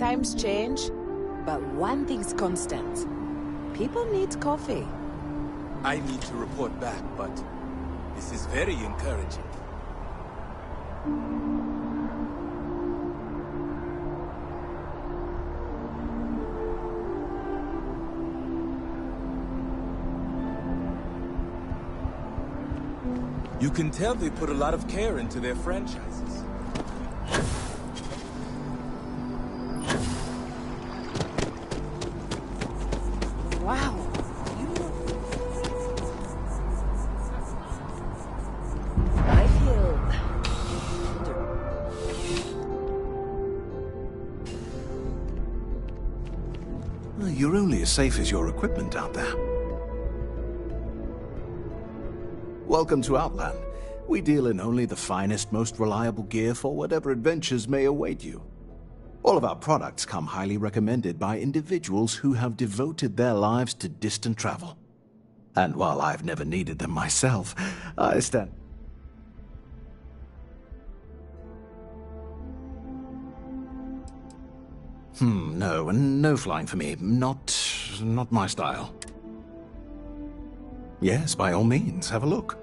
Times change, but one thing's constant. People need coffee. I need to report back, but this is very encouraging. You can tell they put a lot of care into their franchises. Wow. I feel... You're only as safe as your equipment out there. Welcome to Outland. We deal in only the finest, most reliable gear for whatever adventures may await you. All of our products come highly recommended by individuals who have devoted their lives to distant travel. And while I've never needed them myself, I stand... No flying for me. Not my style. Yes, by all means, have a look.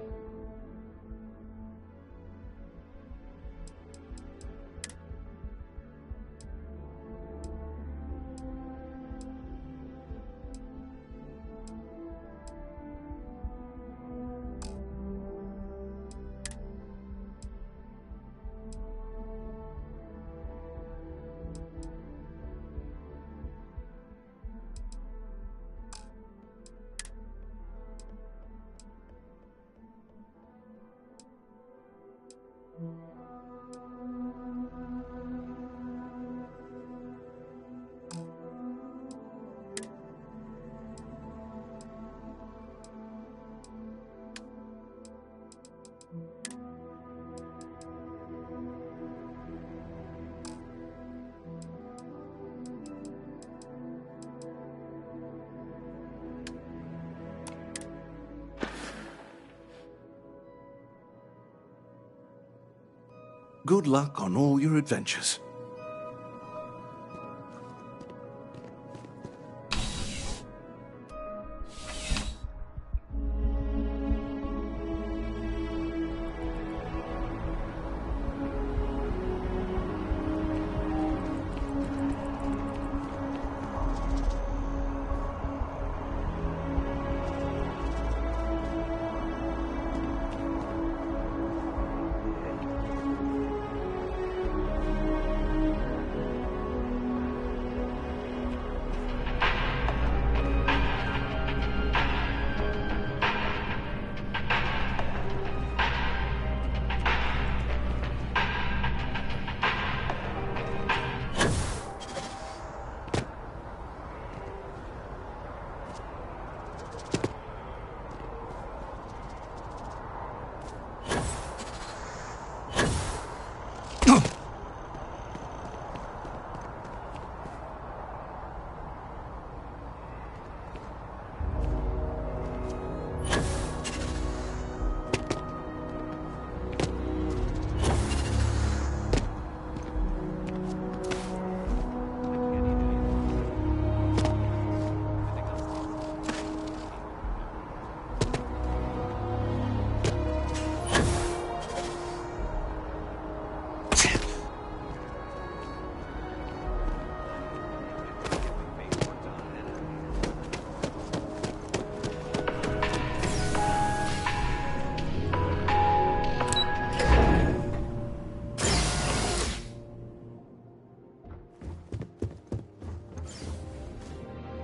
Good luck on all your adventures.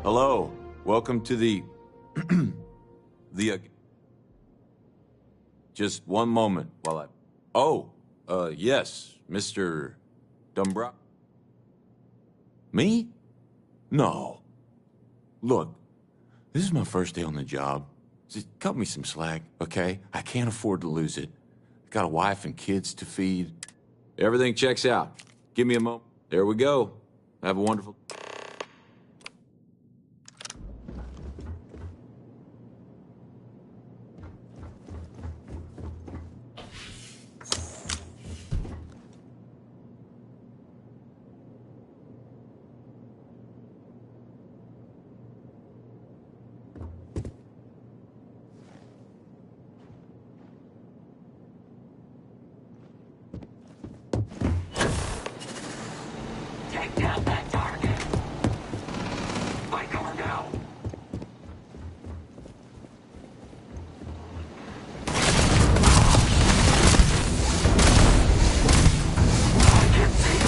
Hello, welcome to the... Just one moment while I... Oh, yes, Mr. Dumbra... Me? No. Look, this is my first day on the job. Just cut me some slack, okay? I can't afford to lose it. Got a wife and kids to feed. Everything checks out. Give me a moment. There we go. Have a wonderful... Down that target. My car now. I can see.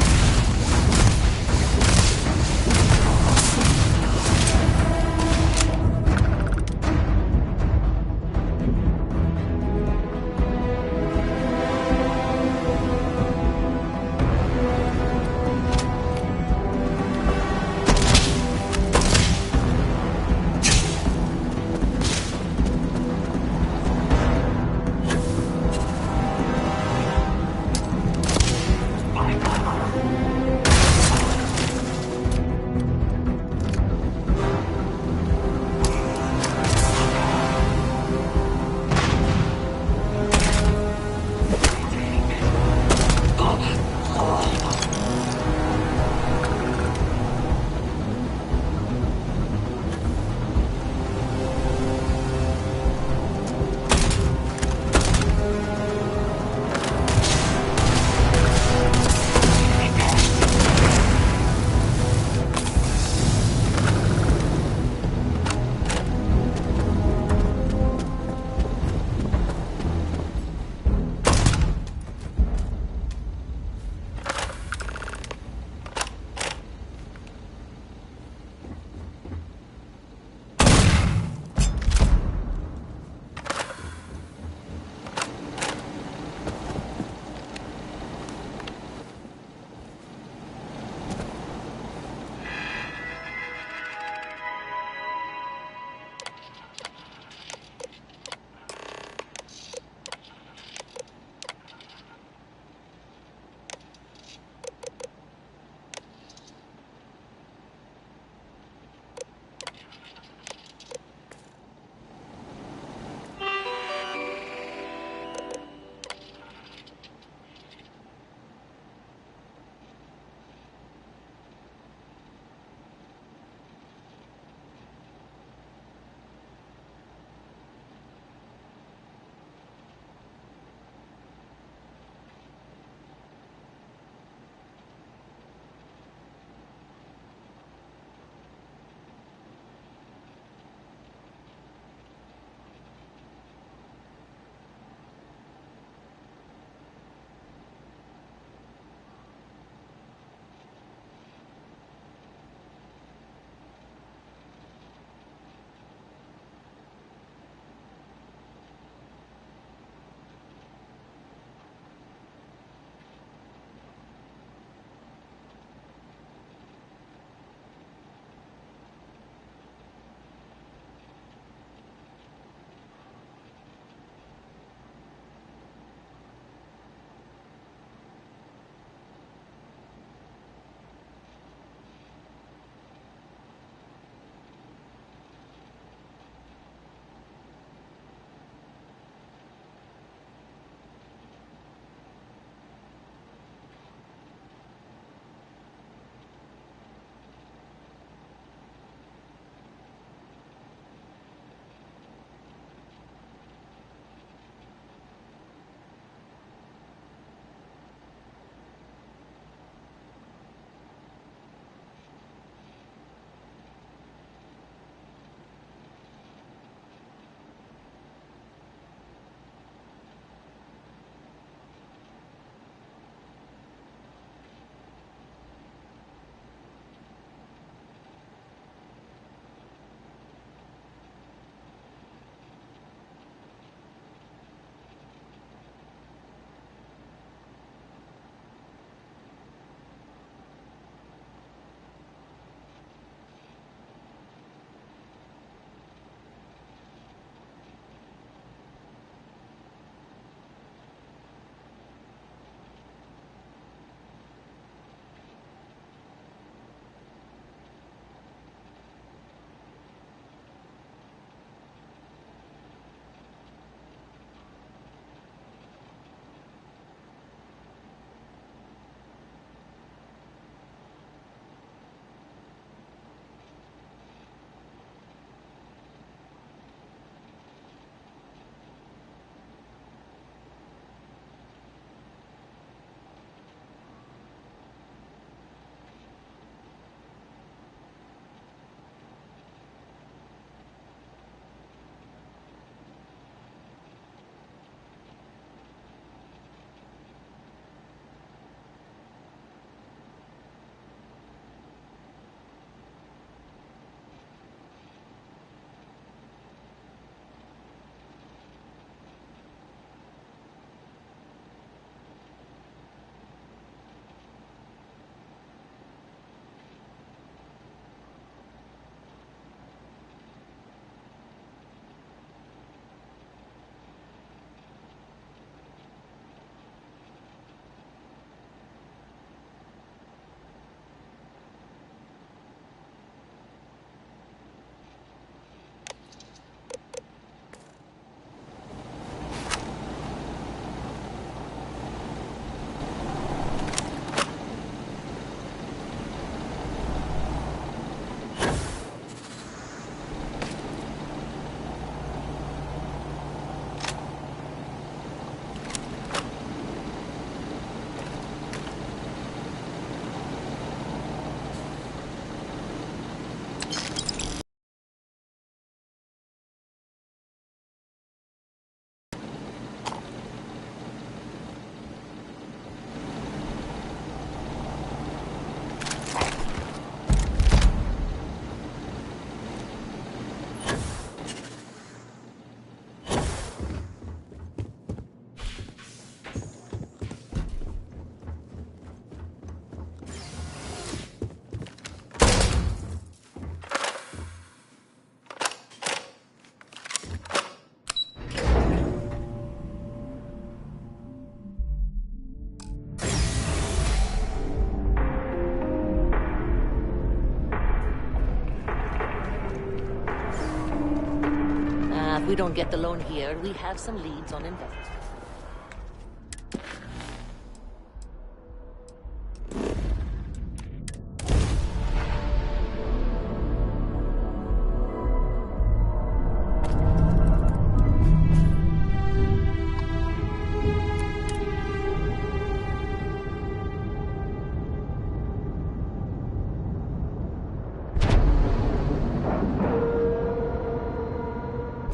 we don't get the loan here, we have some leads on investment.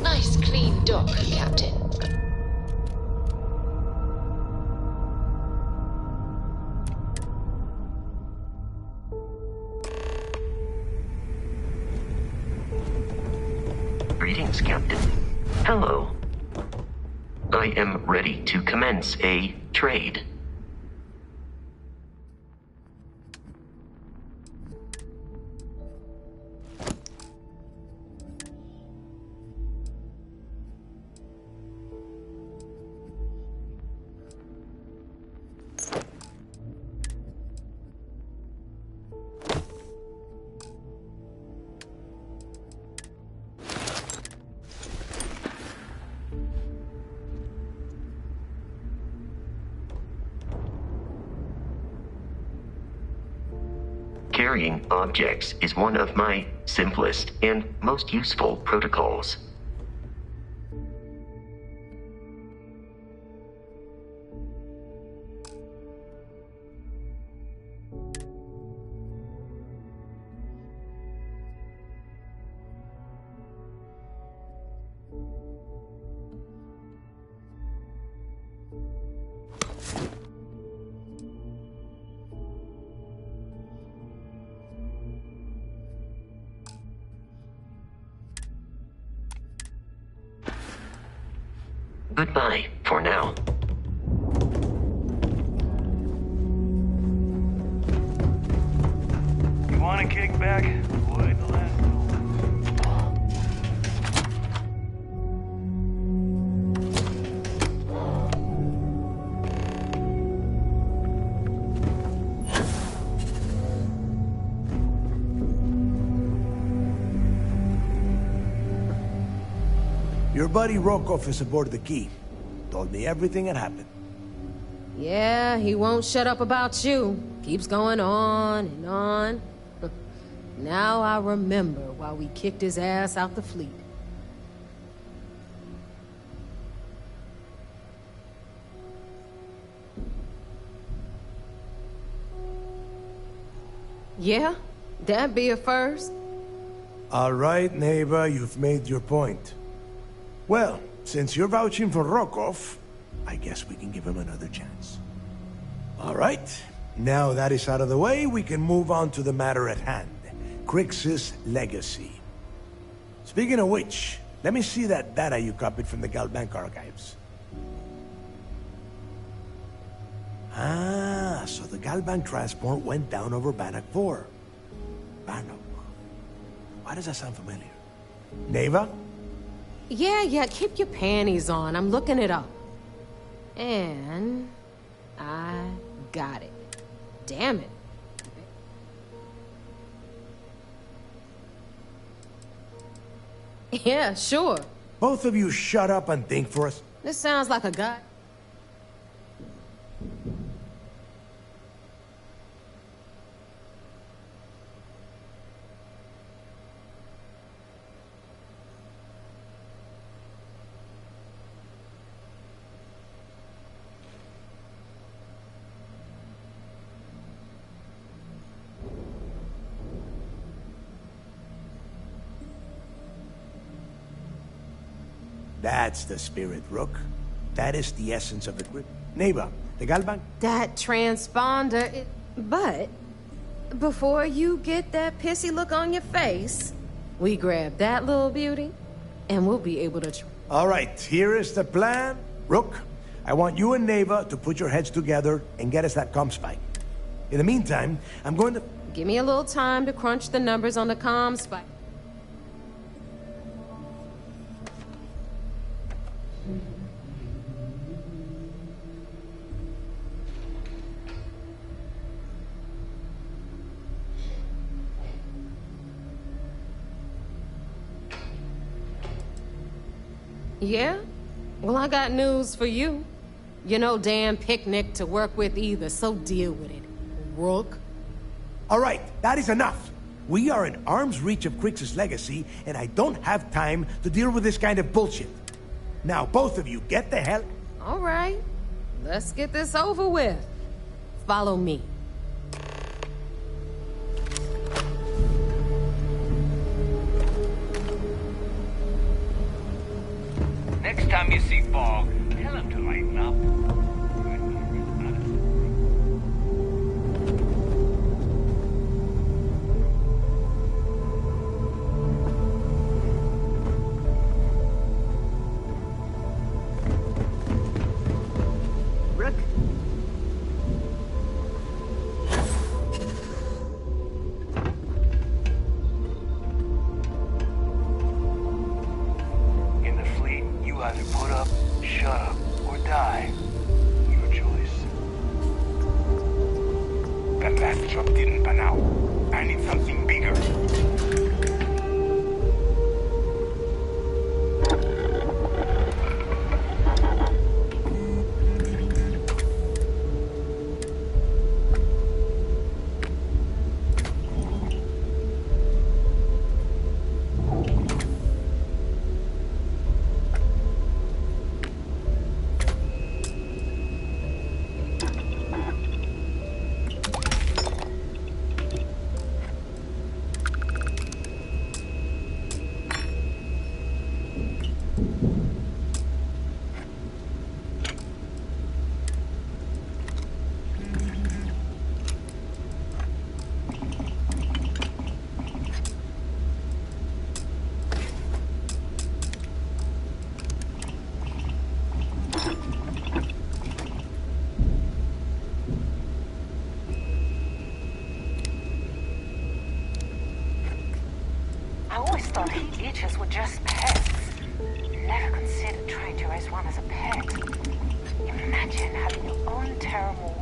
Nice clean dock, Captain. Greetings, Captain. Hello. I am ready to commence a trade. Carrying objects is one of my simplest and most useful protocols. Goodbye for now. You want to kick back? Avoid the last Your buddy Rokov is aboard the Key. Told me everything that happened. Yeah, he won't shut up about you. Keeps going on and on. Now I remember why we kicked his ass out the fleet. Yeah, that'd be a first. All right, neighbor, you've made your point. Well, since you're vouching for Rokov, I guess we can give him another chance. All right, now that is out of the way, we can move on to the matter at hand. Crix's legacy. Speaking of which, let me see that data you copied from the Galbank archives. Ah, so the Galbank transport went down over Bannock 4. Bannock. Why does that sound familiar? Neva? Yeah, keep your panties on. I'm looking it up. And I got it. Damn it. Yeah, sure. Both of you shut up and think for us. This sounds like a guy. That's the spirit, Rook. That is the essence of the grip. Neighbor, the Galbank? That transponder, but before you get that pissy look on your face, we grab that little beauty, and we'll be able to... All right, here is the plan. Rook, I want you and Neva to put your heads together and get us that comm spike. In the meantime, I'm going to... Give me a little time to crunch the numbers on the comm spike. Yeah? Well, I got news for you. You're no damn picnic to work with either, so deal with it, Rook. All right, that is enough. We are in arm's reach of Crix's legacy, and I don't have time to deal with this kind of bullshit. Now, both of you, get the hell... All right. Let's get this over with. Follow me. Next time you see Fog, tell him to lighten up. Rook? In the fleet, you either put up, shut up, or die. Your choice. That last job didn't pan out. I need something bigger. I always thought heat leeches were just pests. Never considered trying to raise one as a pet. Imagine having your own terramorph.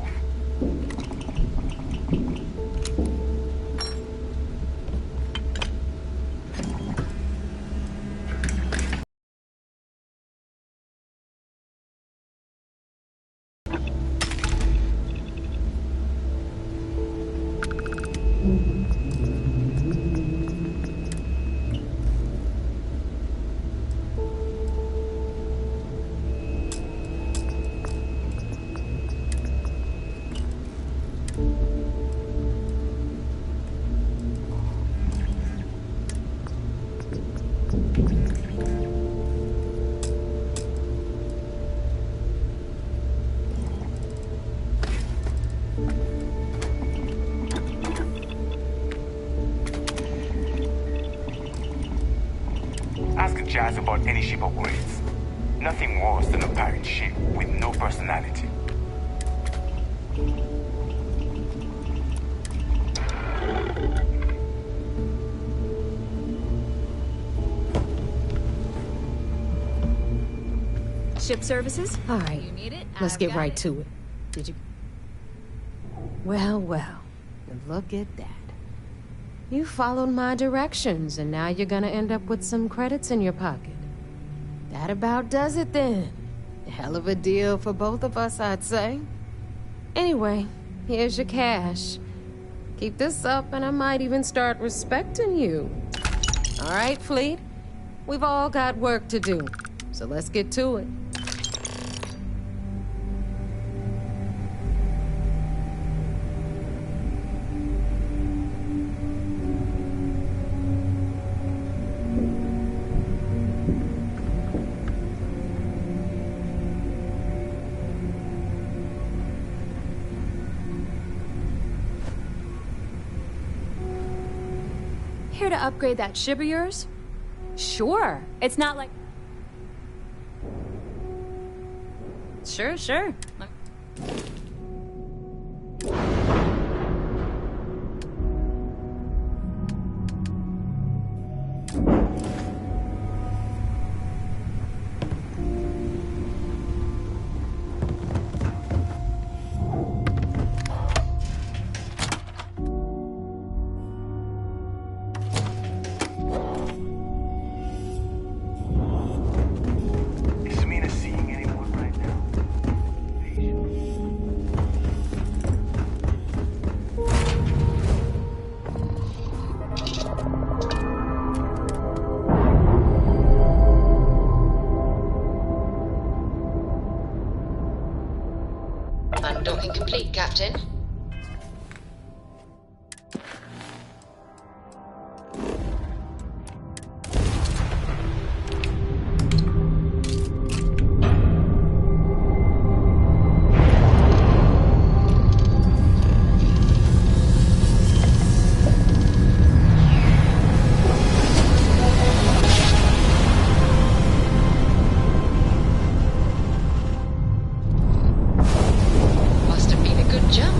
Ask Jazz about any ship upgrades. Nothing worse than a pirate ship with no personality. Ship services? All right, let's get right to it. Did you... Well, well, look at that. You followed my directions, and now you're gonna end up with some credits in your pocket. That about does it then. Hell of a deal for both of us, I'd say. Anyway, here's your cash. Keep this up, and I might even start respecting you. All right, Fleet? We've all got work to do, so let's get to it. Here to upgrade that ship of yours? Sure. It's not like... Sure. Docking complete, Captain. Must have been a good jump.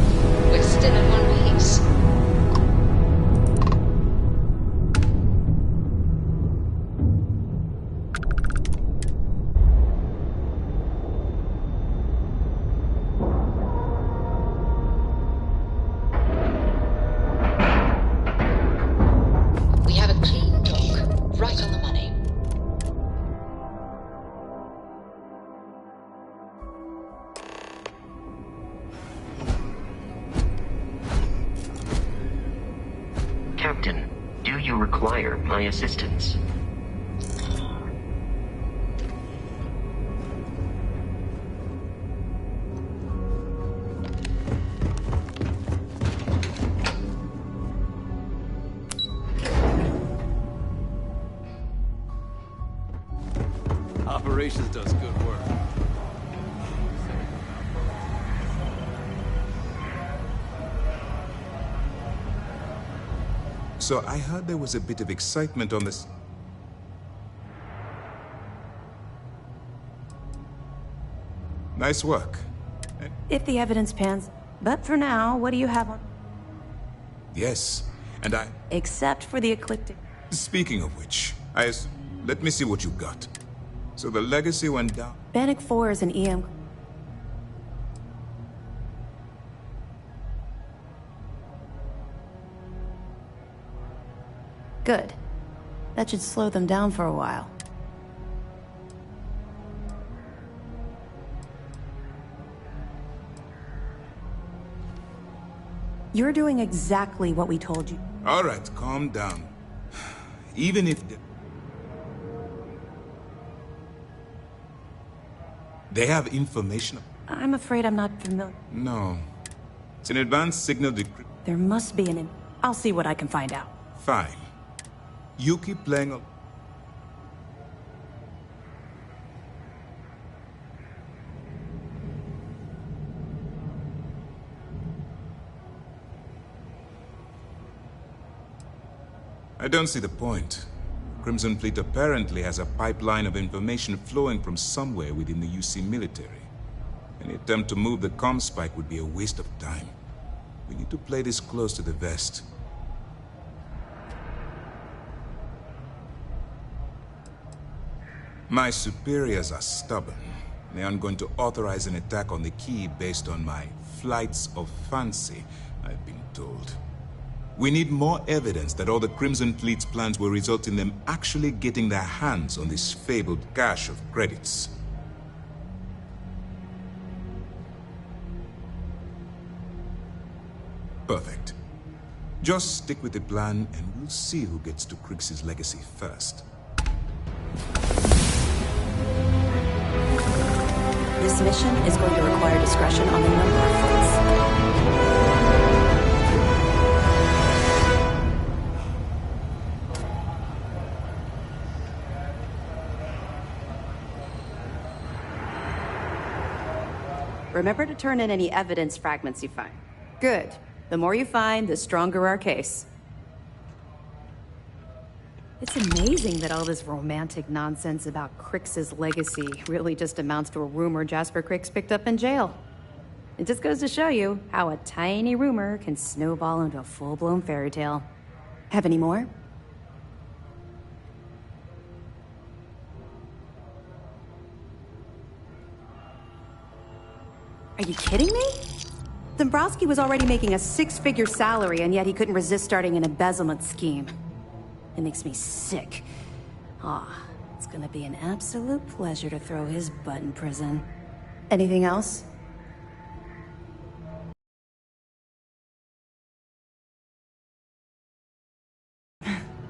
We're still in one piece. We have a clean dock, right on the money. Captain, do you require my assistance? Operations does good work. So I heard there was a bit of excitement on this. Nice work. If the evidence pans. But for now, what do you have on? Yes, and Except for the eclectic. Speaking of which, let me see what you got. So the legacy went down. Bannock 4 is an EM. Good. That should slow them down for a while. You're doing exactly what we told you. All right, calm down. Even if they have information. I'm afraid I'm not familiar. No. It's an advanced signal decryption. There must be I'll see what I can find out. Fine. You keep playing. I don't see the point. Crimson Fleet apparently has a pipeline of information flowing from somewhere within the UC military. Any attempt to move the comm spike would be a waste of time. We need to play this close to the vest. My superiors are stubborn. They aren't going to authorize an attack on the key based on my flights of fancy, I've been told. We need more evidence that all the Crimson Fleet's plans will result in them actually getting their hands on this fabled cache of credits. Perfect. Just stick with the plan and we'll see who gets to Krix's legacy first. This mission is going to require discretion on the number of flights. Remember to turn in any evidence fragments you find. Good. The more you find, the stronger our case. It's amazing that all this romantic nonsense about Krix's legacy really just amounts to a rumor Jasper Krix picked up in jail. It just goes to show you how a tiny rumor can snowball into a full-blown fairy tale. Have any more? Are you kidding me? Dombrowski was already making a six-figure salary, and yet he couldn't resist starting an embezzlement scheme. It makes me sick. It's gonna be an absolute pleasure to throw his butt in prison. Anything else?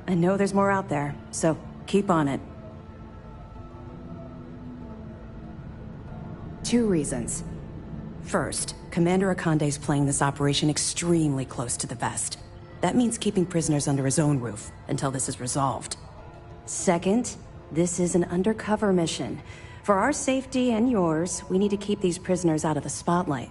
I know there's more out there, so keep on it. 2 reasons. First, Commander Akande's playing this operation extremely close to the vest. That means keeping prisoners under his own roof until this is resolved. Second, this is an undercover mission. For our safety and yours, we need to keep these prisoners out of the spotlight.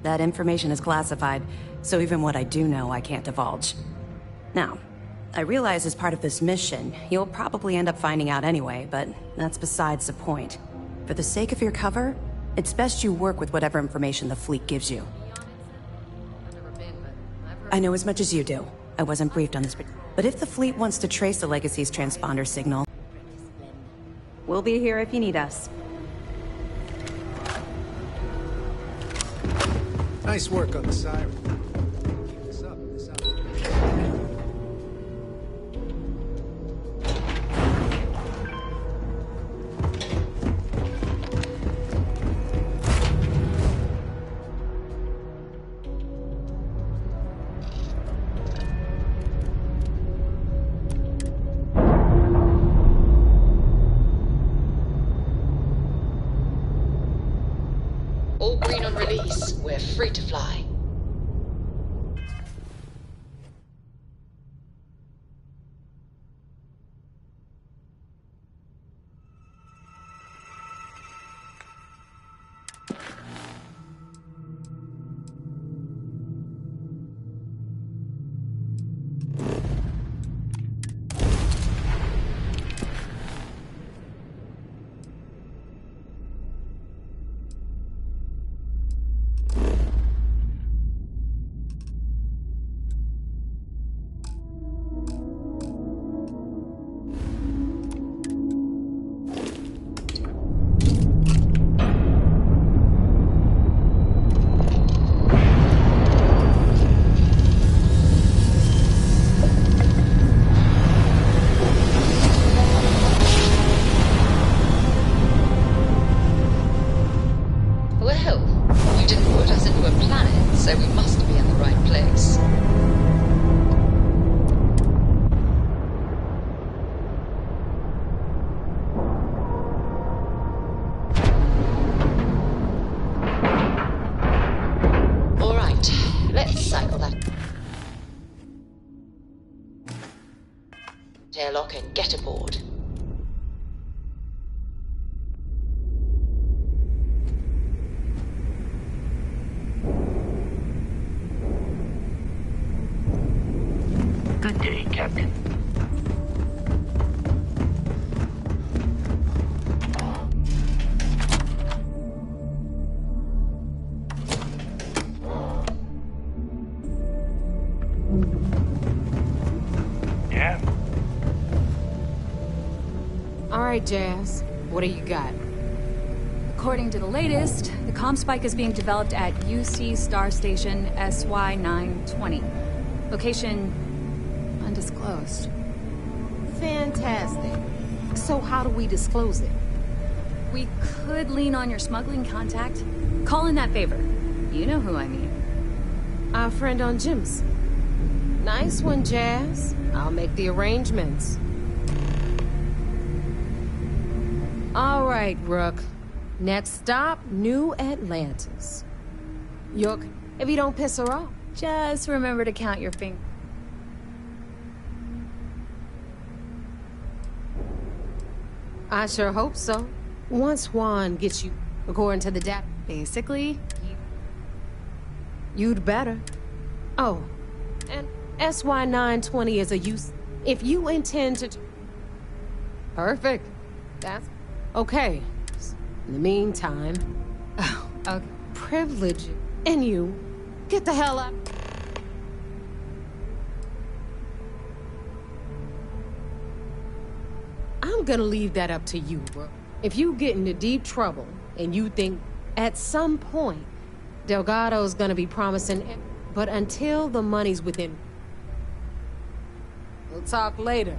That information is classified, so even what I do know, I can't divulge. Now, I realize as part of this mission, you'll probably end up finding out anyway, but that's besides the point. For the sake of your cover, it's best you work with whatever information the fleet gives you. I know as much as you do. I wasn't briefed on this, but if the fleet wants to trace the Legacy's transponder signal, we'll be here if you need us. Nice work on the siren. Keep this up. All green on release. We're free to fly. So we must be in the right place. All right, let's cycle that airlock and get aboard. Good day, Captain. Yeah? All right, Jazz. What do you got? According to the latest, the comm spike is being developed at UC Star Station SY-920. Location undisclosed. Fantastic. So how do we disclose it? We could lean on your smuggling contact. Call in that favor. You know who I mean. Our friend on Jim's. Nice one, Jazz. I'll make the arrangements. All right, Rook. Next stop, New Atlantis. York, if you don't piss her off. Just remember to count your fingers. I sure hope so. Once Juan gets you, according to the data. Basically, you'd better. Oh, and SY-920 is a use. If you intend to... Perfect. That's... Okay. In the meantime... Oh, okay. Privilege. And you, get the hell up. I'm gonna leave that up to you, bro. If you get into deep trouble and you think at some point Delgado's gonna be promising, but until the money's within, we'll talk later.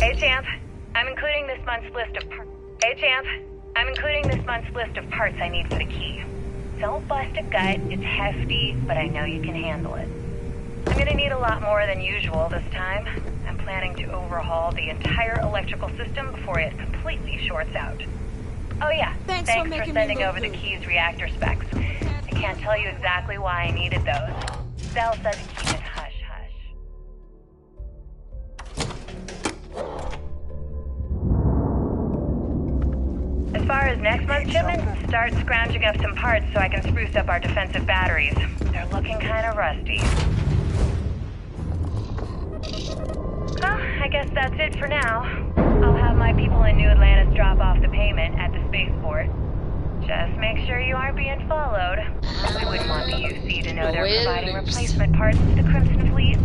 Hey, Champ. I'm including this month's list of I'm including this month's list of parts I need for the key. Don't bust a gut, it's hefty, but I know you can handle it. I'm gonna need a lot more than usual this time. I'm planning to overhaul the entire electrical system before it completely shorts out. Oh yeah, thanks for sending over the key's reactor specs. I can't tell you exactly why I needed those. Zell said to keep it hush-hush. As far as next month's shipment, start scrounging up some parts so I can spruce up our defensive batteries. They're looking kind of rusty. Well, I guess that's it for now. I'll have my people in New Atlantis drop off the payment at the spaceport. Just make sure you aren't being followed. We wouldn't want the UC to know they're providing replacement parts to the Crimson Fleet.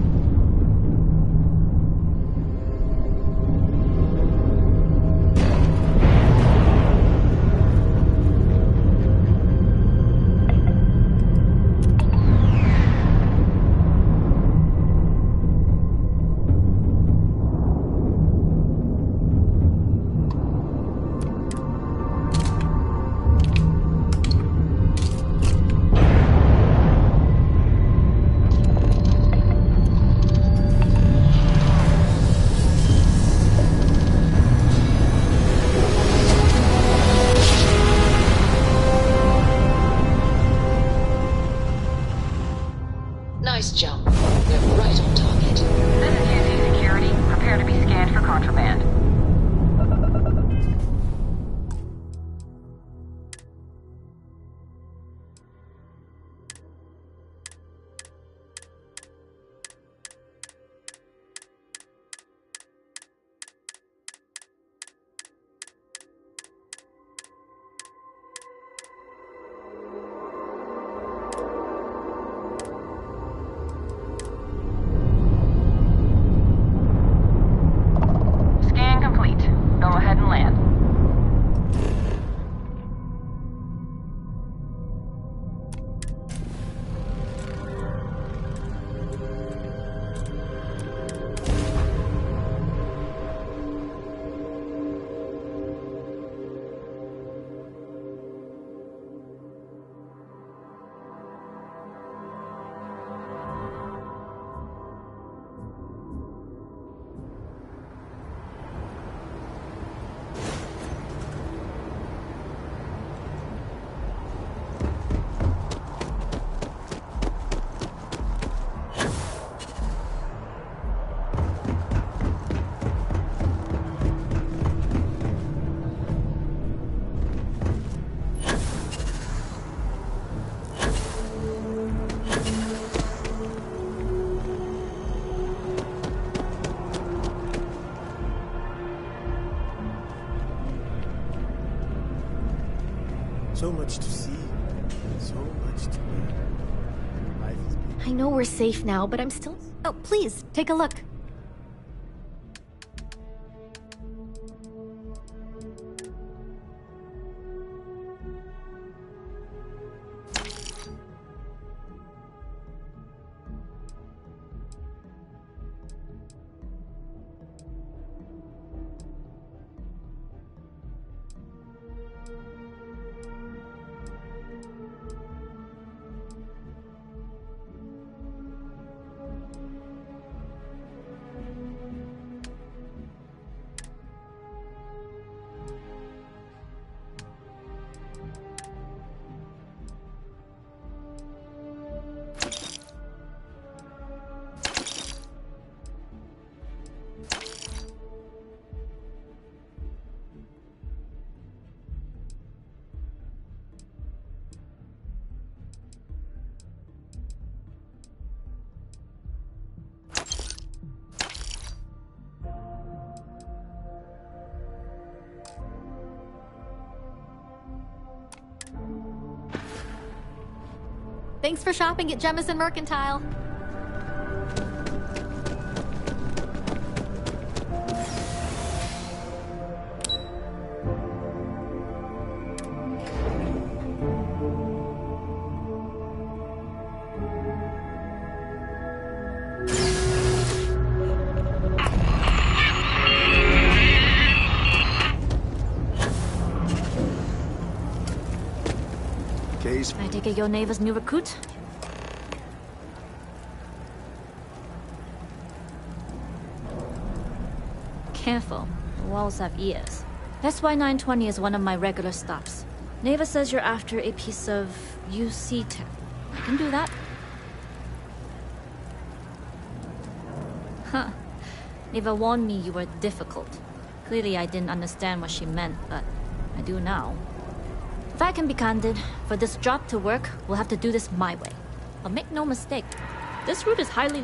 Nice jump. We're right on target. This is UC Security. Prepare to be scanned for contraband. Scan complete. Go ahead and land. So much to see. So much to learn. Life is beautiful. I know we're safe now, but I'm still... Oh, please, take a look. Thanks for shopping at Jemison Mercantile. Case. I take it your neighbor's new recruit? Careful. The walls have ears. SY-920 is one of my regular stops. Neva says you're after a piece of UC tech. I can do that. Huh. Neva warned me you were difficult. Clearly I didn't understand what she meant, but I do now. If I can be candid, for this job to work, we'll have to do this my way. But make no mistake, this route is highly...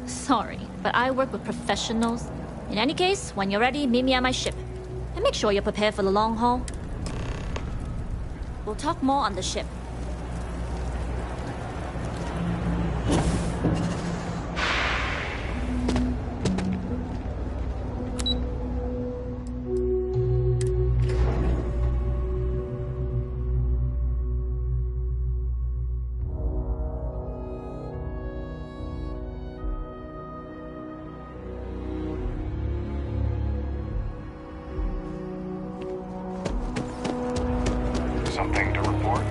Sorry, but I work with professionals. In any case, when you're ready, meet me at my ship. And make sure you're prepared for the long haul. We'll talk more on the ship. Something to report?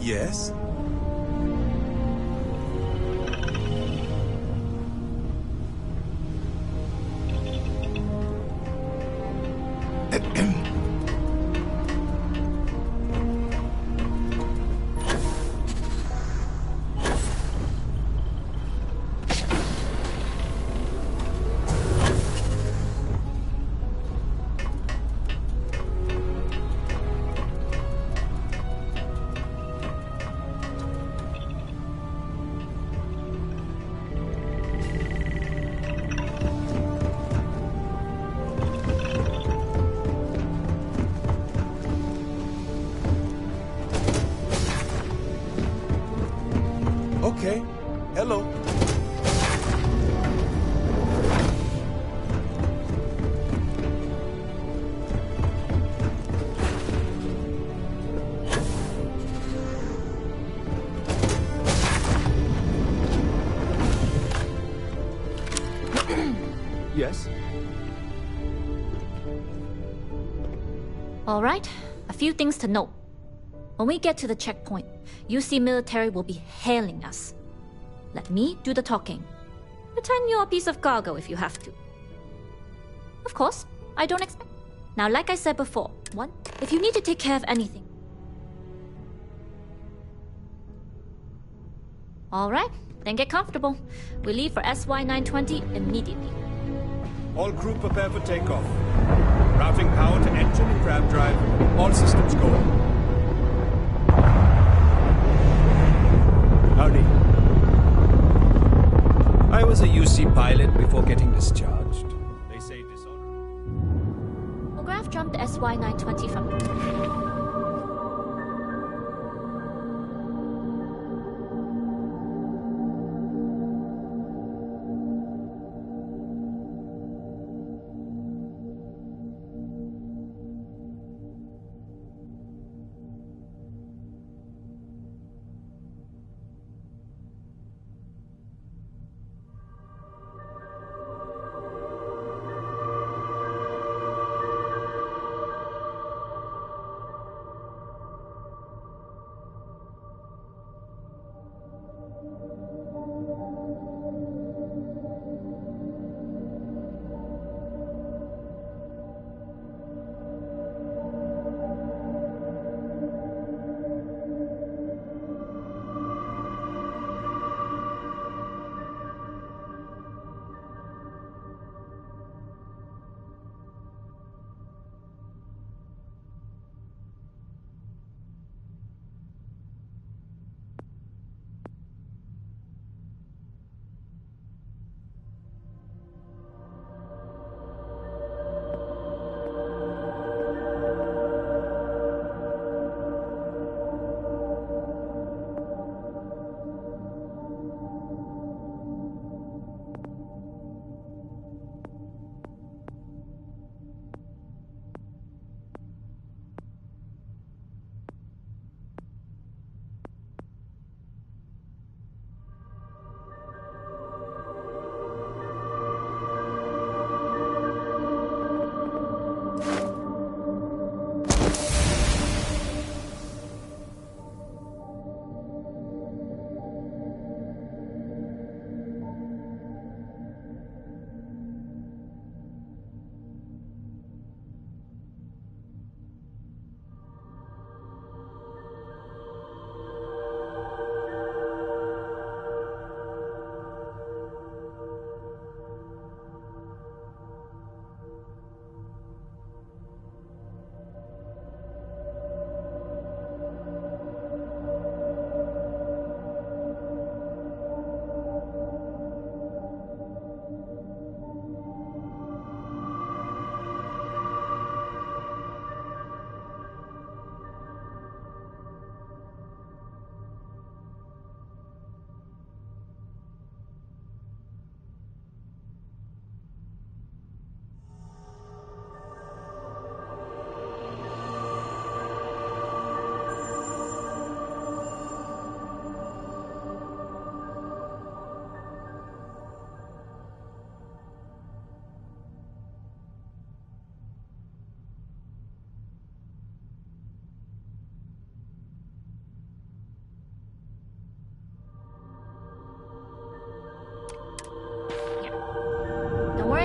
Yes? Okay. Hello. Yes? All right, a few things to note. When we get to the checkpoint, UC military will be hailing us. Let me do the talking. Pretend you're a piece of cargo if you have to. Of course, I don't expect... Now, like I said before, one, if you need to take care of anything... All right, then get comfortable. We leave for SY-920 immediately. All crew prepare for takeoff. Routing power to engine and crab drive. All systems go. Howdy. I was a UC pilot before getting discharged. They say disorder. Graph jumped the SY-920 from...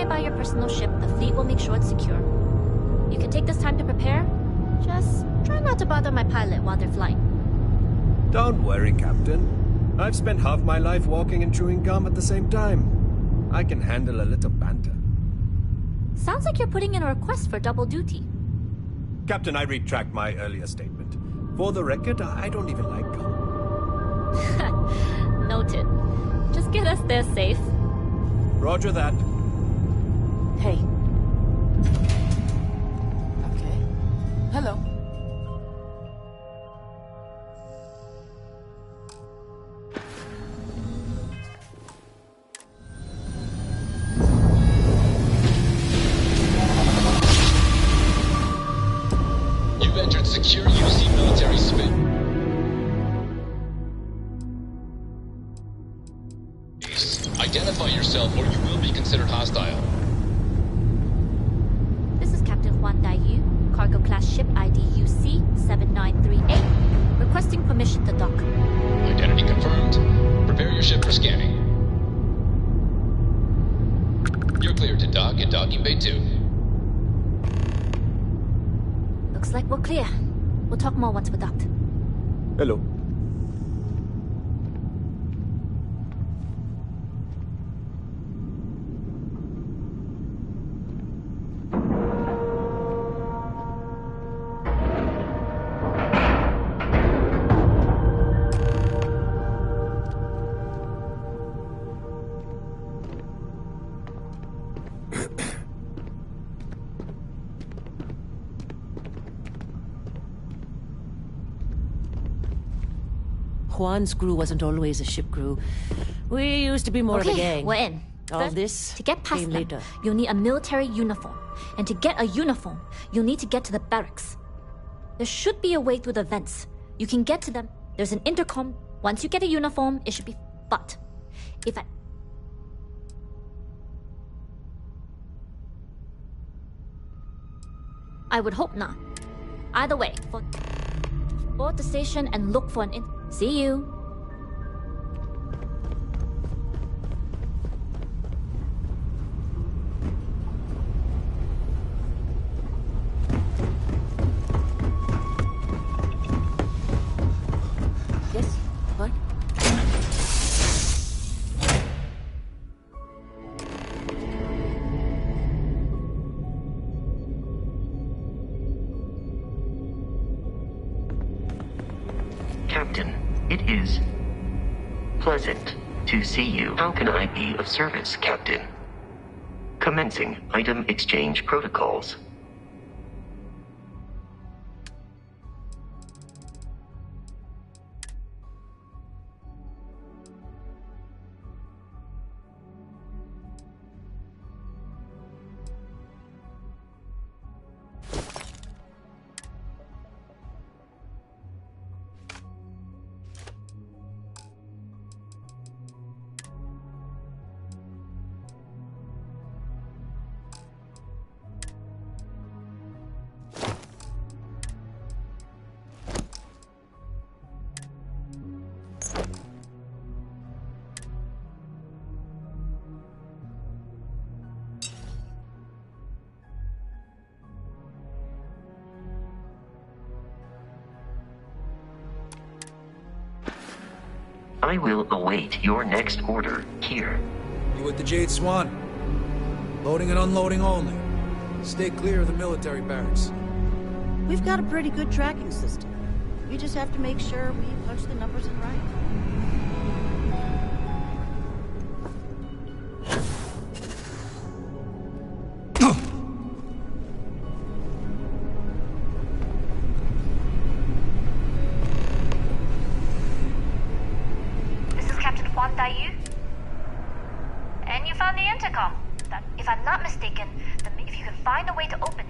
by your personal ship, the fleet will make sure it's secure. You can take this time to prepare. Just try not to bother my pilot while they're flying. Don't worry, Captain. I've spent half my life walking and chewing gum at the same time. I can handle a little banter. Sounds like you're putting in a request for double duty. Captain, I retract my earlier statement. For the record, I don't even like gum. Noted. Just get us there safe. Roger that. Hey. Okay. Hello. You've entered secure UC military space. Identify yourself or you will be considered hostile. This is Captain Juan Daiyu, cargo class ship ID UC-7938, requesting permission to dock. Identity confirmed. Prepare your ship for scanning. You're cleared to dock at docking bay 2. Looks like we're clear. We'll talk more once we're docked. Hello. Juan's crew wasn't always a ship crew. We used to be more of a gang. We're in. All First, this to get past came them, later. you'll need a military uniform. And to get a uniform, you'll need to get to the barracks. There should be a way through the vents. You can get to them. There's an intercom. Once you get a uniform, it should be... But if I would hope not. Either way, board the station and look for an See you. Yes? What? Captain, it is pleasant to see you. How can I be of service, Captain? Commencing item exchange protocols. I will await your next order here. You with the Jade Swan? Loading and unloading only. Stay clear of the military barracks. We've got a pretty good tracking system. We just have to make sure we punch the numbers in right. And you found the intercom. If I'm not mistaken, if you can find a way to open it.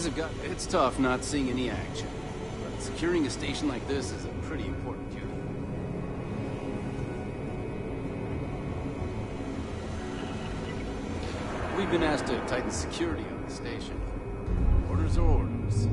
have got... It's tough not seeing any action. But securing a station like this is a pretty important duty. We've been asked to tighten security on the station. Orders are orders.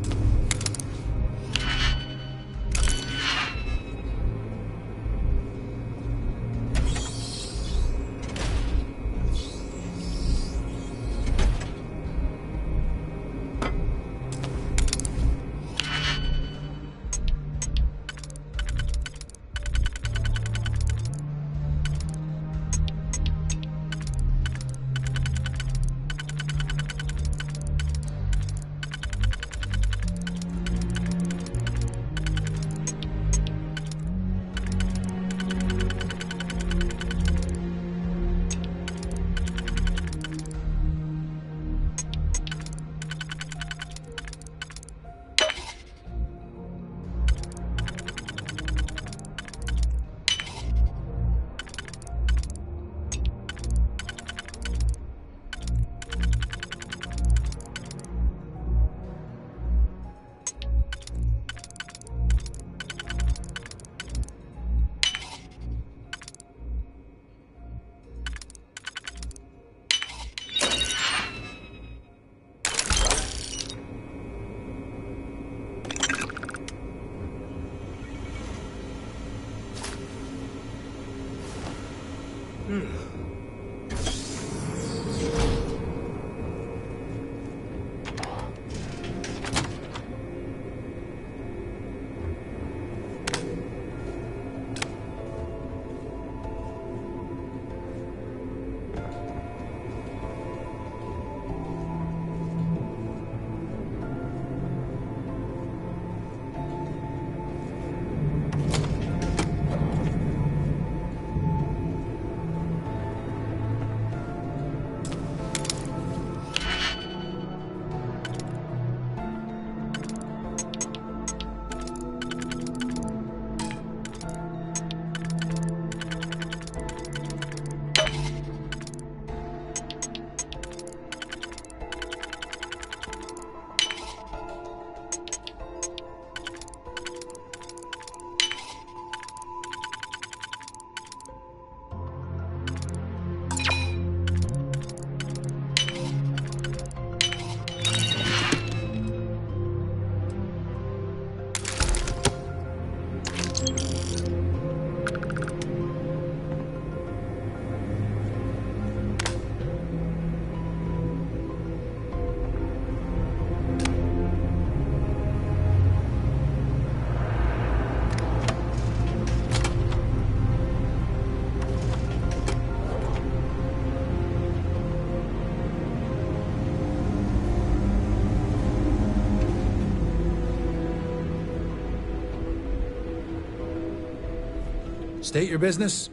State your business.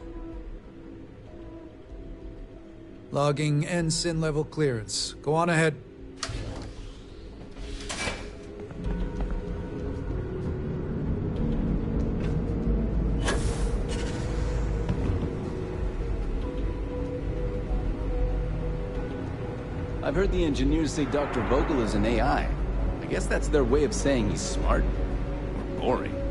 Logging ensign level clearance. Go on ahead. I've heard the engineers say Dr. Vogel is an AI. I guess that's their way of saying he's smart. Or boring.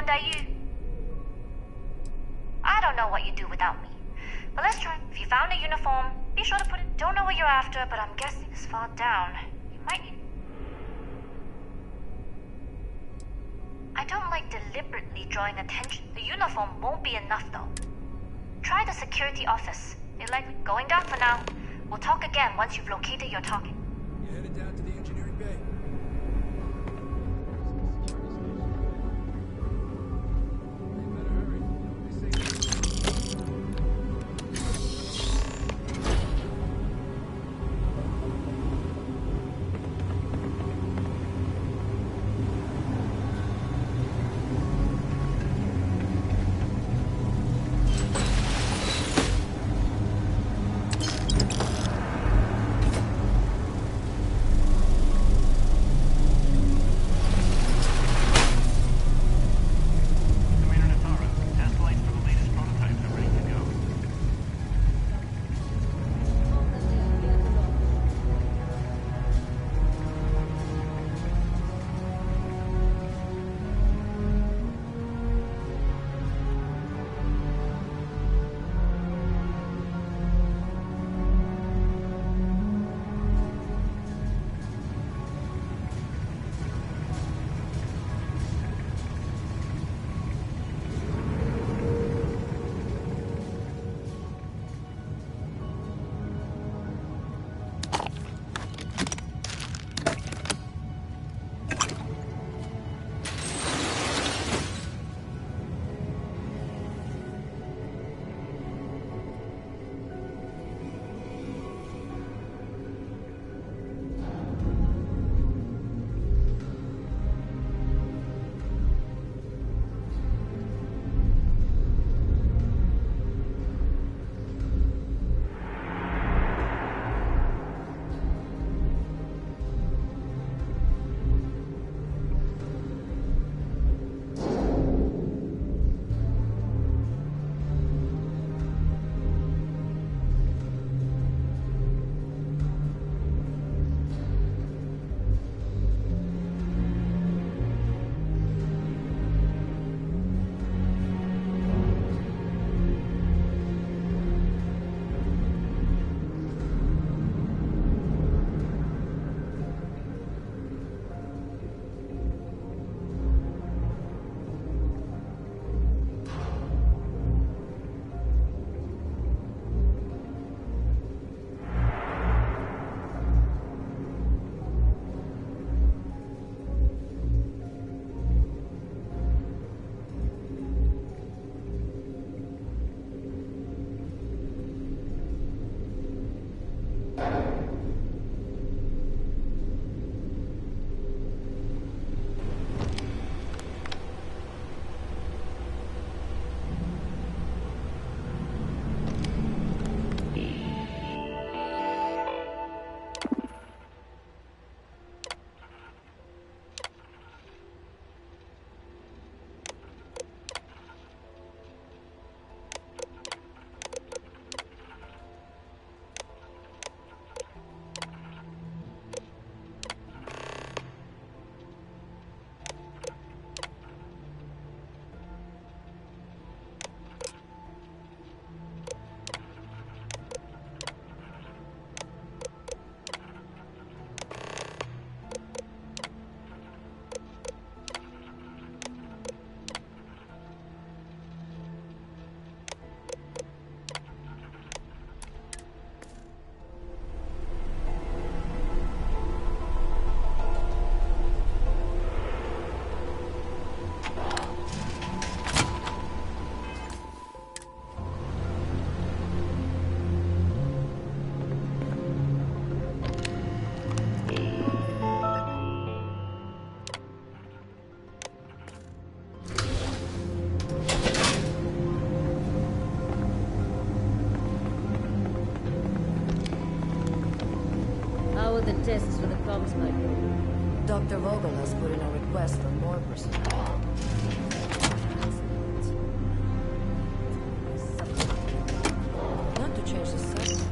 Yu. I don't know what you'd do without me. But let's try. If you found a uniform, be sure to put it. Don't know what you're after, but I'm guessing it's far down. You might need. I don't like deliberately drawing attention. The uniform won't be enough, though. Try the security office. They're likely going down for now. We'll talk again once you've located your target. You headed down to the engineering bay. The tests for the comms mic. Dr. Vogel has put in a request for more personnel. Not to change the subject.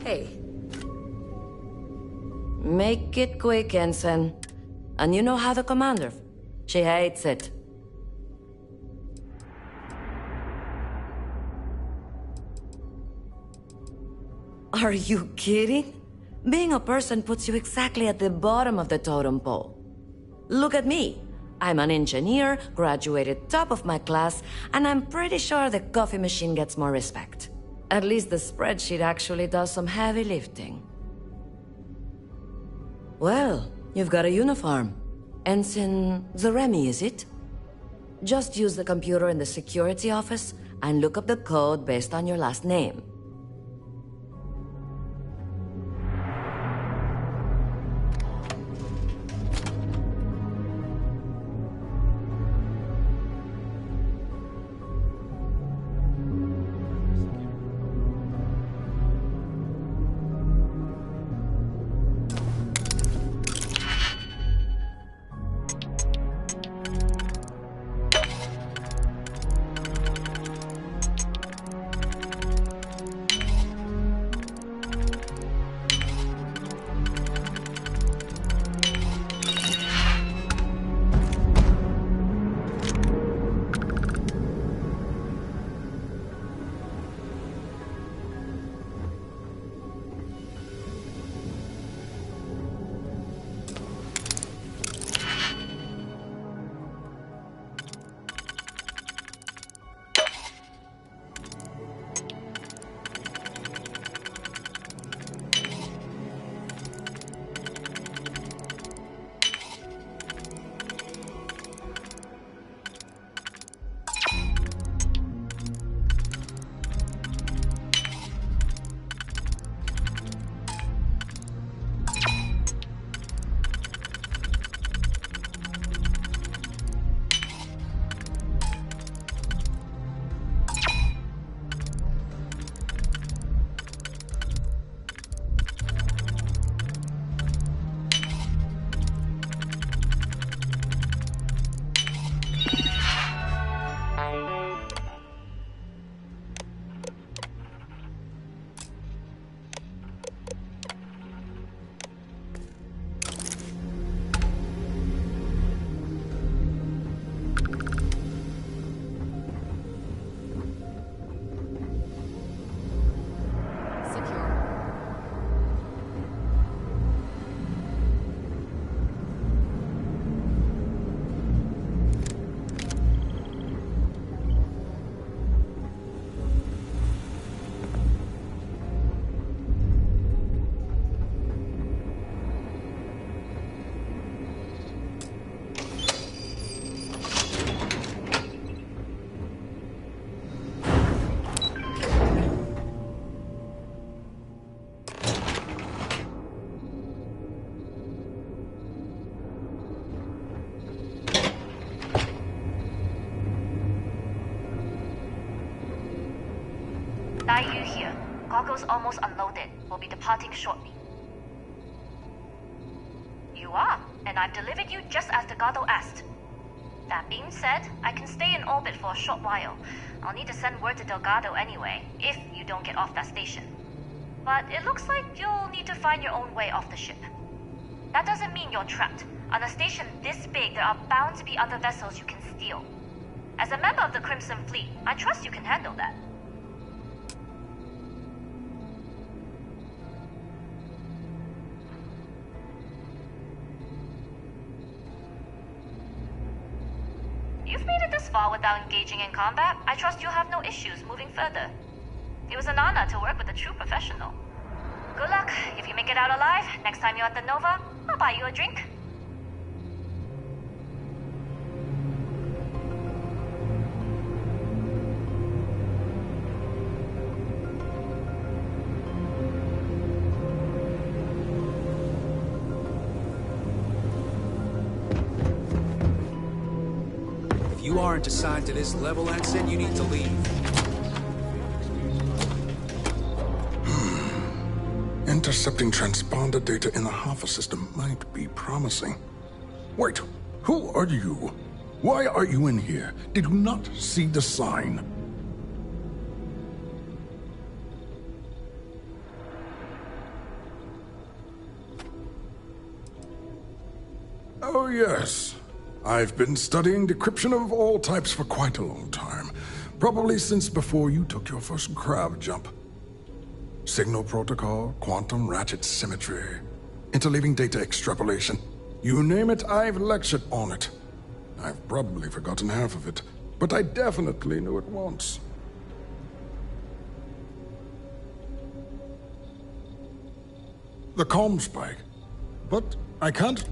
Hey. Make it quick, Ensign. And you know how the commander... She hates it. Are you kidding? Being a person puts you exactly at the bottom of the totem pole. Look at me. I'm an engineer, graduated top of my class, and I'm pretty sure the coffee machine gets more respect. At least the spreadsheet actually does some heavy lifting. Well, you've got a uniform. Ensign Zaremi, is it? Just use the computer in the security office and look up the code based on your last name. Yu here. Cargo's almost unloaded. We'll be departing shortly. You are, and I've delivered you just as Delgado asked. That being said, I can stay in orbit for a short while. I'll need to send word to Delgado anyway, if you don't get off that station. But it looks like you'll need to find your own way off the ship. That doesn't mean you're trapped. On a station this big, there are bound to be other vessels you can steal. As a member of the Crimson Fleet, I trust you can handle that. You've made it this far without engaging in combat. I trust you'll have no issues moving further. It was an honor to work with a true professional. Good luck. If you make it out alive, next time you're at the Nova, I'll buy you a drink. If you aren't assigned to this level, Ensign, you need to leave. Intercepting transponder data in the Alpha system might be promising. Wait, who are you? Why are you in here? Did you not see the sign? Oh, yes. I've been studying decryption of all types for quite a long time. Probably since before you took your first crab jump. Signal protocol, quantum ratchet symmetry, interleaving data extrapolation. You name it, I've lectured on it. I've probably forgotten half of it, but I definitely knew it once. The comm spike. But I can't...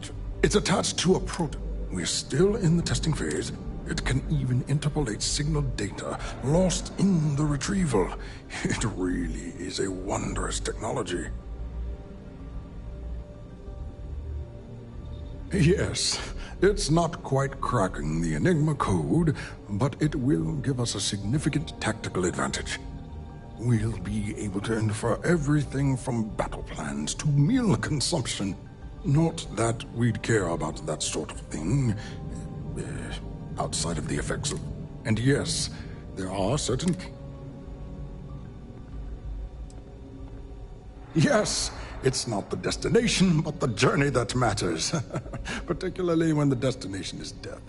It's attached to a proton. We're still in the testing phase. It can even interpolate signal data lost in the retrieval. It really is a wondrous technology. Yes, it's not quite cracking the Enigma code, but it will give us a significant tactical advantage. We'll be able to infer everything from battle plans to meal consumption. Not that we'd care about that sort of thing, outside of the effects of... And yes, there are certain... Yes, it's not the destination, but the journey that matters. Particularly when the destination is death.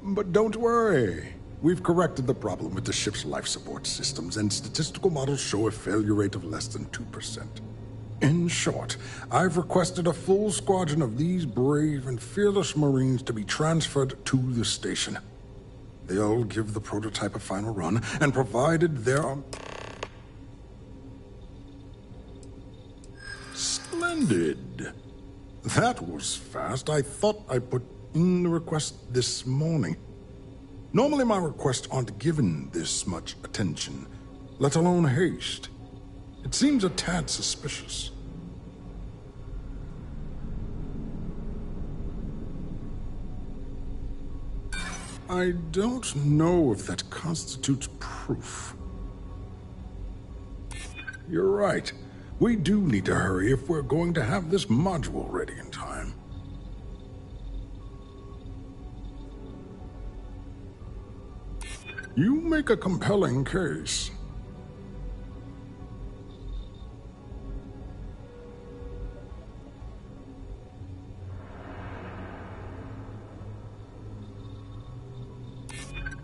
But don't worry. We've corrected the problem with the ship's life support systems, and statistical models show a failure rate of less than 2%. In short, I've requested a full squadron of these brave and fearless Marines to be transferred to the station. They'll give the prototype a final run, and provided there are... Splendid. That was fast. I thought I put in the request this morning. Normally my requests aren't given this much attention, let alone haste. It seems a tad suspicious. I don't know if that constitutes proof. You're right. We do need to hurry if we're going to have this module ready in time. You make a compelling case.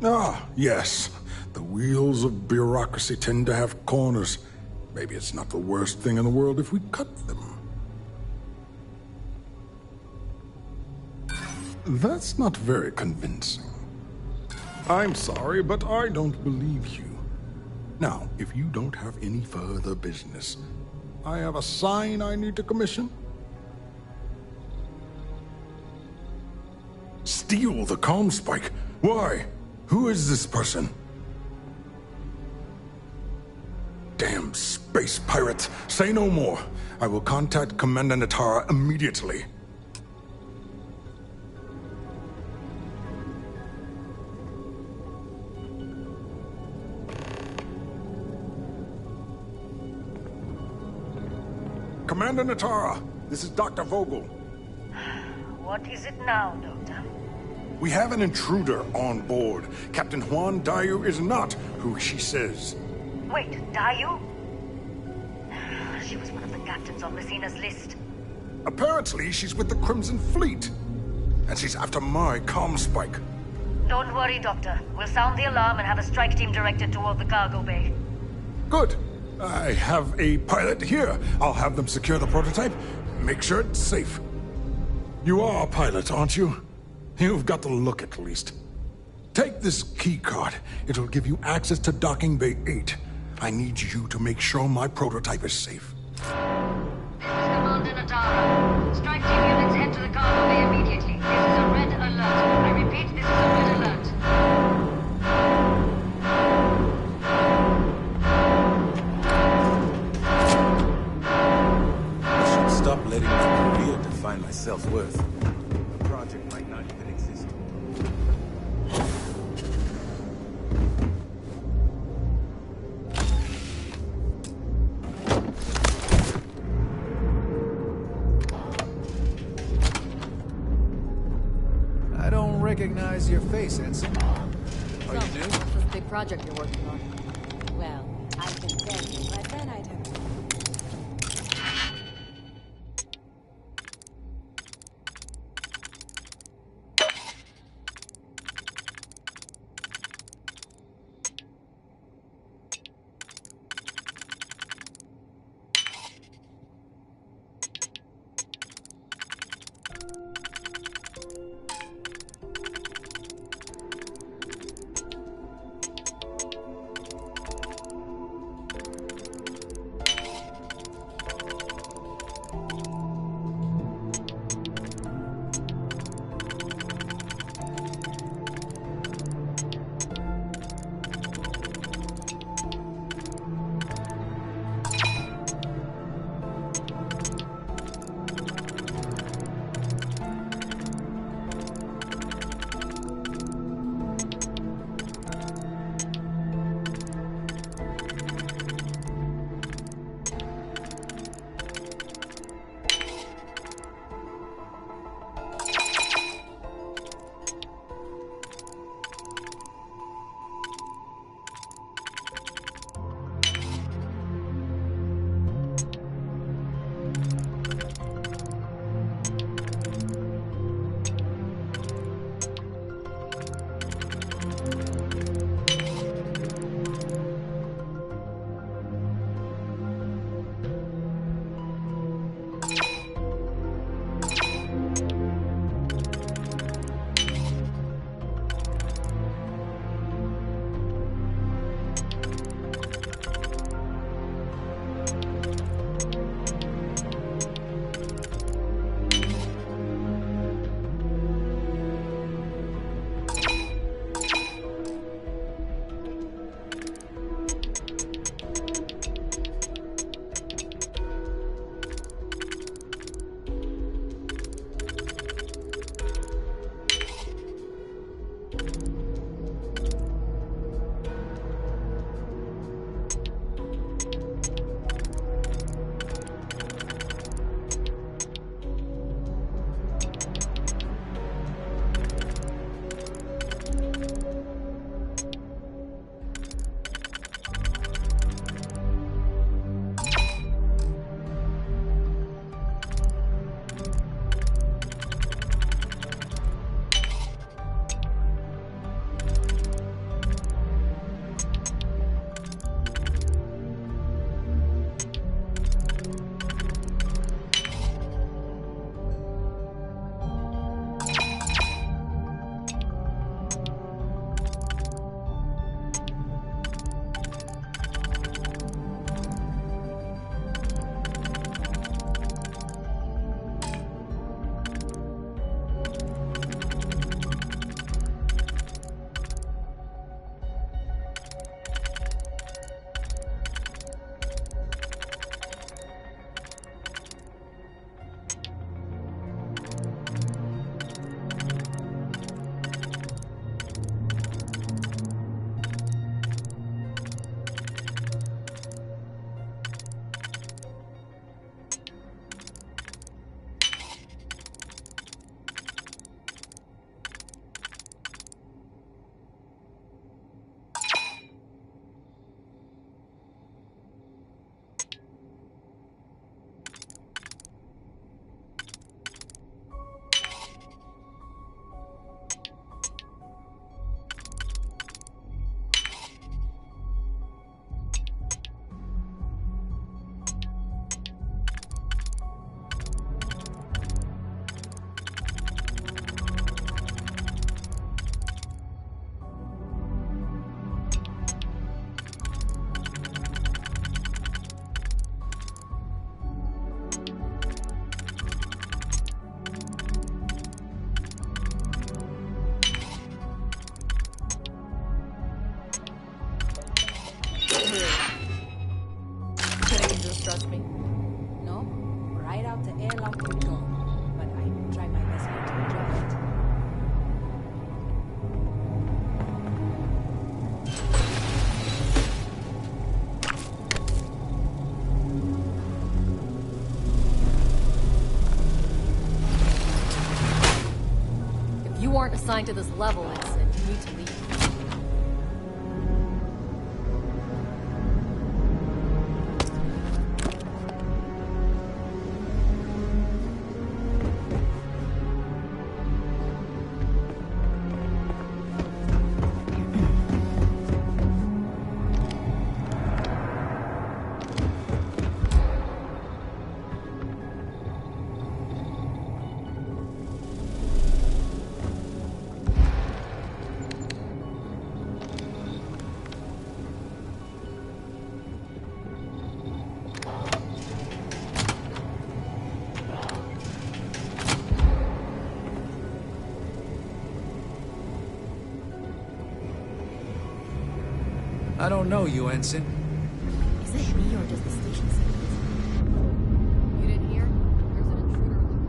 Ah, yes. The wheels of bureaucracy tend to have corners. Maybe it's not the worst thing in the world if we cut them. That's not very convincing. I'm sorry, but I don't believe you. Now, if you don't have any further business, I have a sign I need to commission. Steal the comm spike? Why? Who is this person? Damn space pirates! Say no more. I will contact Commander Natara immediately. Commander Natara, this is Dr. Vogel. What is it now, Doctor? We have an intruder on board. Captain Juan Dayu is not who she says. Wait, Dayu? She was one of the captains on Messina's list. Apparently, she's with the Crimson Fleet. And she's after my comm spike. Don't worry, Doctor. We'll sound the alarm and have a strike team directed toward the cargo bay. Good. I have a pilot here. I'll have them secure the prototype. Make sure it's safe. You are a pilot, aren't you? You've got the look, at least. Take this key card. It'll give you access to Docking Bay 8. I need you to make sure my prototype is safe. This is Commander Natara. Strike team units head to the cargo bay immediately. This is a red alert. I repeat, this is a red alert. I should stop letting my career define my self-worth. The project might not even exist. I don't recognize your face, Ensign. Are you new? This big project you're working on. Well, I can tell you, but then I'd have to... Can you just trust me? No? Right out the airlock control. But I try my best not to enjoy it. If you aren't assigned to this level, Innocent, you need to leave. I don't know you, Ensign. Is it me or does the station say it? You didn't hear? There's an intruder in the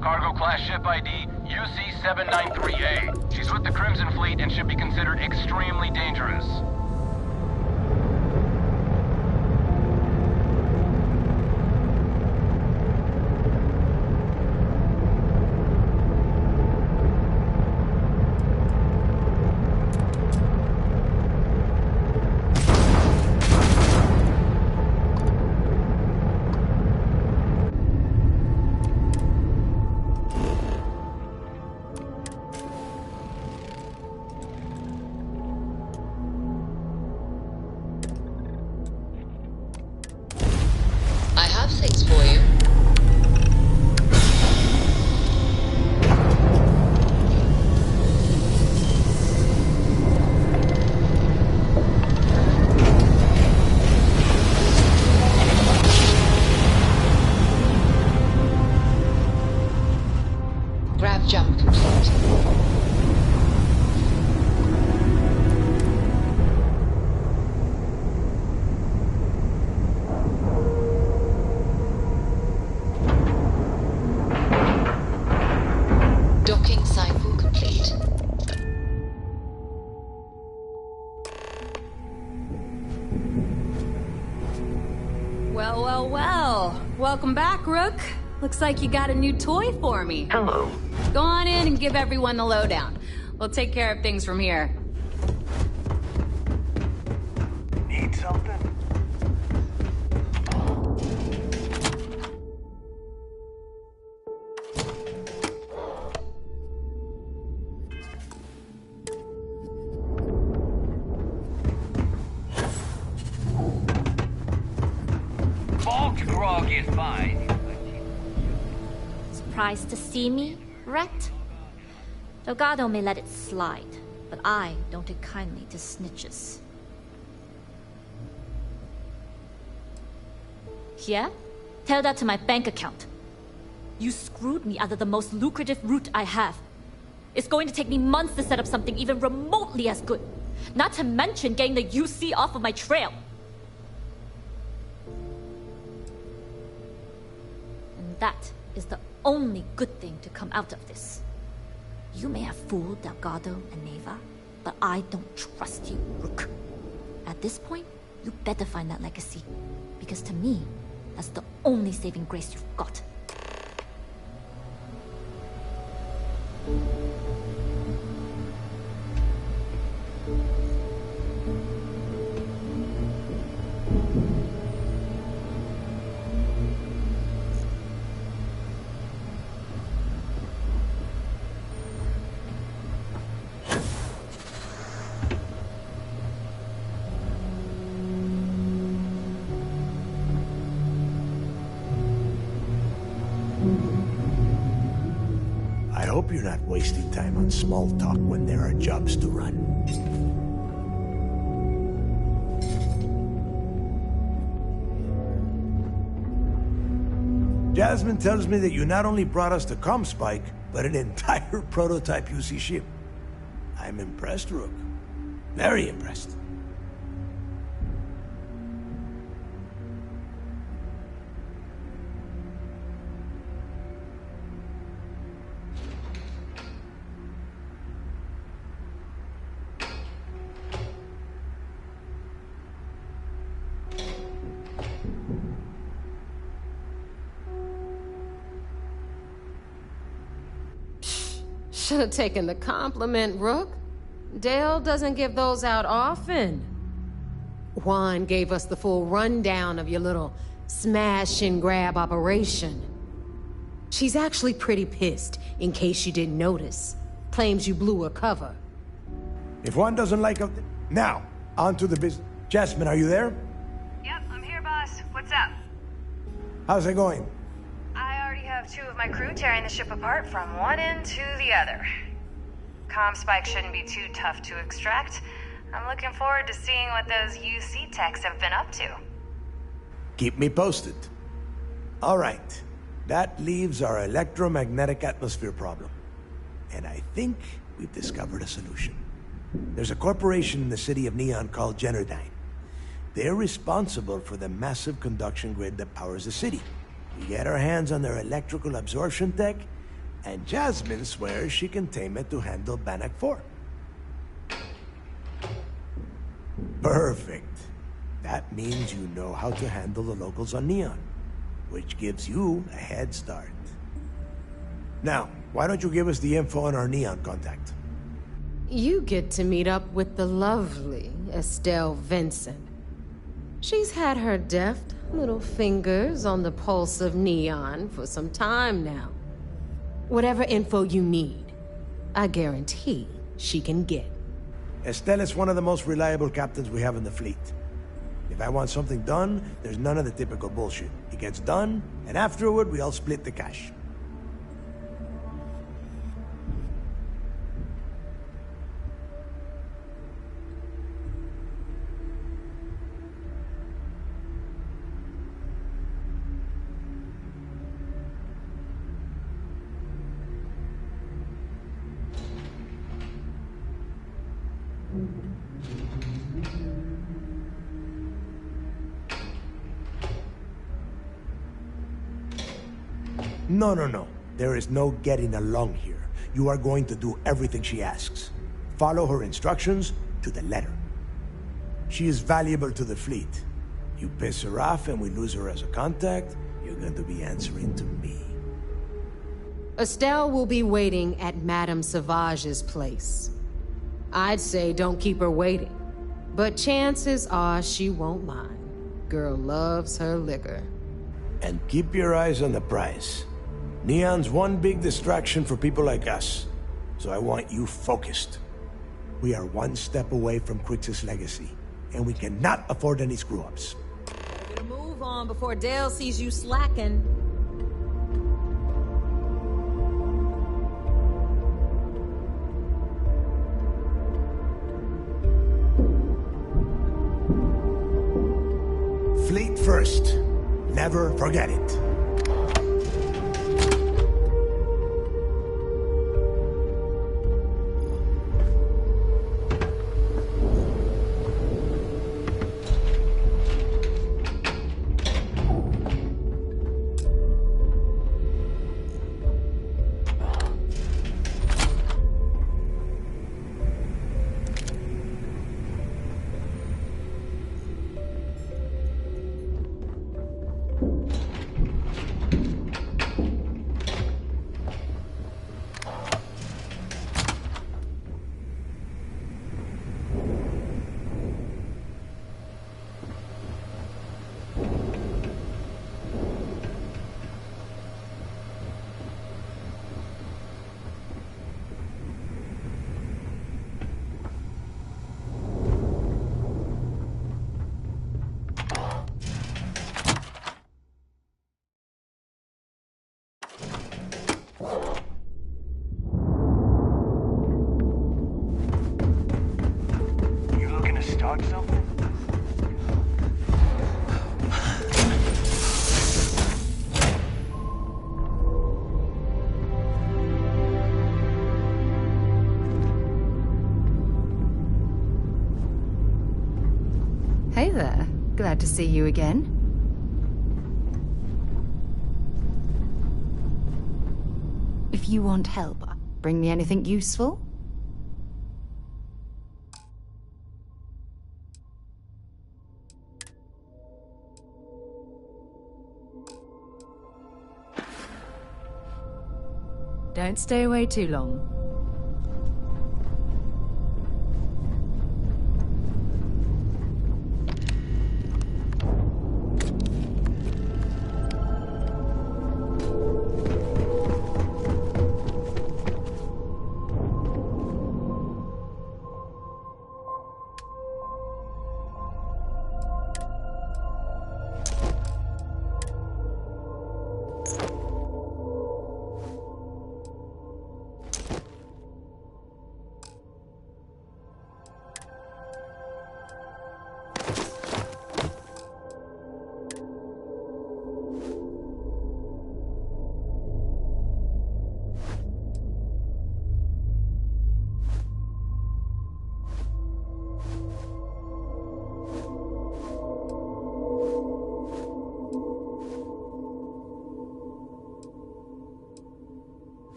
cargo. Class ship ID UC-793A. She's with the Crimson Fleet and should be considered extremely dangerous. Well, well, well. Welcome back, Rook. Looks like you got a new toy for me. Hello. Go on in and give everyone the lowdown. We'll take care of things from here. Need something? Bulk grog is fine. Surprised to see me, Rat? Delgado may let it slide, but I don't take kindly to snitches. Yeah? Tell that to my bank account. You screwed me out of the most lucrative route I have. It's going to take me months to set up something even remotely as good. Not to mention getting the UC off of my trail. And that is the only good thing to come out of this. You may have fooled Delgado and Neva, but I don't trust you, Rook. At this point, you better find that legacy. Because to me, that's the only saving grace you've got. I hope you're not wasting time on small talk when there are jobs to run. Jasmine tells me that you not only brought us the ComSpike, but an entire prototype UC ship. I'm impressed, Rook. Very impressed. Should have taken the compliment, Rook. Dale doesn't give those out often. Juan gave us the full rundown of your little smash and grab operation. She's actually pretty pissed, in case you didn't notice. Claims you blew her cover. If one doesn't like a... Now, on to the business. Jasmine, are you there? Yep, I'm here, boss. What's up? How's it going? I already have 2 of my crew tearing the ship apart from one end to the other. ComSpike shouldn't be too tough to extract. I'm looking forward to seeing what those UC techs have been up to. Keep me posted. All right. That leaves our electromagnetic atmosphere problem. And I think we've discovered a solution. There's a corporation in the city of Neon called Generdyne. They're responsible for the massive conduction grid that powers the city. We get our hands on their electrical absorption tech, and Jasmine swears she can tame it to handle Bannock 4. Perfect. That means you know how to handle the locals on Neon, which gives you a head start. Now, why don't you give us the info on our Neon contact? You get to meet up with the lovely Estelle Vincent. She's had her deft little fingers on the pulse of Neon for some time now. Whatever info you need, I guarantee she can get. Estelle is one of the most reliable captains we have in the fleet. If I want something done, there's none of the typical bullshit. It gets done, and afterward, we all split the cash. No. There is no getting along here. You are going to do everything she asks. Follow her instructions to the letter. She is valuable to the fleet. You piss her off and we lose her as a contact, you're going to be answering to me. Estelle will be waiting at Madame Sauvage's place. I'd say don't keep her waiting, but chances are she won't mind. Girl loves her liquor. And keep your eyes on the prize. Neon's one big distraction for people like us, so I want you focused. We are one step away from Crix's legacy, and we cannot afford any screw-ups. Better move on before Dale sees you slacking. Fleet first. Never forget it. Start something? Hey there. Glad to see you again. If you want help, bring me anything useful? Don't stay away too long.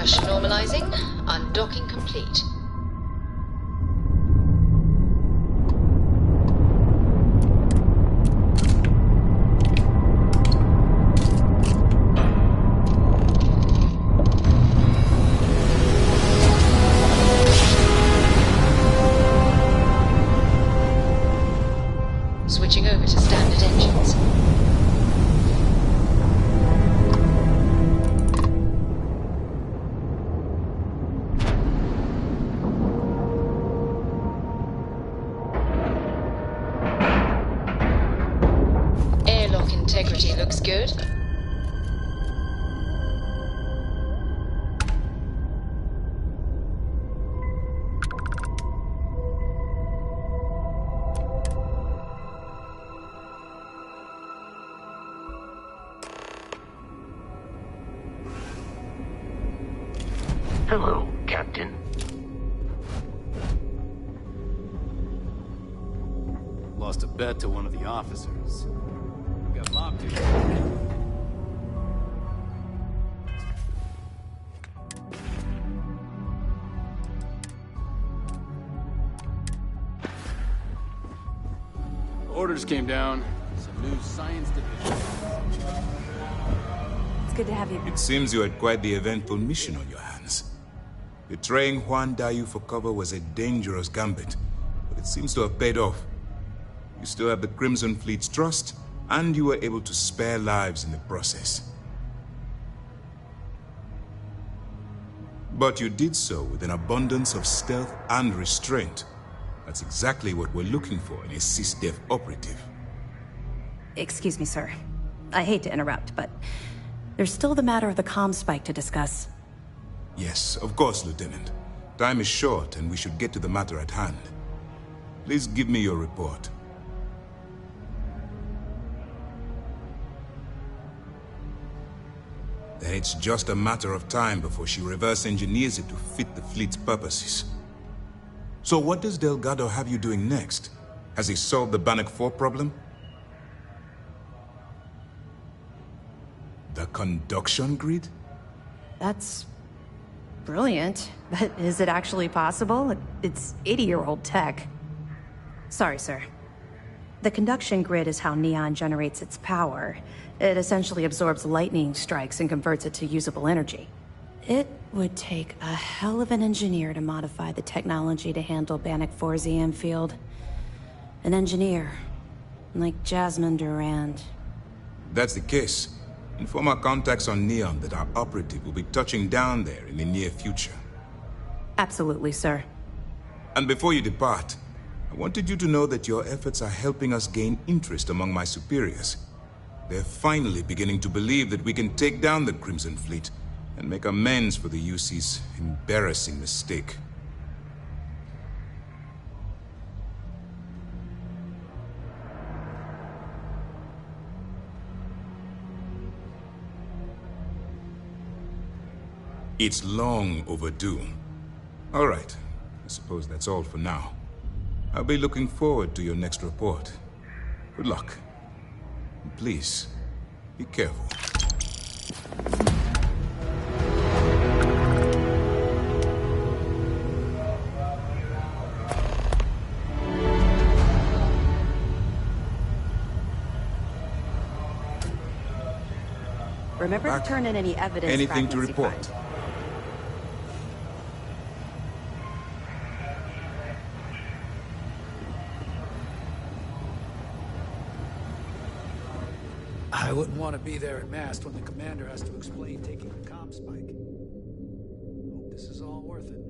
Crash normalizing. Undocking complete. Switching over to standard engines. Airlock integrity looks good. Hello, Captain. Lost a bet to one of the officers. We got mobbed here. Orders came down. Some new science division. It's good to have you. It seems you had quite the eventful mission on your hands. Betraying Juan Dayu for cover was a dangerous gambit, but it seems to have paid off. You still have the Crimson Fleet's trust, and you were able to spare lives in the process. But you did so with an abundance of stealth and restraint. That's exactly what we're looking for in a CISDEF operative. Excuse me, sir. I hate to interrupt, but there's still the matter of the comm spike to discuss. Yes, of course, Lieutenant. Time is short, and we should get to the matter at hand. Please give me your report. Then it's just a matter of time before she reverse engineers it to fit the fleet's purposes. So what does Delgado have you doing next? Has he solved the Bannock 4 problem? The conduction grid? That's brilliant, but is it actually possible? It's 80-year-old tech. Sorry, sir. The conduction grid is how Neon generates its power. It essentially absorbs lightning strikes and converts it to usable energy. It would take a hell of an engineer to modify the technology to handle Bannock 4's EM field. An engineer, like Jasmine Durand. That's the case. Inform our contacts on Neon that our operative will be touching down there in the near future. Absolutely, sir. And before you depart, I wanted you to know that your efforts are helping us gain interest among my superiors. They're finally beginning to believe that we can take down the Crimson Fleet and make amends for the UC's embarrassing mistake. It's long overdue. All right, I suppose that's all for now. I'll be looking forward to your next report. Good luck. And please, be careful. Remember to turn in any evidence. Anything to report? I wouldn't want to be there at mast when the commander has to explain taking the comm spike. Hope this is all worth it.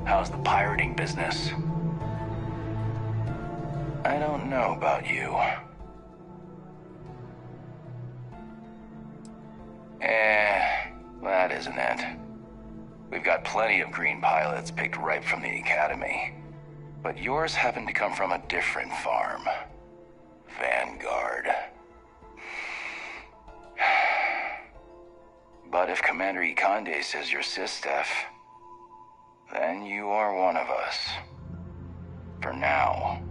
How's the pirating business? I don't know about you. That isn't it. We've got plenty of green pilots picked right from the academy. But yours happened to come from a different farm. Vanguard. But if Commander Ikande says you're Sistef, then you are one of us. For now.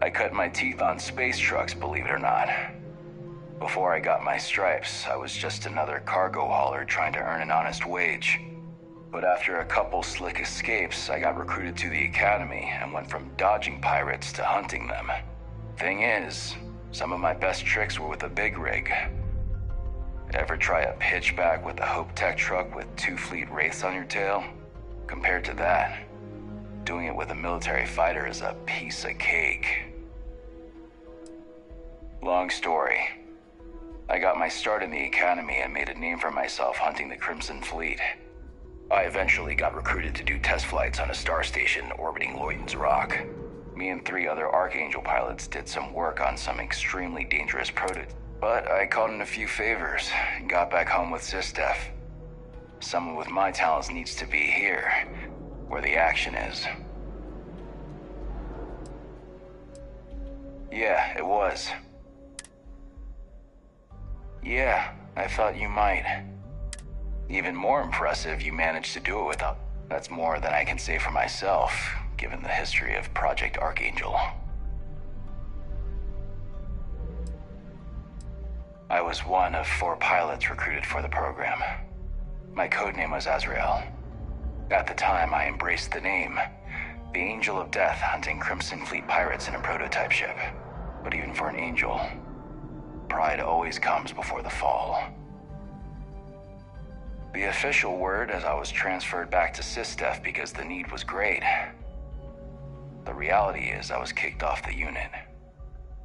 I cut my teeth on space trucks, believe it or not. Before I got my stripes, I was just another cargo hauler trying to earn an honest wage. But after a couple slick escapes, I got recruited to the academy and went from dodging pirates to hunting them. Thing is, some of my best tricks were with a big rig. Ever try a pitchback with a Hope Tech truck with 2 fleet wraiths on your tail? Compared to that, doing it with a military fighter is a piece of cake. Long story. I got my start in the academy and made a name for myself hunting the Crimson Fleet. I eventually got recruited to do test flights on a star station orbiting Lloyden's Rock. Me and 3 other Archangel pilots did some work on some extremely dangerous prototypes. But I caught in a few favors and got back home with Sistef. Someone with my talents needs to be here, where the action is. Yeah, it was. Yeah, I thought you might. Even more impressive, you managed to do it without... That's more than I can say for myself, given the history of Project Archangel. I was one of 4 pilots recruited for the program. My codename was Azrael. At the time, I embraced the name, the Angel of Death hunting Crimson Fleet pirates in a prototype ship. But even for an angel, pride always comes before the fall. The official word is I was transferred back to Sistef because the need was great. The reality is I was kicked off the unit.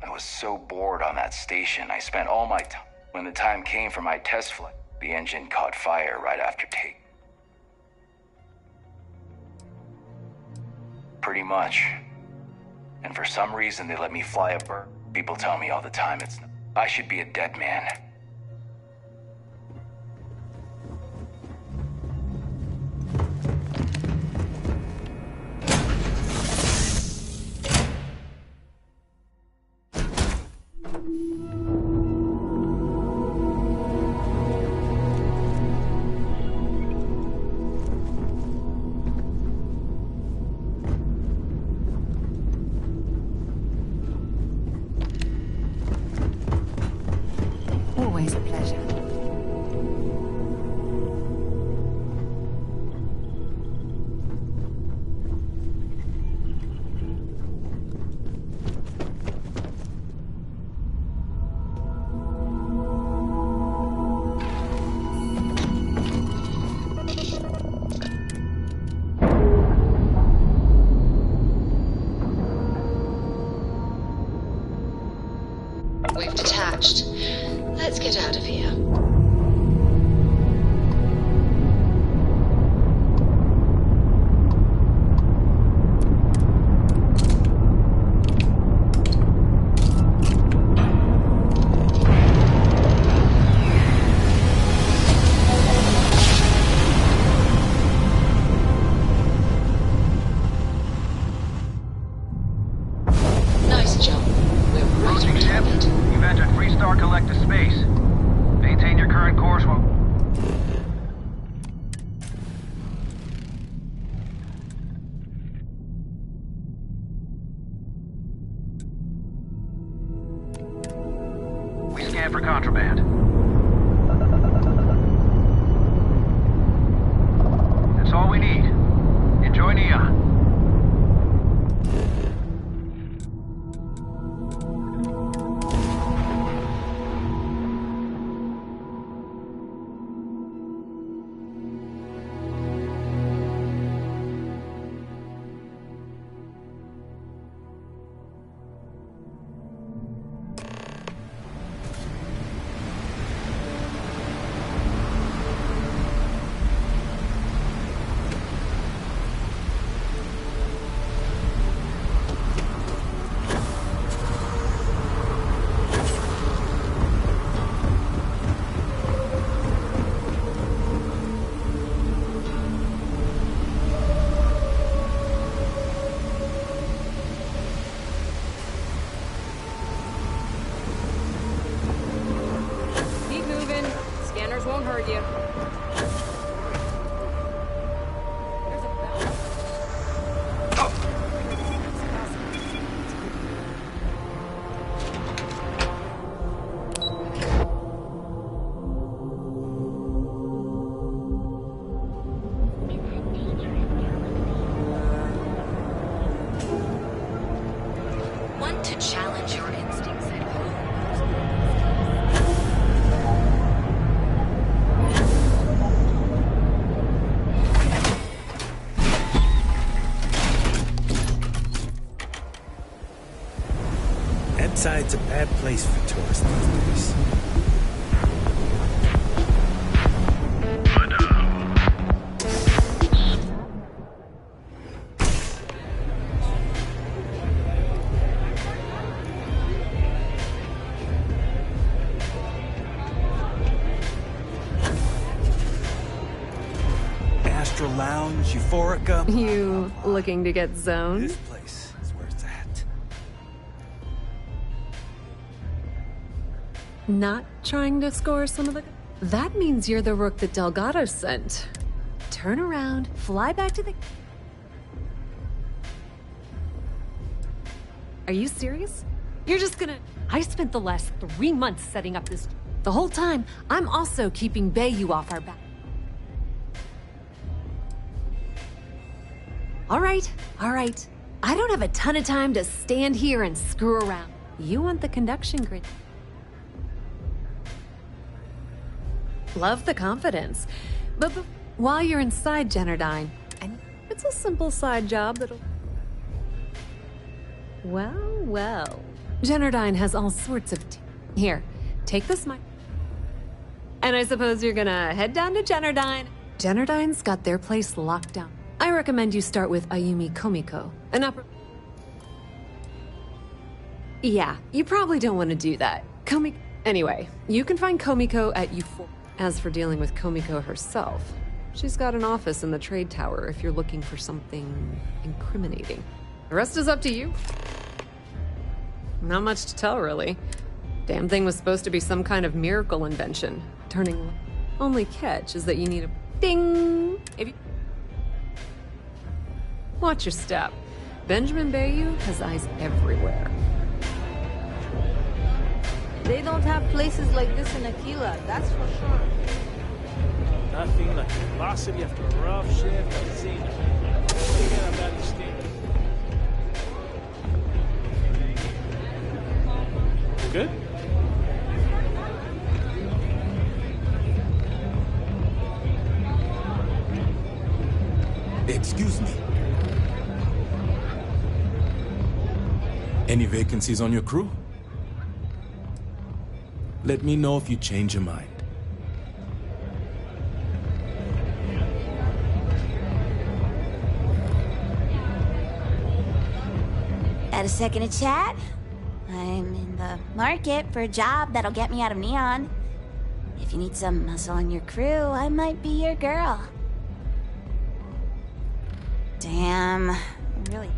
I was so bored on that station, I spent all my time. When the time came for my test flight, the engine caught fire right after take. Pretty much. And for some reason they let me fly a bird. People tell me all the time I should be a dead man. This won't hurt you. Want to challenge your instincts at home? That side's a bad place for tourists these days. Astral Lounge, Euphorica. You looking to get zoned? This place is where it's at. Not trying to score some of the... That means you're the rook that Delgado sent. Turn around, fly back to the... Are you serious? You're just gonna... I spent the last 3 months setting up this... The whole time, I'm also keeping Bayou off our back. All right. I don't have a ton of time to stand here and screw around. You want the conduction grid. Love the confidence. But while you're inside Jenardine, and it's a simple side job that'll... Well. Jenardine has all sorts of... Here, take this mic. And I suppose you're gonna head down to Jenardine. Jenardine's got their place locked down. I recommend you start with Ayumi Komiko, an upper... Yeah, you probably don't want to do that. Anyway, you can find Komiko at U4. As for dealing with Komiko herself, she's got an office in the trade tower if you're looking for something incriminating. The rest is up to you. Not much to tell, really. Damn thing was supposed to be some kind of miracle invention. Only catch is that you need a ding. If you... Watch your step. Benjamin Bayou has eyes everywhere. They don't have places like this in Aquila, that's for sure. Nothing like velocity after a rough shift. I've seen it. Forget about the state. Good? Excuse me. Any vacancies on your crew? Let me know if you change your mind. Got a second to chat? I'm in the market for a job that'll get me out of Neon. If you need some muscle on your crew, I might be your girl. Damn, really...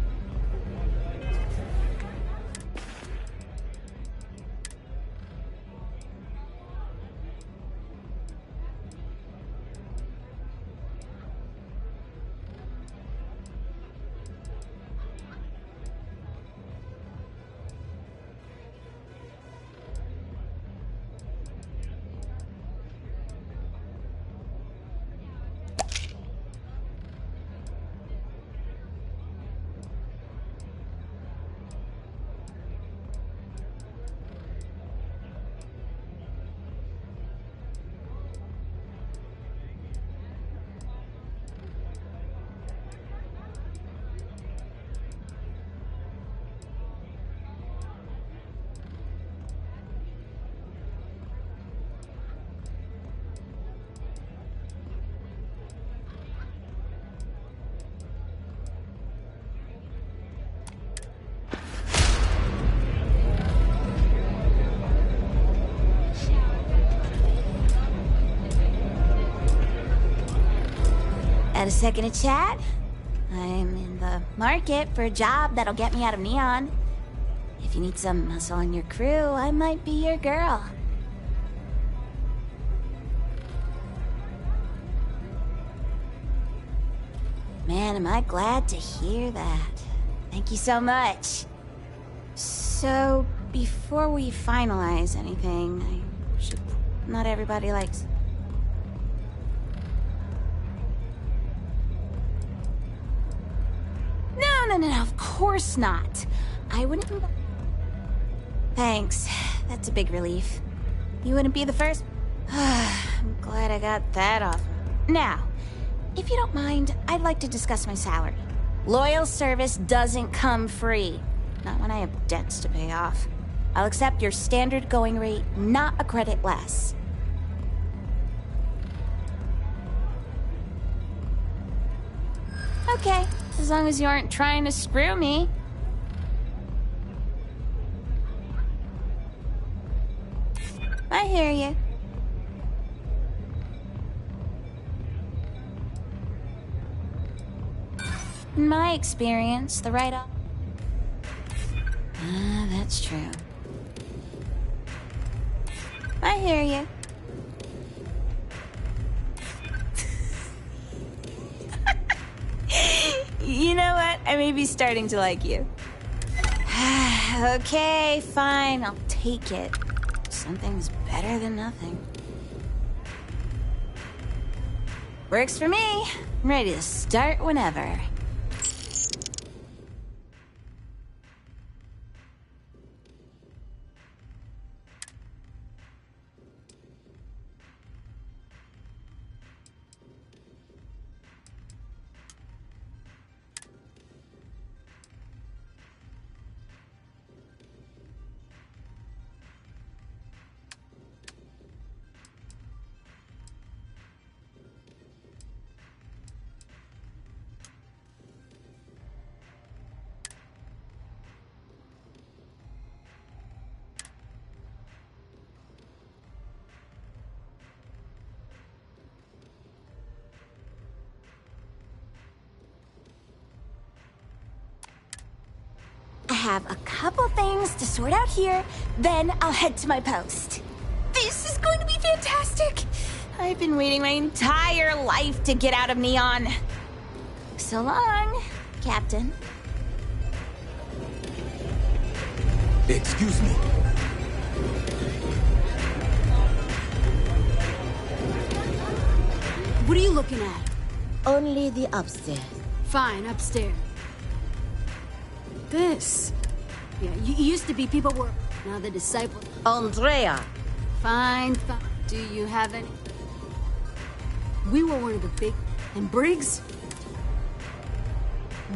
Got a second to chat? I'm in the market for a job that'll get me out of Neon. If you need some muscle on your crew, I might be your girl. Man, am I glad to hear that. Thank you so much. So, before we finalize anything, I should... Not everybody likes... No, of course not. I wouldn't... Thanks. That's a big relief. You wouldn't be the first... I'm glad I got that off. Now, if you don't mind, I'd like to discuss my salary. Loyal service doesn't come free. Not when I have debts to pay off. I'll accept your standard going rate, not a credit less. Okay, as long as you aren't trying to screw me. I hear you. In my experience, the write-off... that's true. I hear you. You know what? I may be starting to like you. Okay, fine. I'll take it. Something's better than nothing. Works for me. I'm ready to start whenever. I have a couple things to sort out here, then I'll head to my post. This is going to be fantastic! I've been waiting my entire life to get out of Neon. So long, Captain. Excuse me. What are you looking at? Only the upstairs. Fine, upstairs. This. Yeah, you used to be people were... Now the disciples... Andrea! Fine. Do you have any? We were one of the big... And Briggs?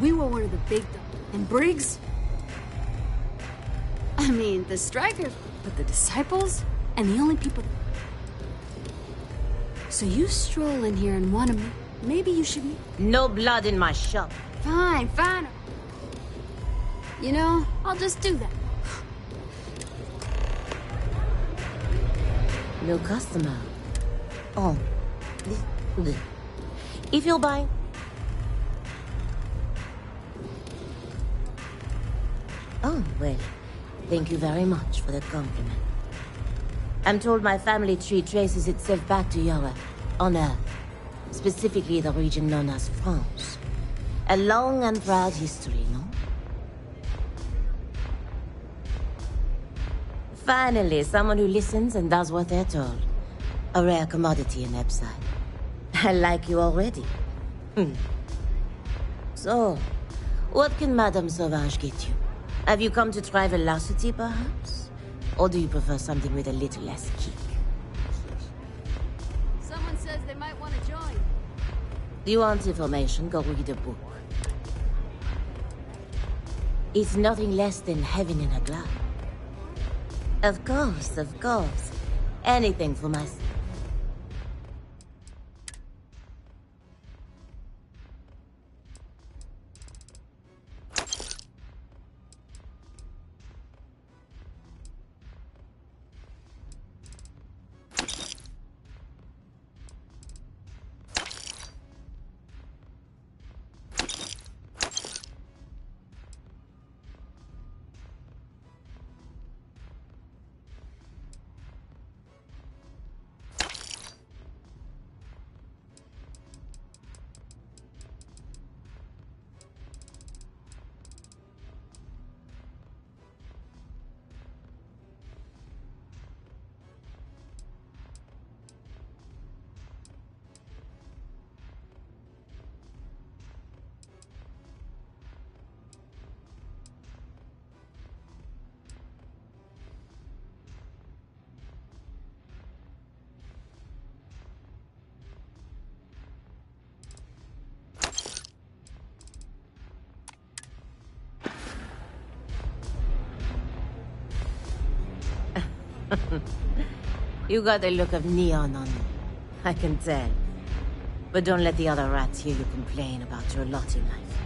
We were one of the big... And Briggs? I mean, the strikers, but the disciples? And the only people... So you stroll in here and want to... Maybe you should... No blood in my shop. Fine. You know, I'll just do that. No customer. Oh. If you're buying... Oh, well, thank you very much for the compliment. I'm told my family tree traces itself back to Europe, on Earth. Specifically the region known as France. A long and proud history, no? Finally, someone who listens and does what they're told. A rare commodity in Epside. I like you already. So, what can Madame Sauvage get you? Have you come to try velocity, perhaps? Or do you prefer something with a little less kick? Someone says they might want to join. Do you want information? Go read a book. It's nothing less than heaven in a glass. Of course. Anything for myself. You got the look of neon on you. I can tell. But don't let the other rats hear you complain about your lot in life.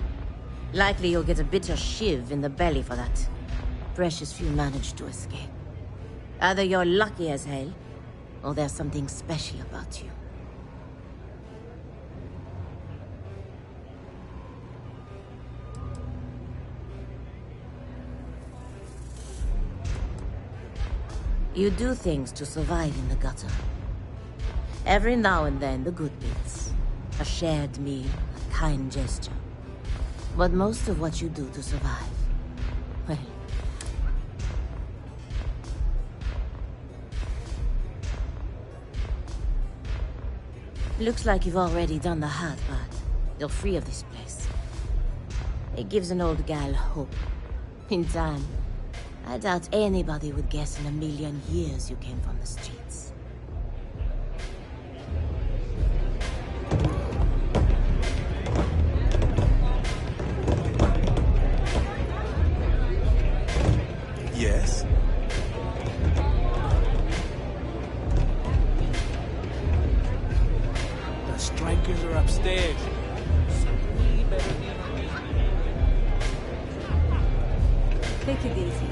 Likely you'll get a bitter shiv in the belly for that. Precious few manage to escape. Either you're lucky as hell, or there's something special about you. You do things to survive in the gutter. Every now and then, the good bits. A shared meal, a kind gesture. But most of what you do to survive, well... Looks like you've already done the hard part. You're free of this place. It gives an old gal hope. In time, I doubt anybody would guess in a million years you came from the streets. Yes? The strikers are upstairs. So we better be on the Take it easy.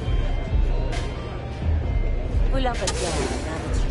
Pull up a chair and have a drink.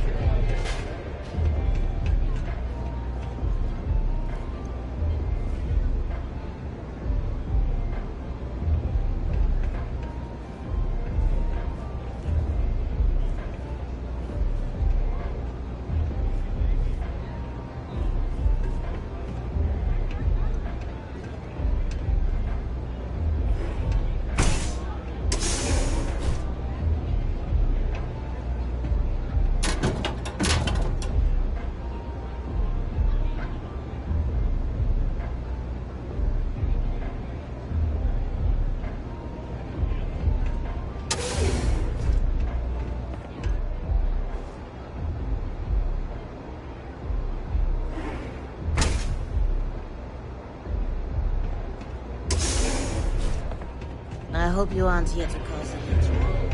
I hope you aren't here to cause any trouble.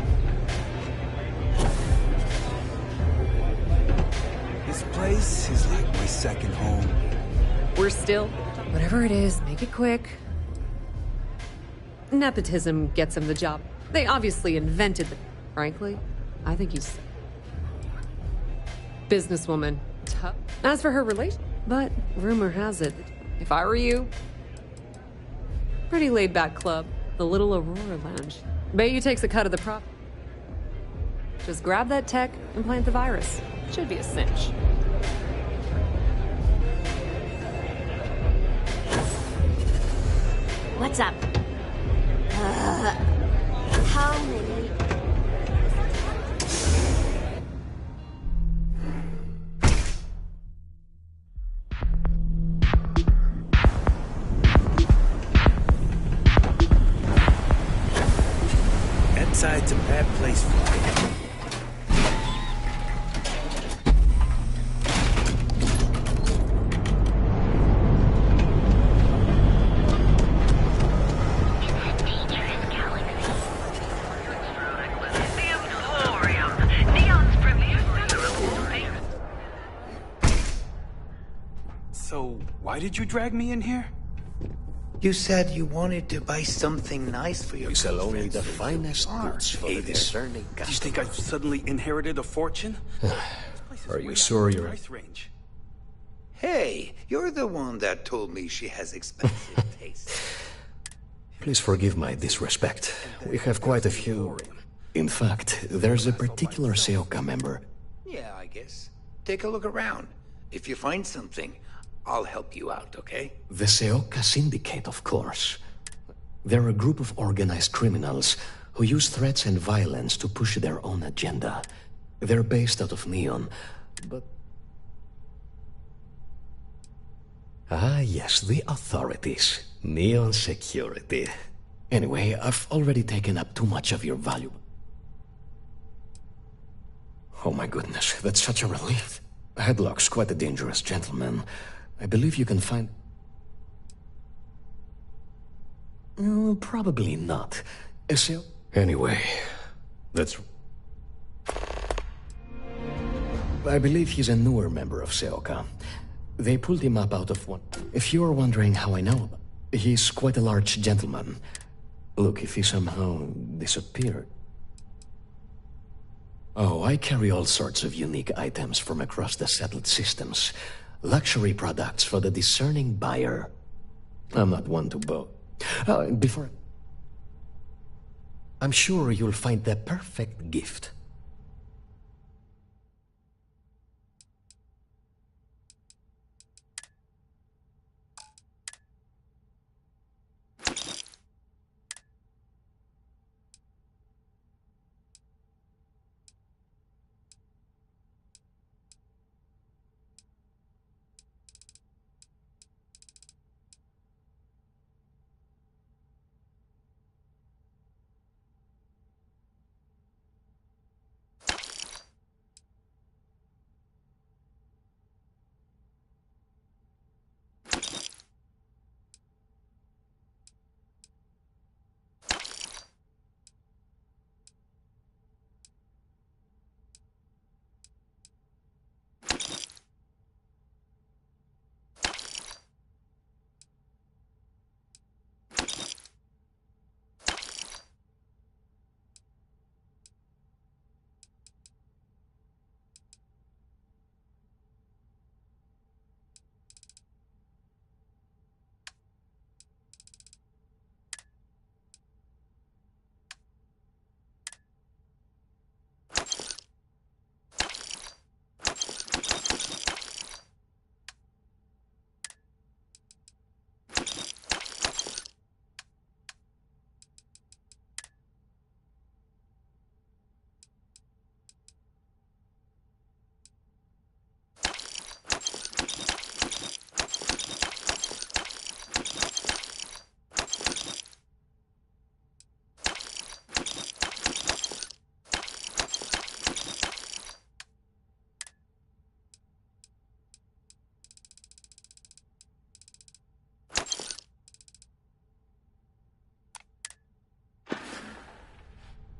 This place is like my second home. We're still... Whatever it is, make it quick. Nepotism gets him the job. They obviously invented it. Frankly, I think he's... businesswoman. Tough. As for her relation... But rumor has it, if I were you... Pretty laid-back club. The Little Aurora Lounge. Bet you takes a cut of the profit. Just grab that tech and plant the virus. Should be a cinch. What's up? How many? Side's a bad place for me. So, why did you drag me in here? You said you wanted to buy something nice for your... You sell only the finest goods for the discerning customer. Do you think I've suddenly inherited a fortune? Are you sure you're... range. Hey, you're the one that told me she has expensive taste. Please forgive my disrespect. We have quite a few... In fact, there's a particular Seoka member. Yeah, I guess. Take a look around. If you find something, I'll help you out, okay? The Seoka Syndicate, of course. They're a group of organized criminals who use threats and violence to push their own agenda. They're based out of Neon, but... Ah, yes, the authorities. Neon Security. Anyway, I've already taken up too much of your valuable... Oh my goodness, that's such a relief. Headlock's quite a dangerous gentleman. I believe you can find... Probably not. Anyway, that's... I believe he's a newer member of Seoka. They pulled him up out of one. If you're wondering how I know, he's quite a large gentleman. Look, if he somehow disappeared... Oh, I carry all sorts of unique items from across the settled systems. Luxury products for the discerning buyer. I'm not one to boast. Before... I'm sure you'll find the perfect gift.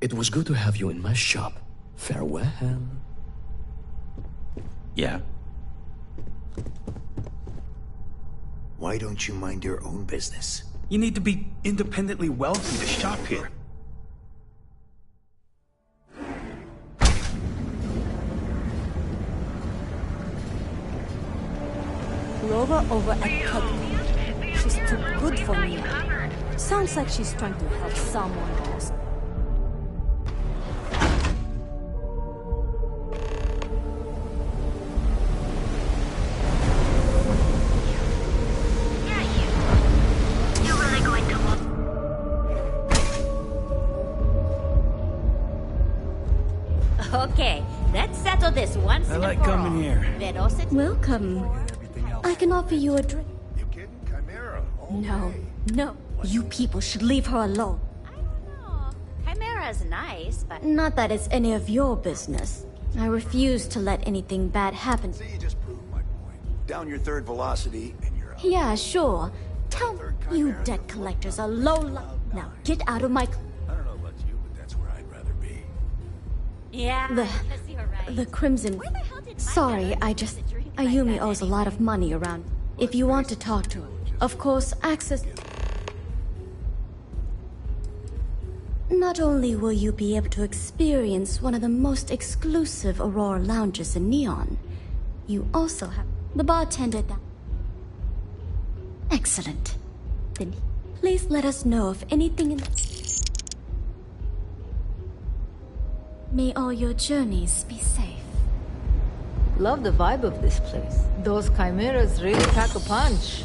It was good to have you in my shop. Farewell. Yeah? Why don't you mind your own business? You need to be independently wealthy to shop here. Clover over at Cutting. She's too good for me. Sounds like she's trying to help someone else. Okay, let's settle this once I and like for coming all. here. Welcome. I can offer you a drink. You kidding? Chimera? No, no. You people should leave her alone. Chimera's nice, but... Not that it's any of your business. I refuse to let anything bad happen. See, you just proved my point. Down your third velocity, and you're out. Yeah, sure. Tell me, you debt collectors are low life. Now get out of my... I don't know about you, but that's where I'd rather be. Yeah, The Crimson... Sorry, Ayumi owes a lot of money around. If you want to talk to her, of course, access... Not only will you be able to experience one of the most exclusive Aurora lounges in Neon, you also have the bartender down. Excellent. Then please let us know if anything in... May all your journeys be safe. Love the vibe of this place. Those chimeras really pack a punch.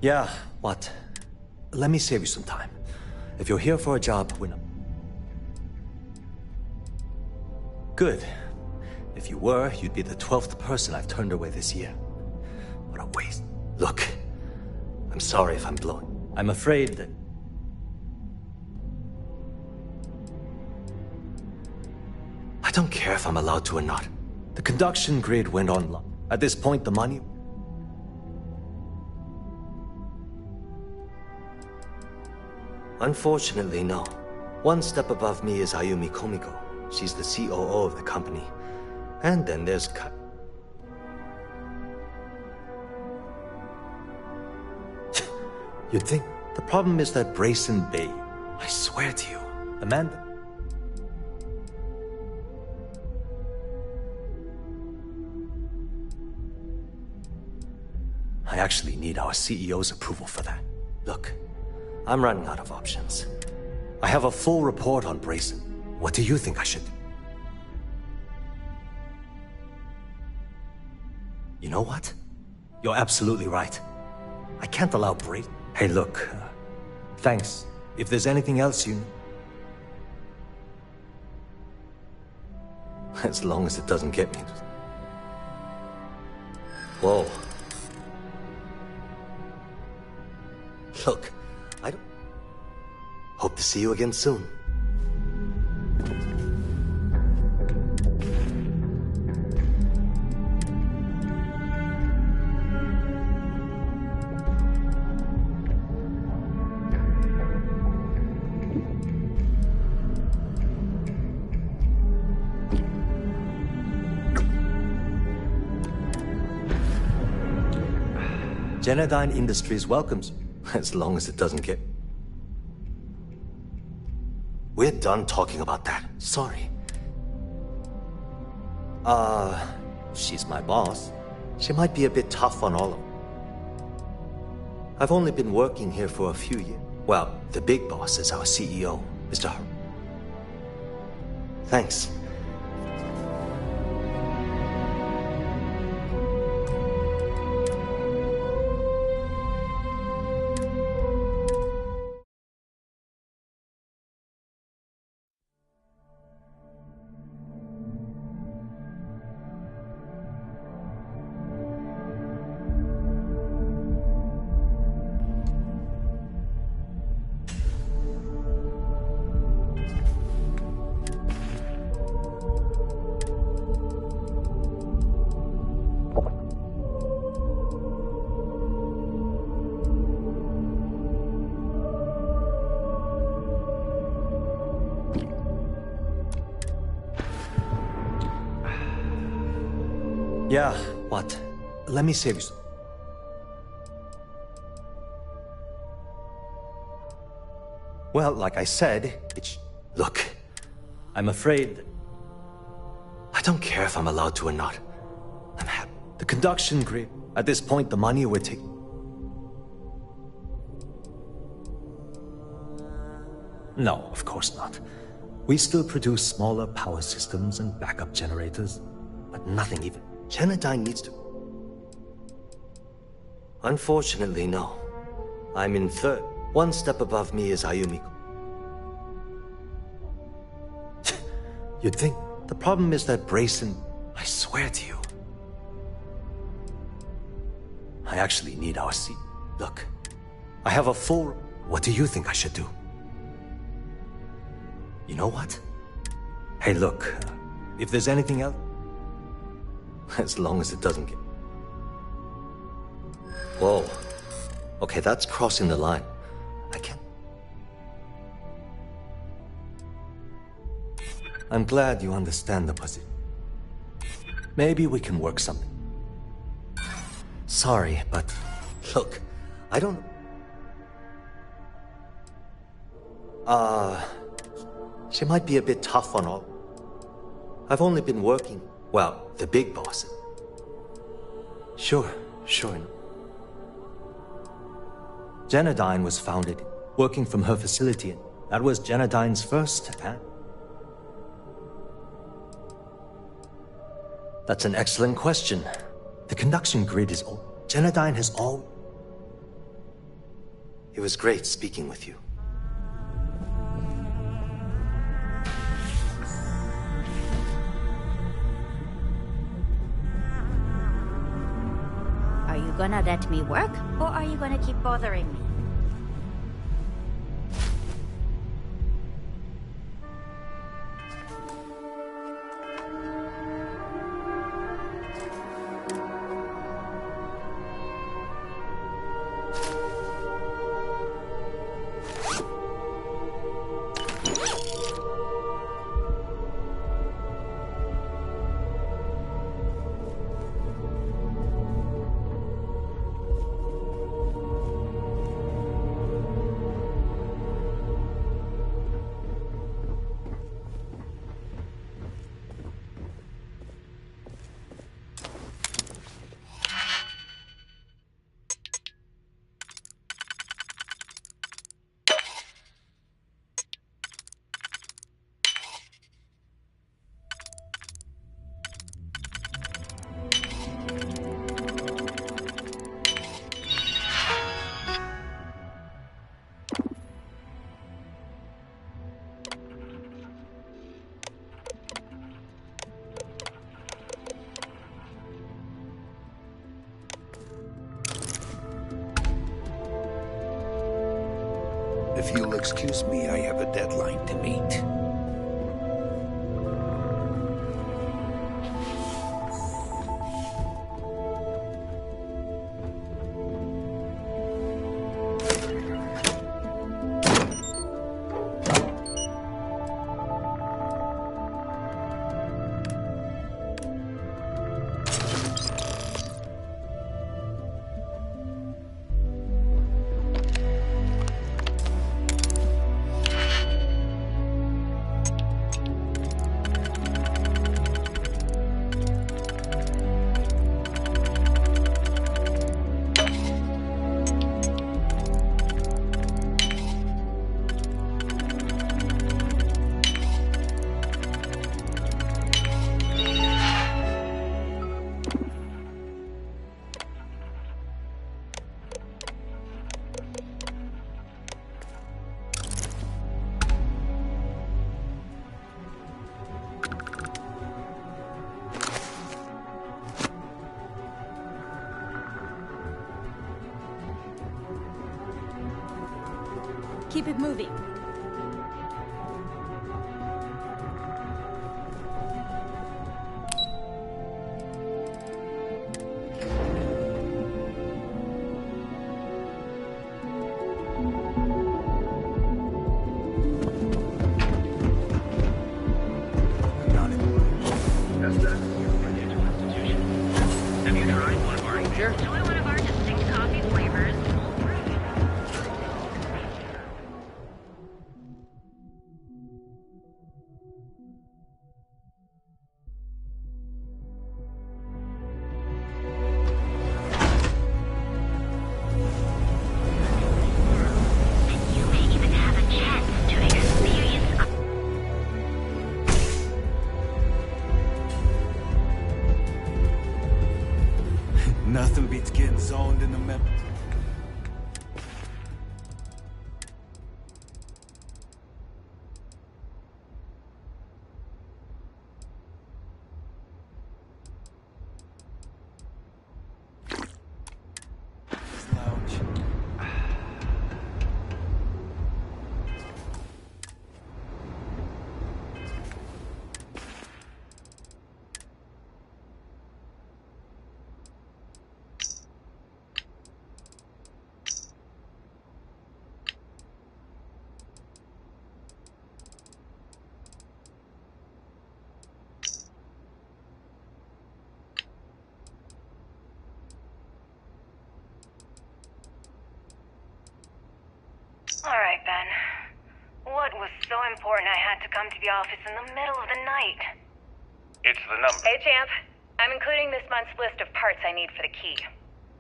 Yeah, what? Let me save you some time. If you're here for a job, we're not... Good. If you were, you'd be the 12th person I've turned away this year. What a waste. Look, I'm sorry if I'm blowing. I'm afraid that... I don't care if I'm allowed to or not. The conduction grid went on. At this point, the money... Unfortunately, no. One step above me is Ayumi Komiko. She's the COO of the company. And then there's You'd think. The problem is that Brayson Bay. I swear to you, Amanda... I actually need our CEO's approval for that. Look, I'm running out of options. I have a full report on Brayson. What do you think I should do? You know what? You're absolutely right. I can't allow Brayson... Hey, look, thanks. If there's anything else you... As long as it doesn't get me... Whoa. Look, I don't... Hope to see you again soon. Genodyne Industries welcomes you. As long as it doesn't get... We're done talking about that. Sorry. She's my boss. She might be a bit tough on all of them. I've only been working here for a few years. Well, the big boss is our CEO, Mr. Har... Thanks. Yeah, what? Let me save you some... Well, like I said, it's... Look, I'm afraid that... I don't care if I'm allowed to or not. I'm happy. The conduction grid... At this point, the money we're taking... No, of course not. We still produce smaller power systems and backup generators, but nothing even... Genodyne needs to... Unfortunately, no. I'm in third. One step above me is Ayumi. You'd think. The problem is that Brayson... I swear to you. I actually need our seat. Look, I have a full... What do you think I should do? You know what? Hey, look, if there's anything else... As long as it doesn't get... Whoa. Okay, that's crossing the line. I can't... I'm glad you understand the position. Maybe we can work something. Sorry, but... Look, I don't... She might be a bit tough on all... I've only been working... Well, the big boss. Sure. Genodyne was founded working from her facility, and that was Genodyne's first, and... That's an excellent question. The conduction grid is old. Genodyne has all... It was great speaking with you. Are you gonna let me work, or are you gonna keep bothering me? If you'll excuse me, I have a deadline to meet. Keep it moving. Have you tried one of our Enjoy one of our distinct coffee flavors. Nothing beats getting zoned in the middle. All right, Ben. What was so important I had to come to the office in the middle of the night? It's the number. Hey, champ. I'm including this month's list of parts I need for the key.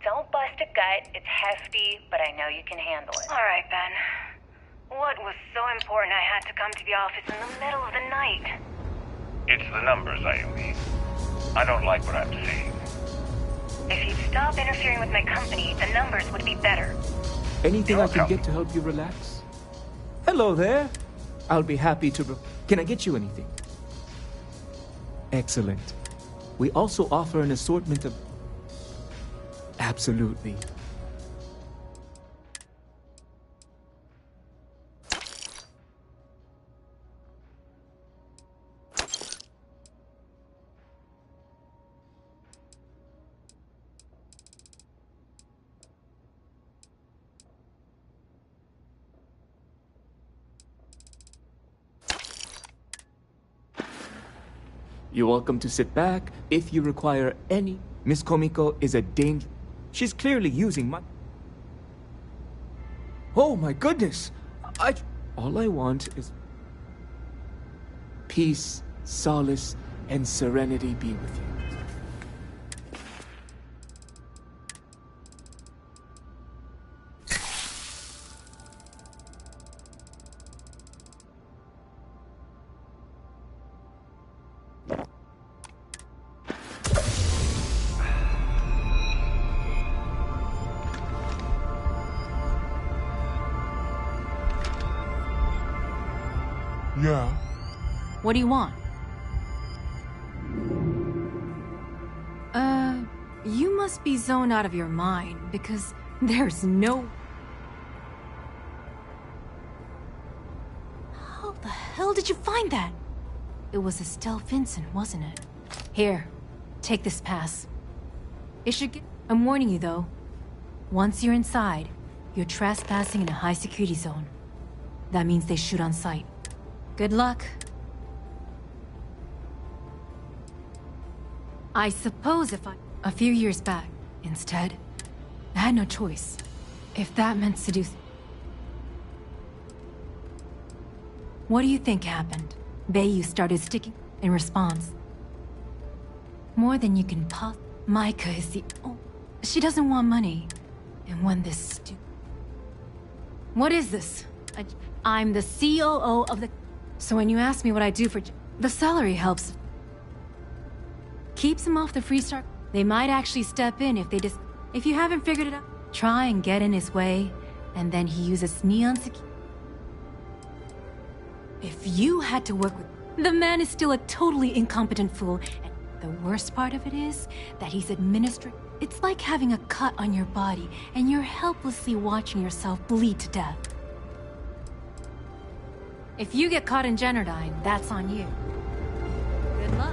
Don't bust a gut. It's hefty, but I know you can handle it. All right, Ben. What was so important I had to come to the office in the middle of the night? It's the numbers, Ayumi. I don't like what I'm seeing. If you'd stop interfering with my company, the numbers would be better. Anything I can get to help you relax? Hello there. I'll be happy to... Can I get you anything? Excellent. We also offer an assortment of... Absolutely. You're welcome to sit back if you require any. Miss Komiko is a danger. She's clearly using my... Oh my goodness! All I want is... peace, solace, and serenity be with you. Yeah. What do you want? You must be zoned out of your mind, because there's no... How the hell did you find that? It was Estelle Vincent, wasn't it? Here, take this pass. It should get... I'm warning you, though. Once you're inside, you're trespassing in a high-security zone. That means they shoot on sight. Good luck. I suppose if a few years back, instead, I had no choice. If that meant seduce... What do you think happened? Bayu started sticking in response. More than you can Micah is the... Oh, she doesn't want money. And when this What is this? I'm the COO of the... So when you ask me what I do for... The salary helps. Keeps him off the Freestar. They might actually step in if they just... If you haven't figured it out, try and get in his way, and then he uses Neon security. If you had to work with... The man is still a totally incompetent fool, and the worst part of it is that he's administrative. It's like having a cut on your body, and you're helplessly watching yourself bleed to death. If you get caught in Generdyne, that's on you. Good luck.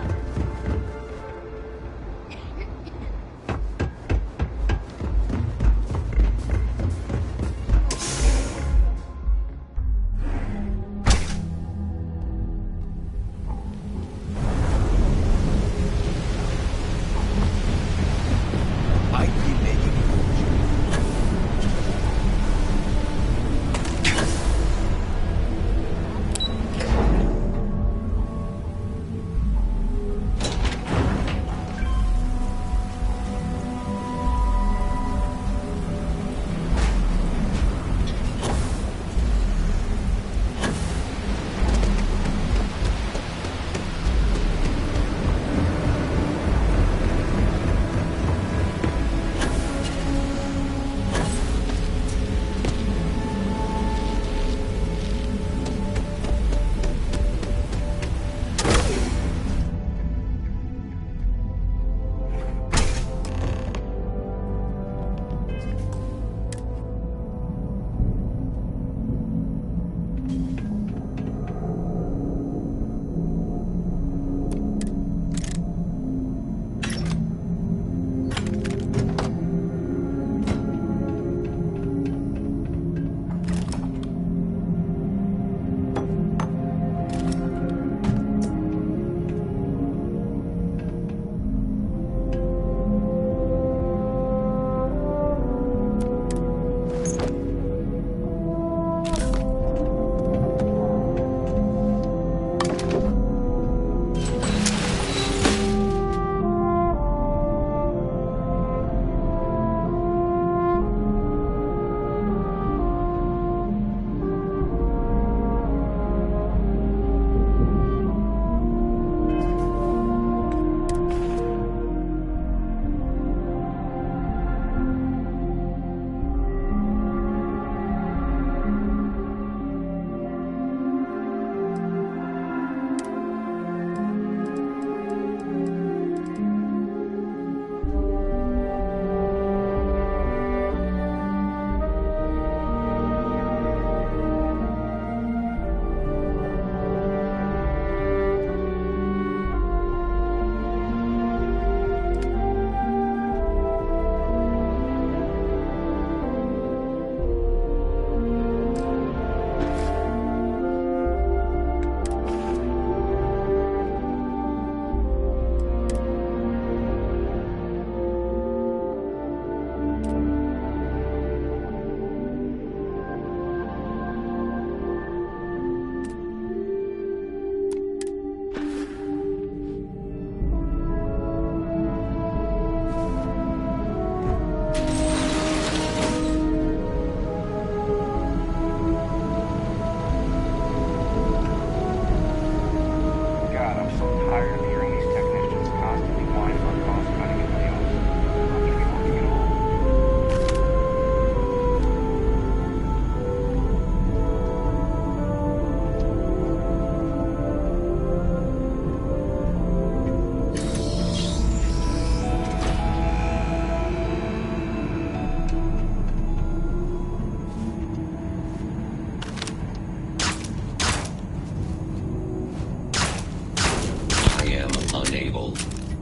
label.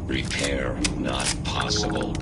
Repair not possible.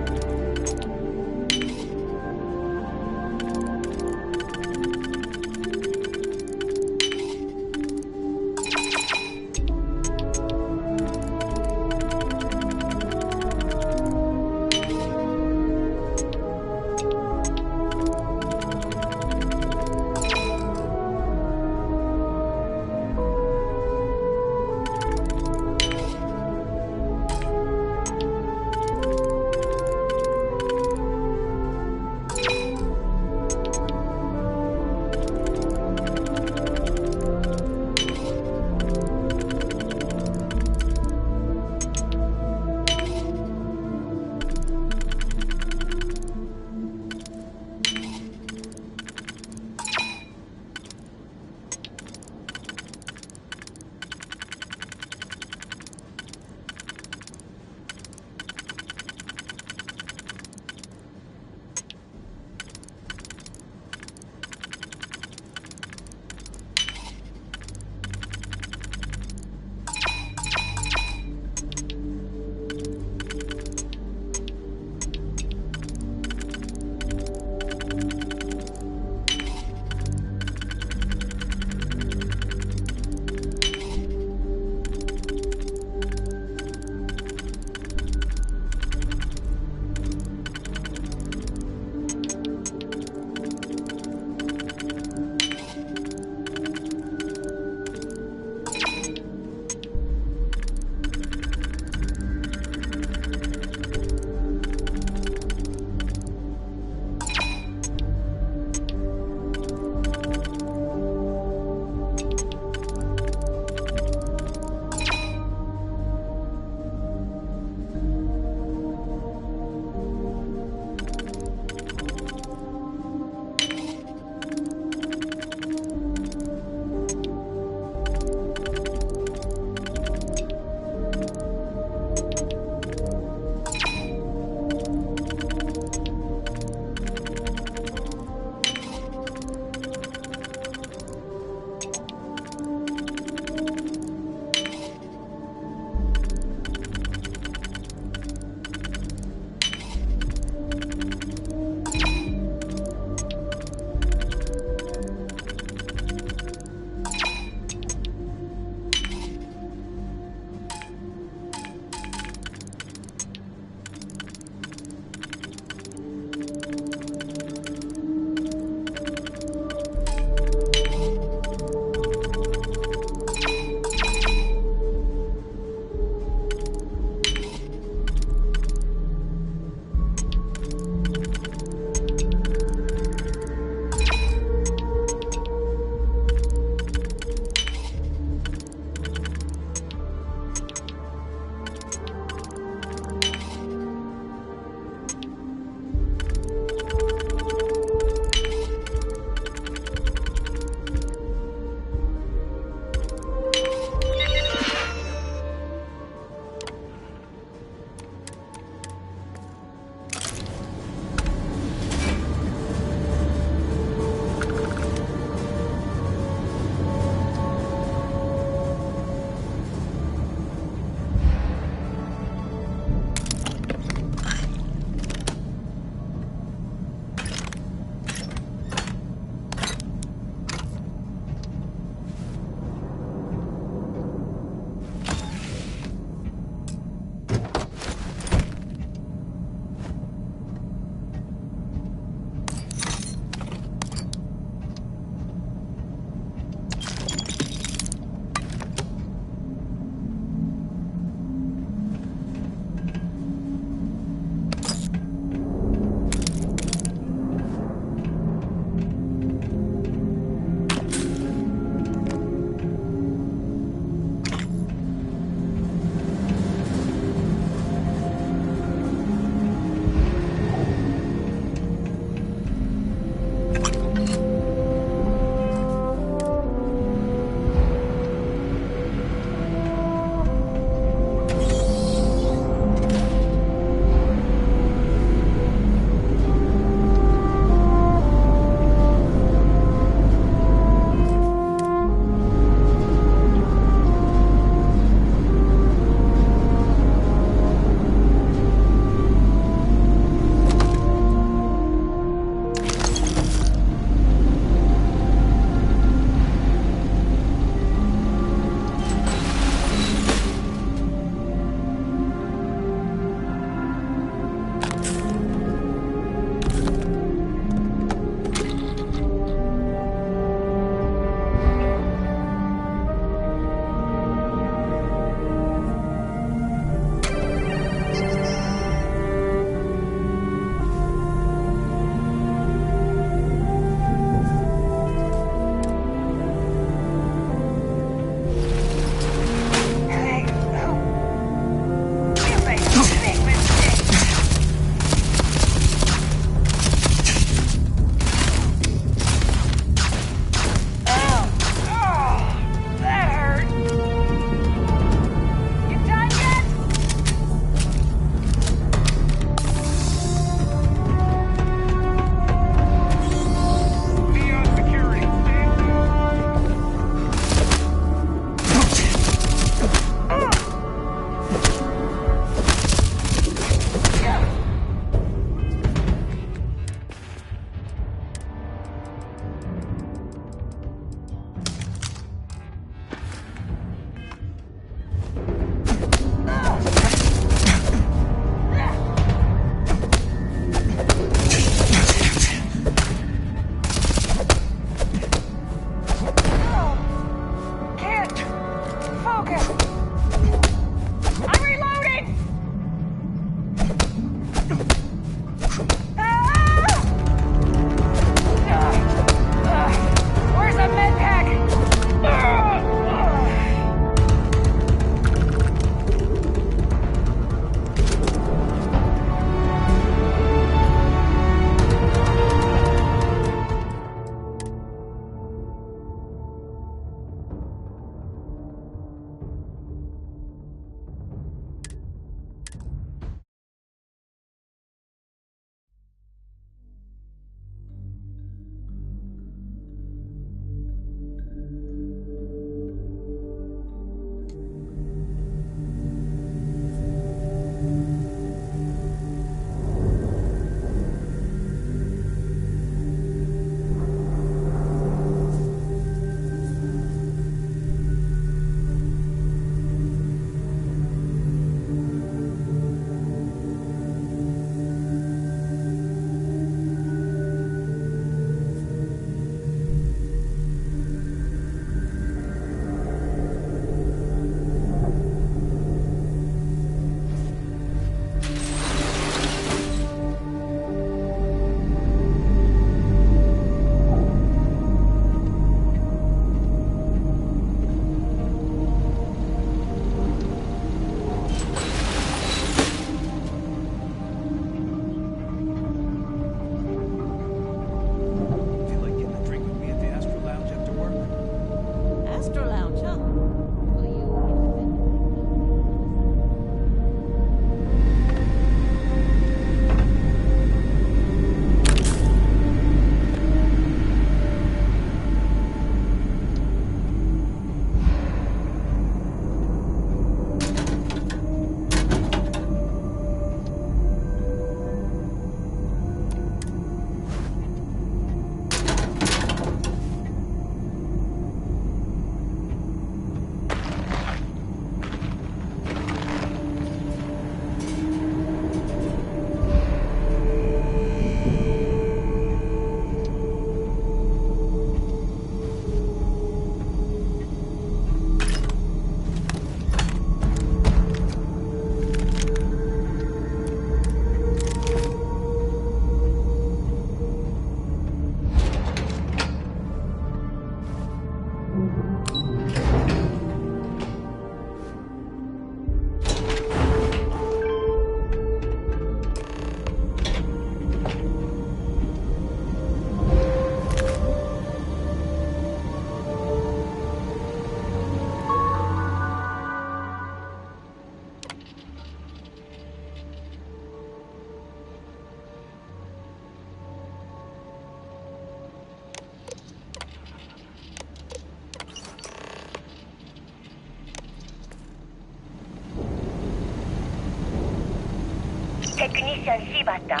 Technician Shibata,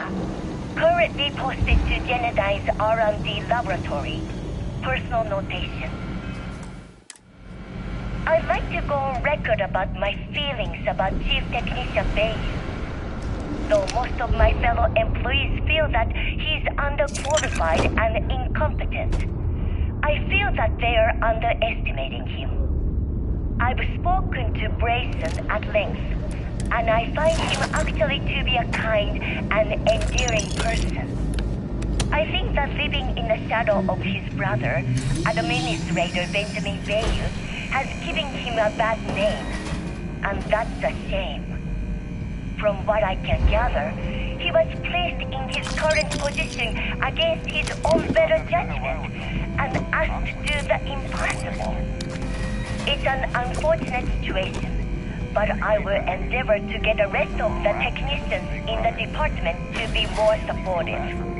currently posted to Genedine's R&D laboratory. Personal notation. I'd like to go on record about my feelings about Chief Technician Bayu. Though most of my fellow employees feel that he's underqualified and incompetent, I feel that they are underestimating him. I've spoken to Brayson at length, and I find him actually to be a kind and endearing person. I think that living in the shadow of his brother, Administrator Benjamin Bayu, has given him a bad name, and that's a shame. From what I can gather, he was placed in his current position against his own better judgment and asked to do the impossible. It's an unfortunate situation, but I will endeavor to get the rest of the technicians in the department to be more supportive.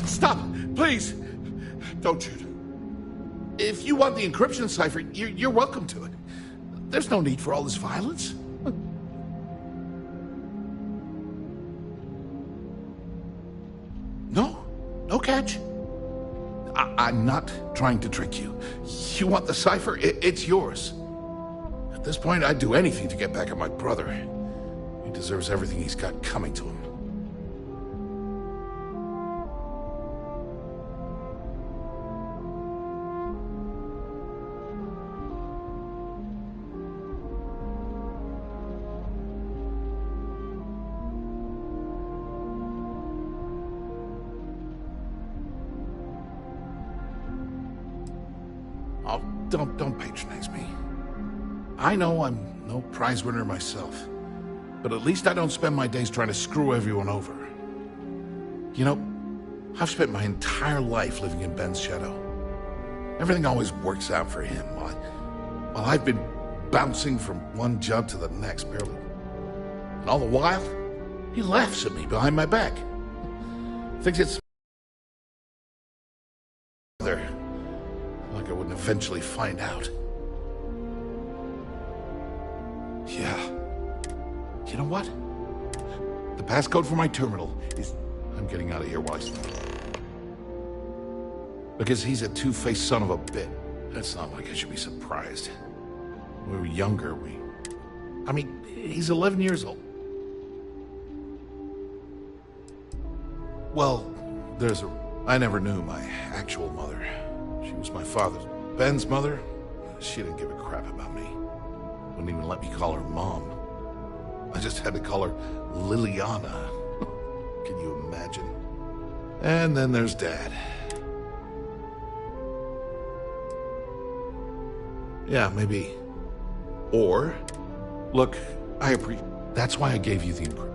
Stop! Please! Don't shoot. If you want the encryption cipher, you're welcome to it. There's no need for all this violence. No catch. I'm not trying to trick you. You want the cipher? It's yours. At this point, I'd do anything to get back at my brother. He deserves everything he's got coming to him. Oh, don't patronize me. I know I'm no prize winner myself, but at least I don't spend my days trying to screw everyone over. You know, I've spent my entire life living in Ben's shadow. Everything always works out for him, while I've been bouncing from one job to the next, barely. And all the while, he laughs at me behind my back. Thinks it's there. Like I wouldn't eventually find out. Yeah. You know what? The passcode for my terminal is... I'm getting out of here while I sleep. Because he's a two-faced son of a bit. It's not like I should be surprised. When we were younger, I mean, he's 11 years old. Well, I never knew my actual mother. She was my father's. Ben's mother, she didn't give a crap about me. Wouldn't even let me call her Mom. I just had to call her Liliana. Can you imagine? And then there's Dad. Yeah, maybe. Or, look, that's why I gave you the encryption.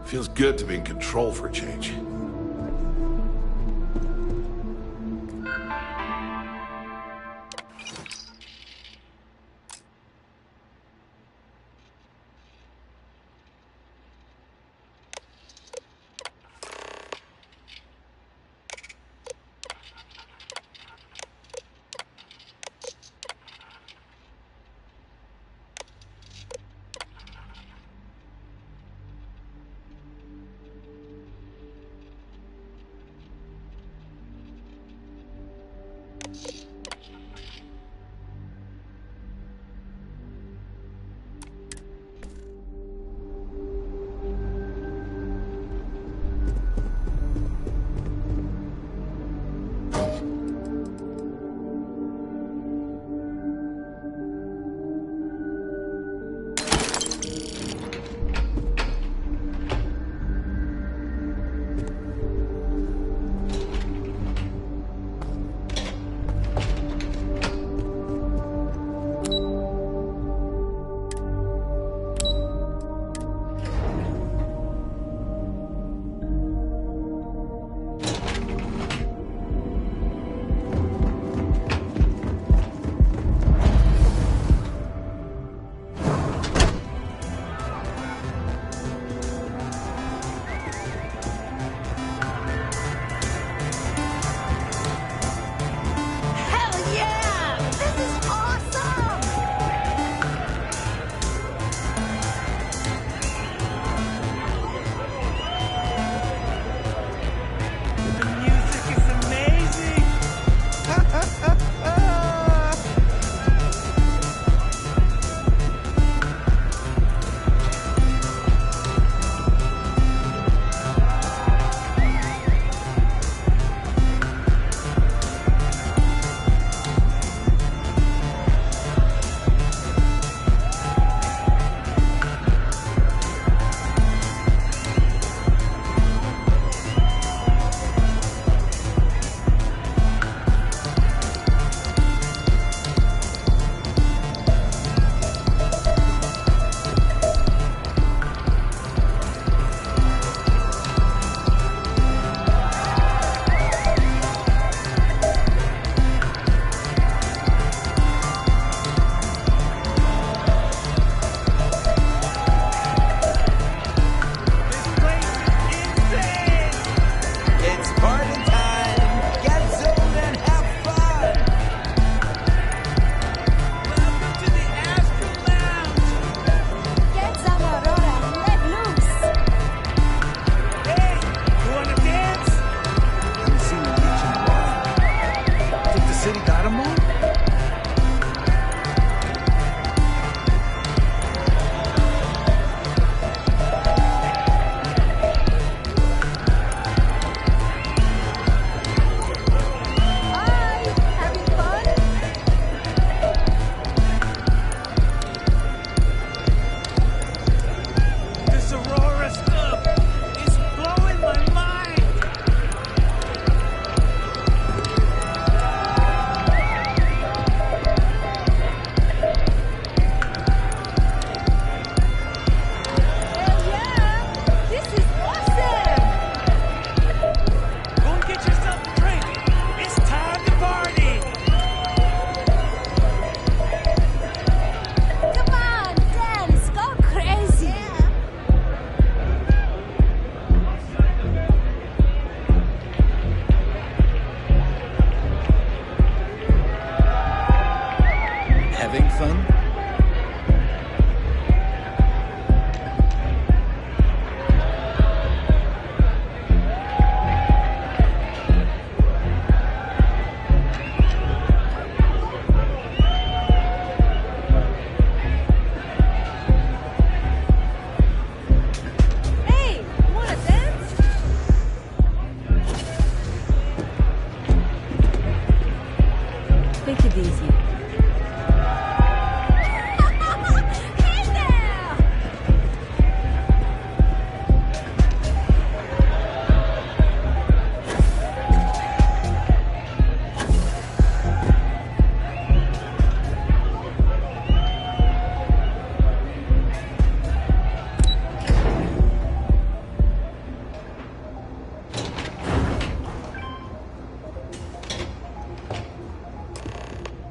Feels good to be in control for a change.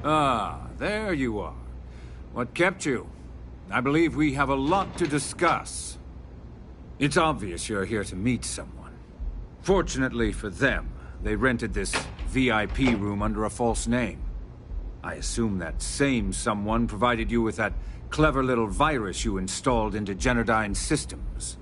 Ah, there you are. What kept you? I believe we have a lot to discuss. It's obvious you're here to meet someone. Fortunately for them, they rented this VIP room under a false name. I assume that same someone provided you with that clever little virus you installed into Genodyne's systems.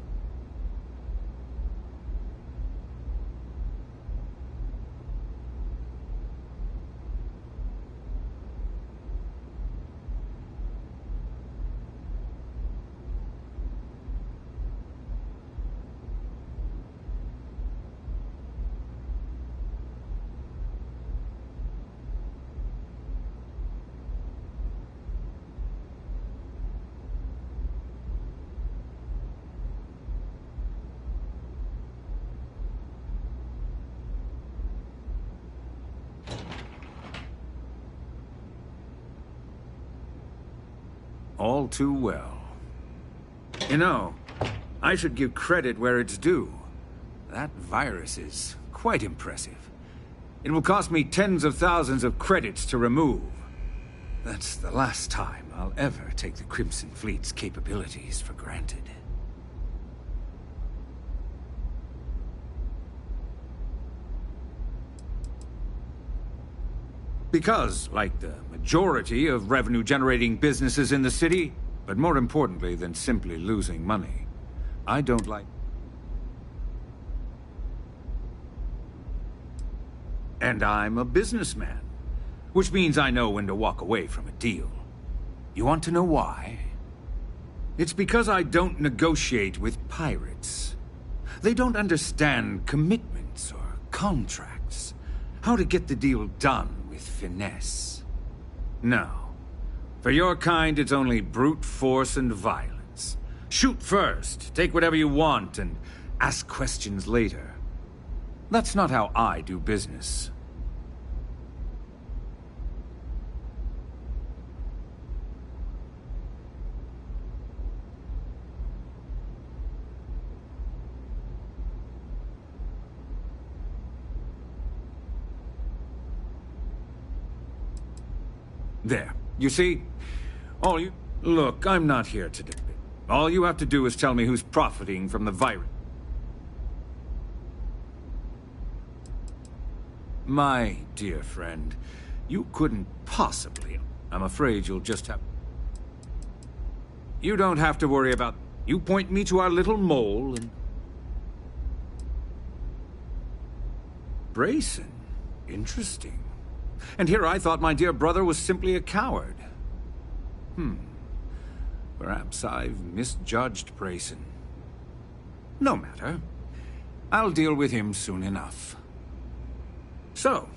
All too well. You know, I should give credit where it's due. That virus is quite impressive. It will cost me tens of thousands of credits to remove. That's the last time I'll ever take the Crimson Fleet's capabilities for granted. Because, like the majority of revenue-generating businesses in the city, but more importantly than simply losing money, I don't like... And I'm a businessman, which means I know when to walk away from a deal. You want to know why? It's because I don't negotiate with pirates. They don't understand commitments or contracts, how to get the deal done with finesse. No. For your kind, it's only brute force and violence. Shoot first, take whatever you want, and ask questions later. That's not how I do business. There. You see? Look, I'm not here to debate. All you have to do is tell me who's profiting from the virus. My dear friend, you couldn't possibly. I'm afraid you'll just have... You don't have to worry about... You point me to our little mole and... Brayson. Interesting. And here I thought my dear brother was simply a coward. Perhaps I've misjudged Brayson. No matter. I'll deal with him soon enough. So,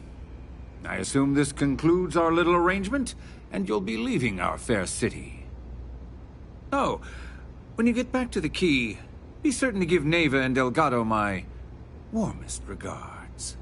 I assume this concludes our little arrangement, and you'll be leaving our fair city. Oh, when you get back to the Key, be certain to give Neva and Delgado my warmest regards.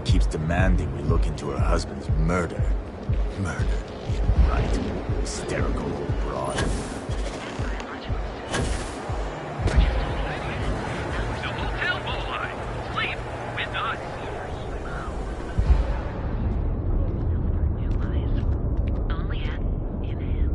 Keeps demanding we look into her husband's murder. Murder. Right. Hysterical old broad. The hotel line. Sleep with us. Only hat in hand.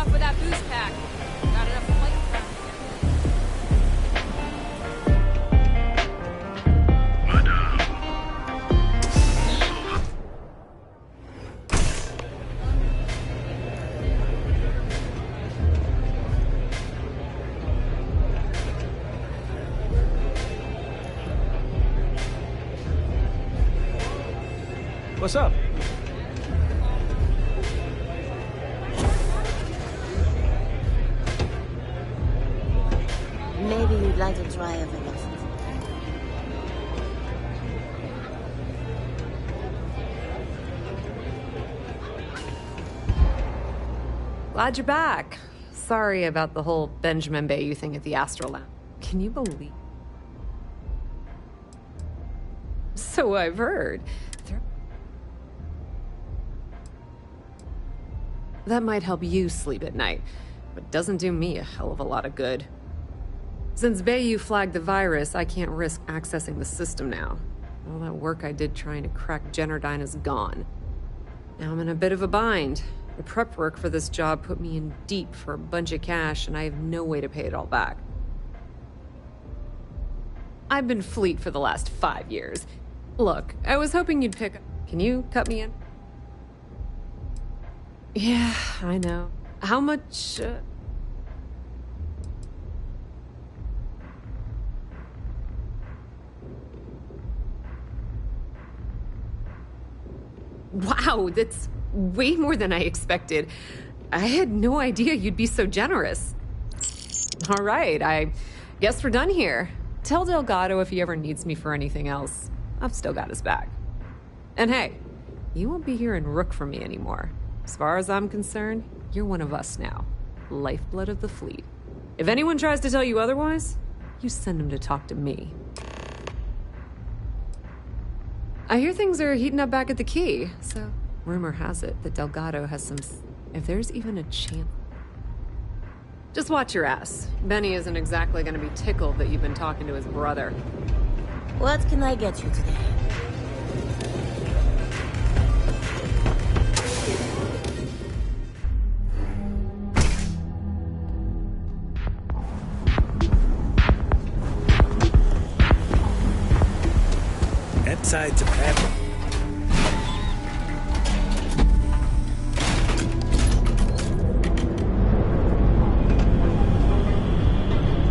enough for that boost pack. Got enough plate crap. What's up? Maybe you'd like to try a velocity. Glad you're back. Sorry about the whole Benjamin Bayou thing at the Astral Lounge. Can you believe? So I've heard. That might help you sleep at night, but doesn't do me a hell of a lot of good. Since Bayou flagged the virus, I can't risk accessing the system now. All that work I did trying to crack Generdyne is gone. Now I'm in a bit of a bind. The prep work for this job put me in deep for a bunch of cash, and I have no way to pay it all back. I've been fleet for the last 5 years. Look, I was hoping you'd pick up. Can you cut me in? Yeah, I know. How much, Wow, that's way more than I expected. I had no idea you'd be so generous. All right, I guess we're done here. Tell Delgado if he ever needs me for anything else. I've still got his back. And hey, you won't be hearing Rook from me anymore. As far as I'm concerned, you're one of us now. Lifeblood of the fleet. If anyone tries to tell you otherwise, you send them to talk to me. I hear things are heating up back at the Key, so rumor has it that Delgado has some... If there's even a chance... Just watch your ass. Benny isn't exactly gonna be tickled that you've been talking to his brother. What can I get you today? Inside to Pepper.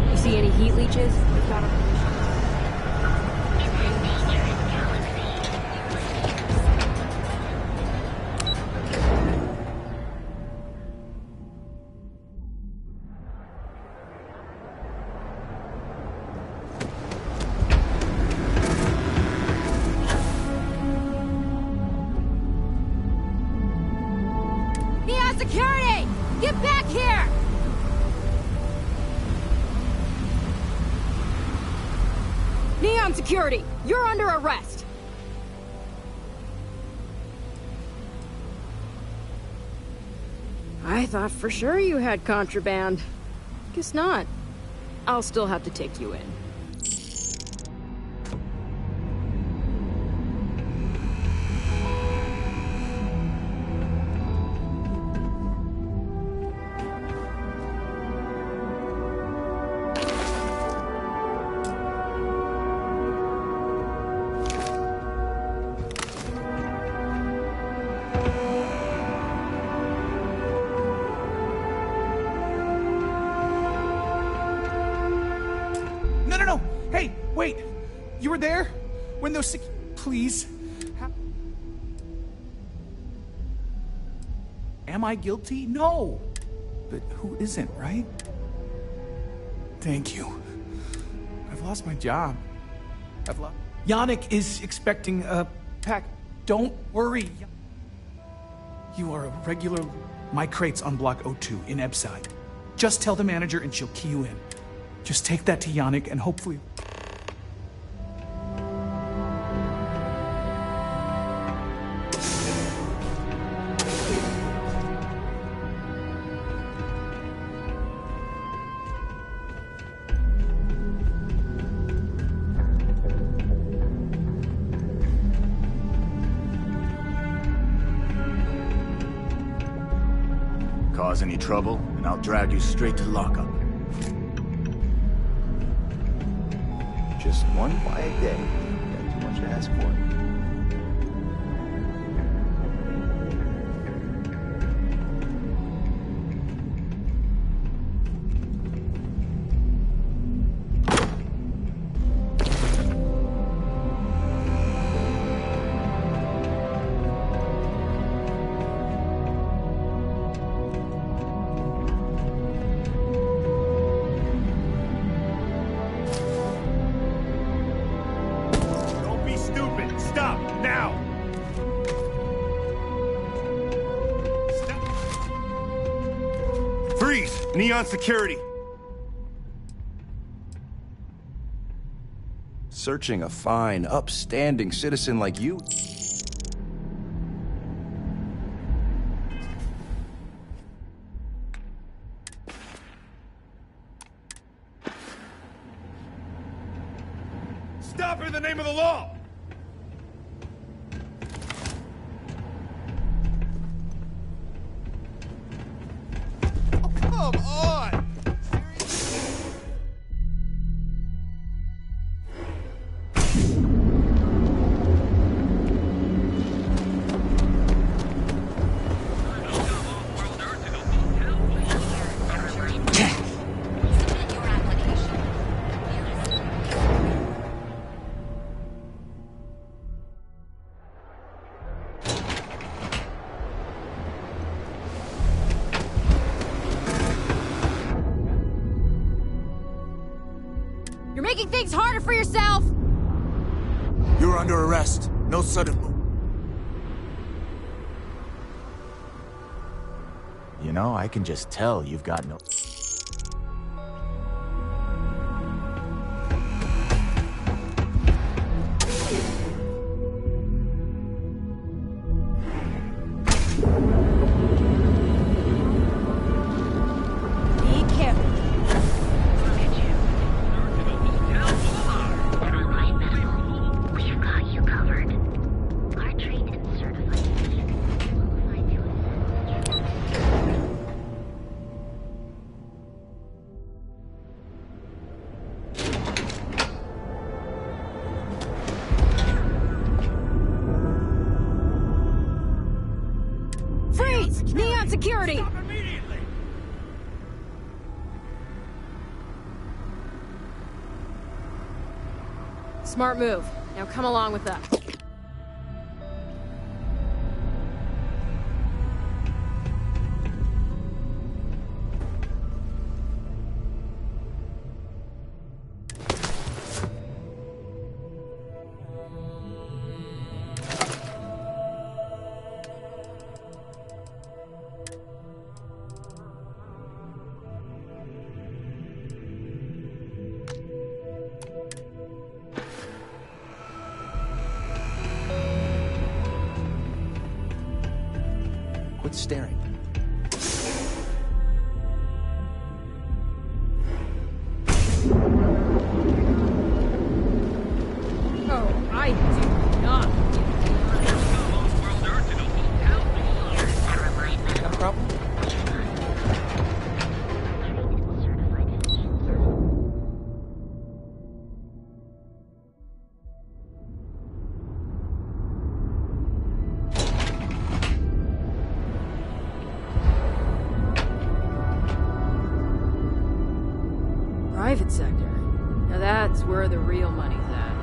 You see any heat leeches? Security! Get back here! Neon Security, you're under arrest! I thought for sure you had contraband. Guess not. I'll still have to take you in. No. Hey, wait. You were there? When those Please. Am I guilty? No. But who isn't, right? Thank you. I've lost my job. Yannick is expecting a pack. Don't worry. You are a regular... My crate's on Block 02 in Ebside. Just tell the manager and she'll key you in. Just take that to Yannick and hopefully... Cause any trouble, and I'll drag you straight to lockup. Just one quiet day. Not too much to ask for. Neon security. Searching a fine, upstanding citizen like you? Stop in the name of the law! Come on! You're making things harder for yourself! You're under arrest. No sudden move. You know, I can just tell you've got no... Neon security! Stop immediately! Smart move. Now come along with us. Quit staring. Oh, I do not. Got a problem? Private sector. Now that's where the real money's at.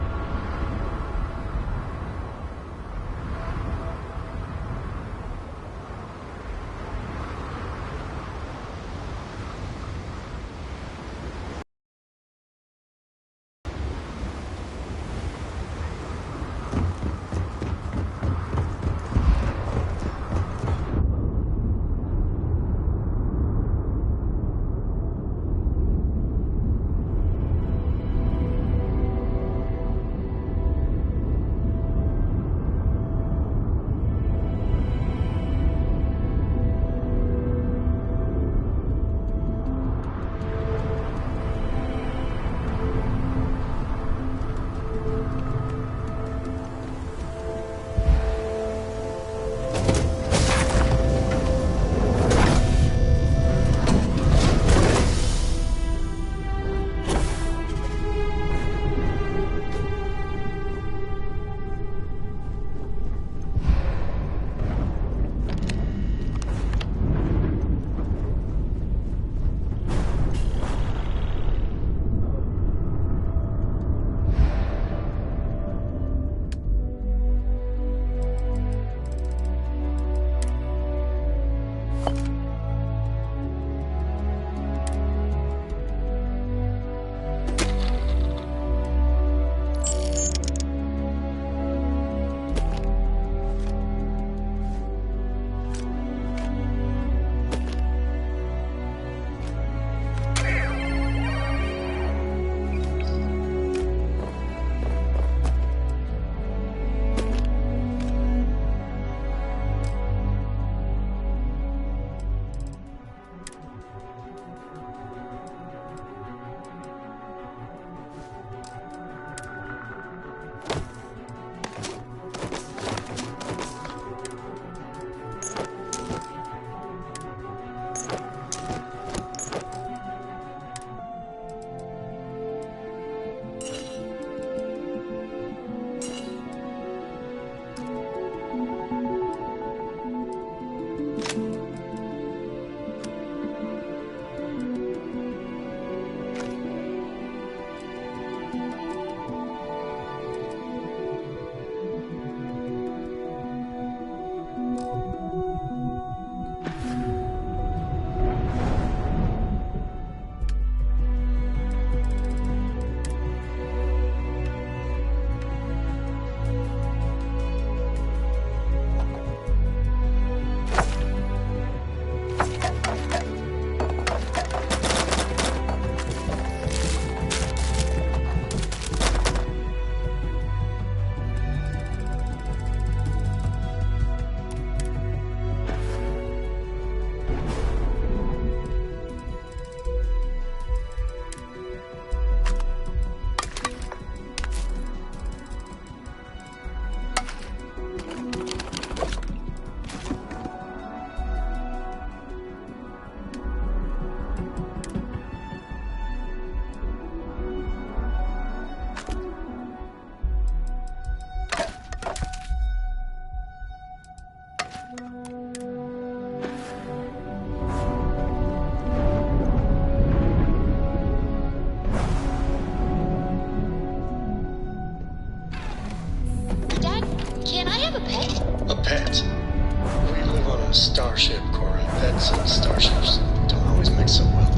hardcore vets and starships don't always mix up well.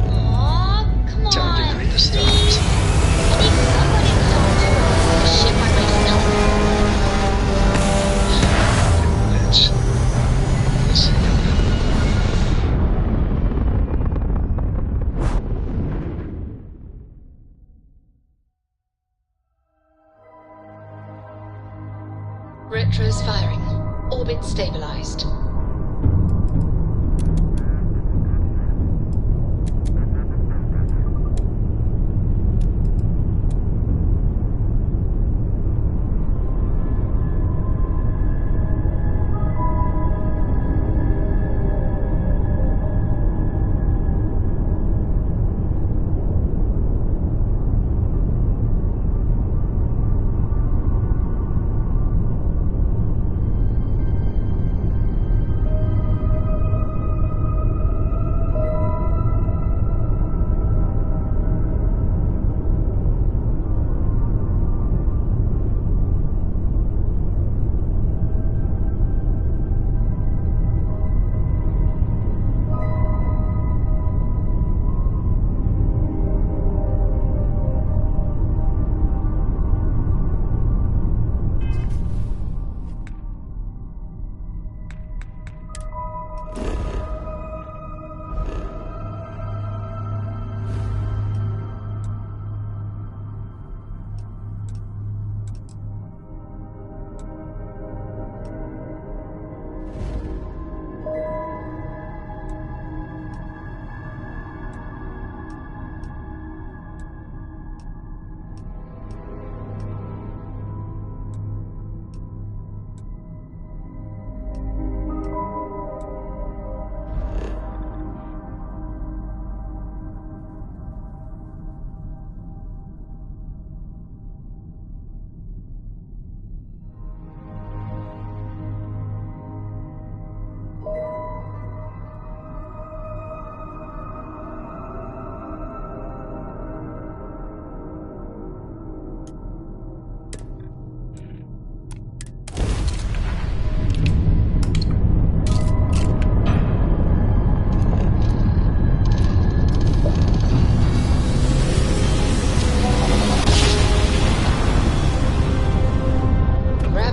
Aw, come on. Time to greet the stars. I need somebody to talk to. The ship by myself. Bitch. Listen, youngin'. Retros firing. Orbit stabilized.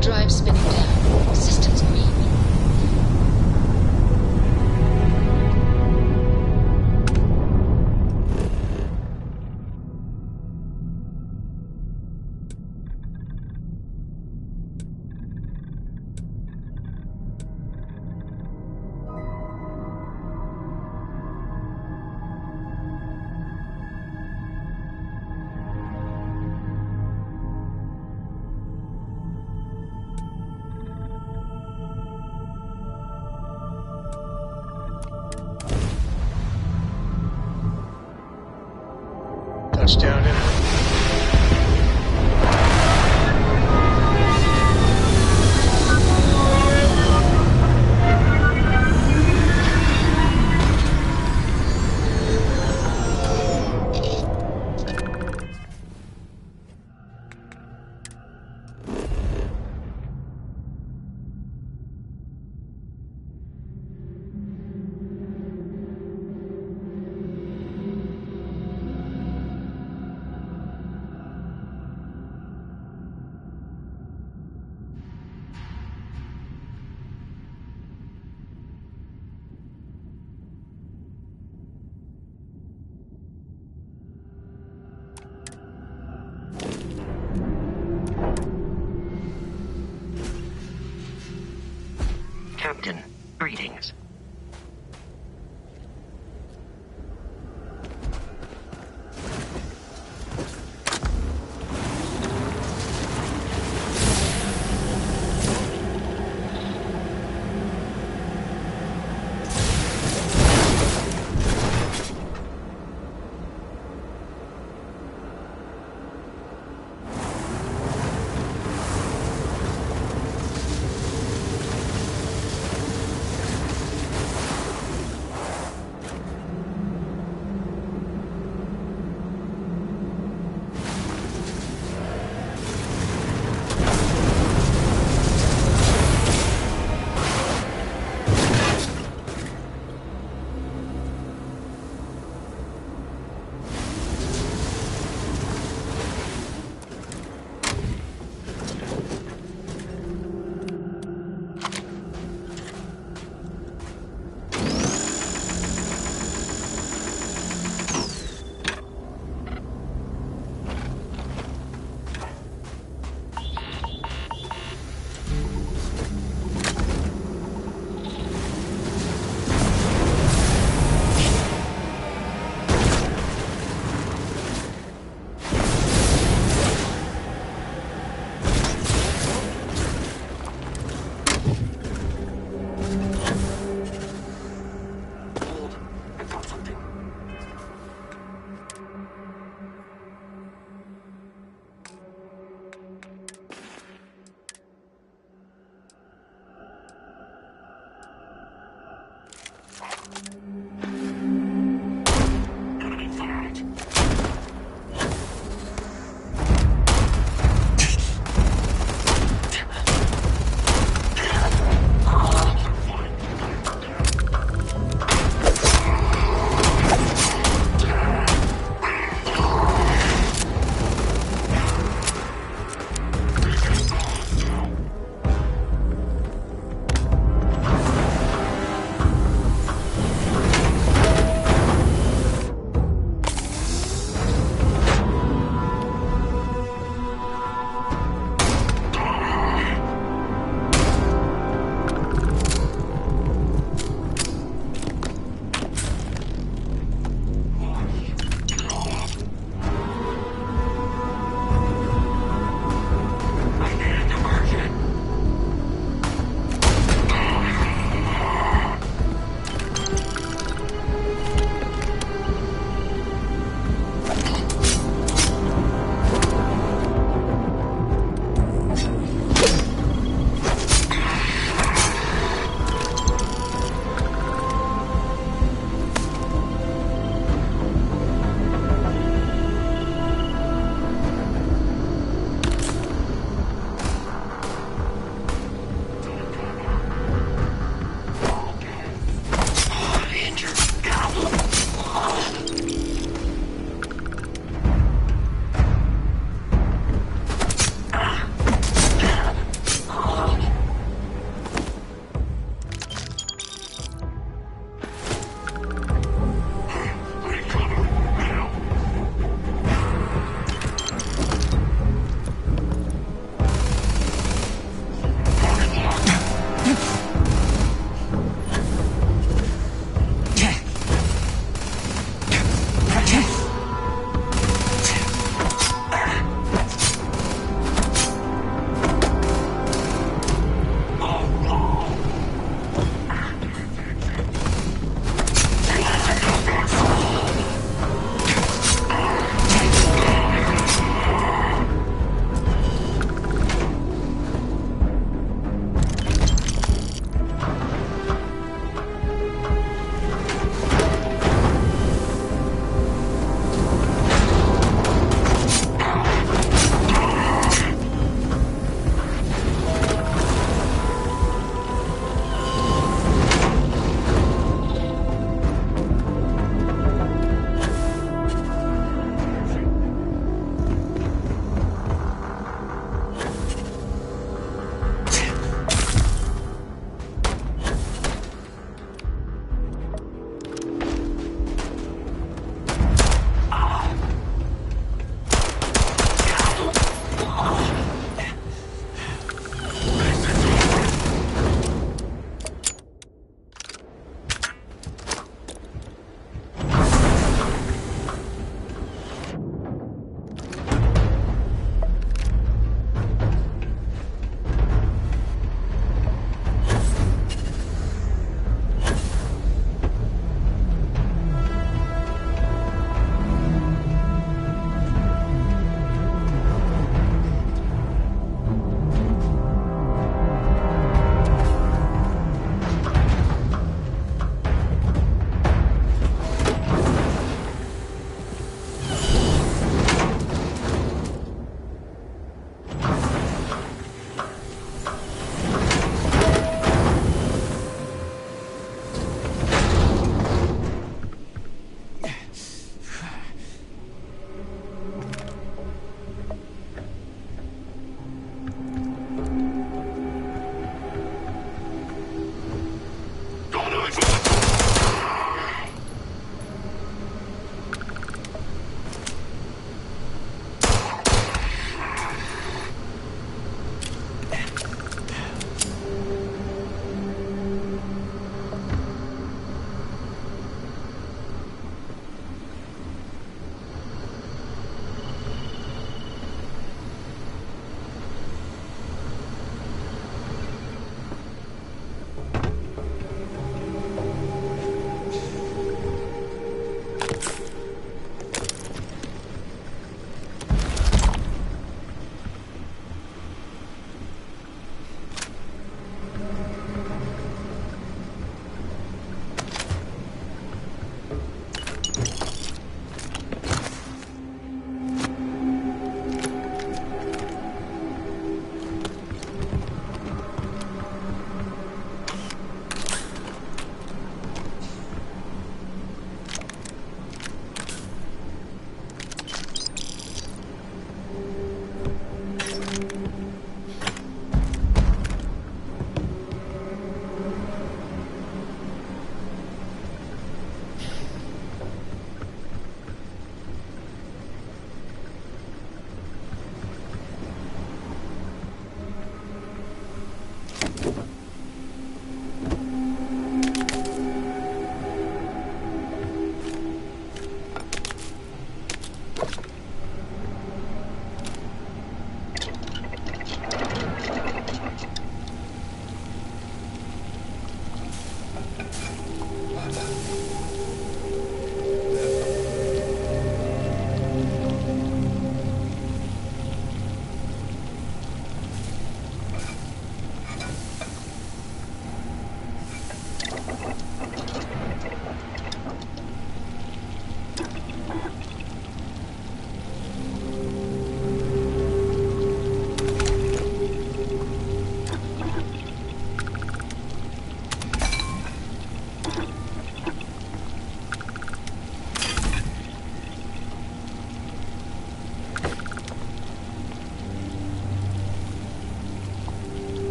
Drive spinning down. Systems green. Touchdown in it. Captain, greetings.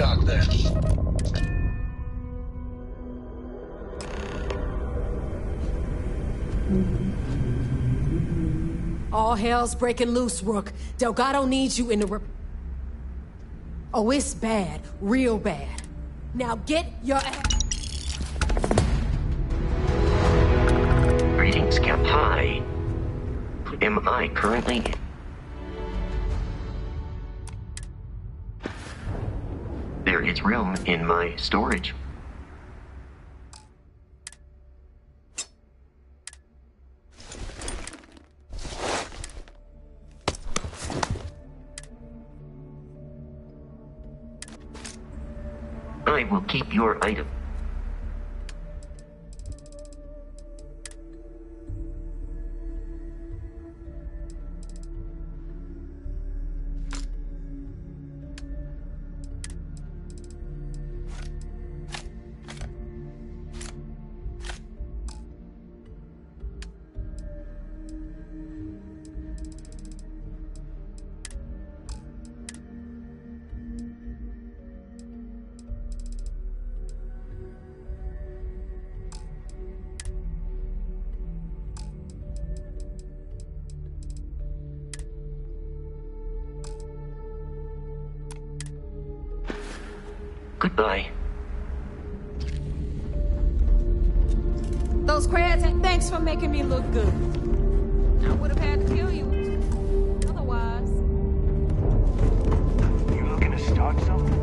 dock there. All hell's breaking loose, Rook. Delgado needs you in the Oh, it's bad. Real bad. Now get your ass... Greetings, Cap. Hi. Am I currently... There is room in my storage. I will keep your item. Goodbye. Those crabs, thanks for making me look good. I would have had to kill you. Otherwise. You looking to start something?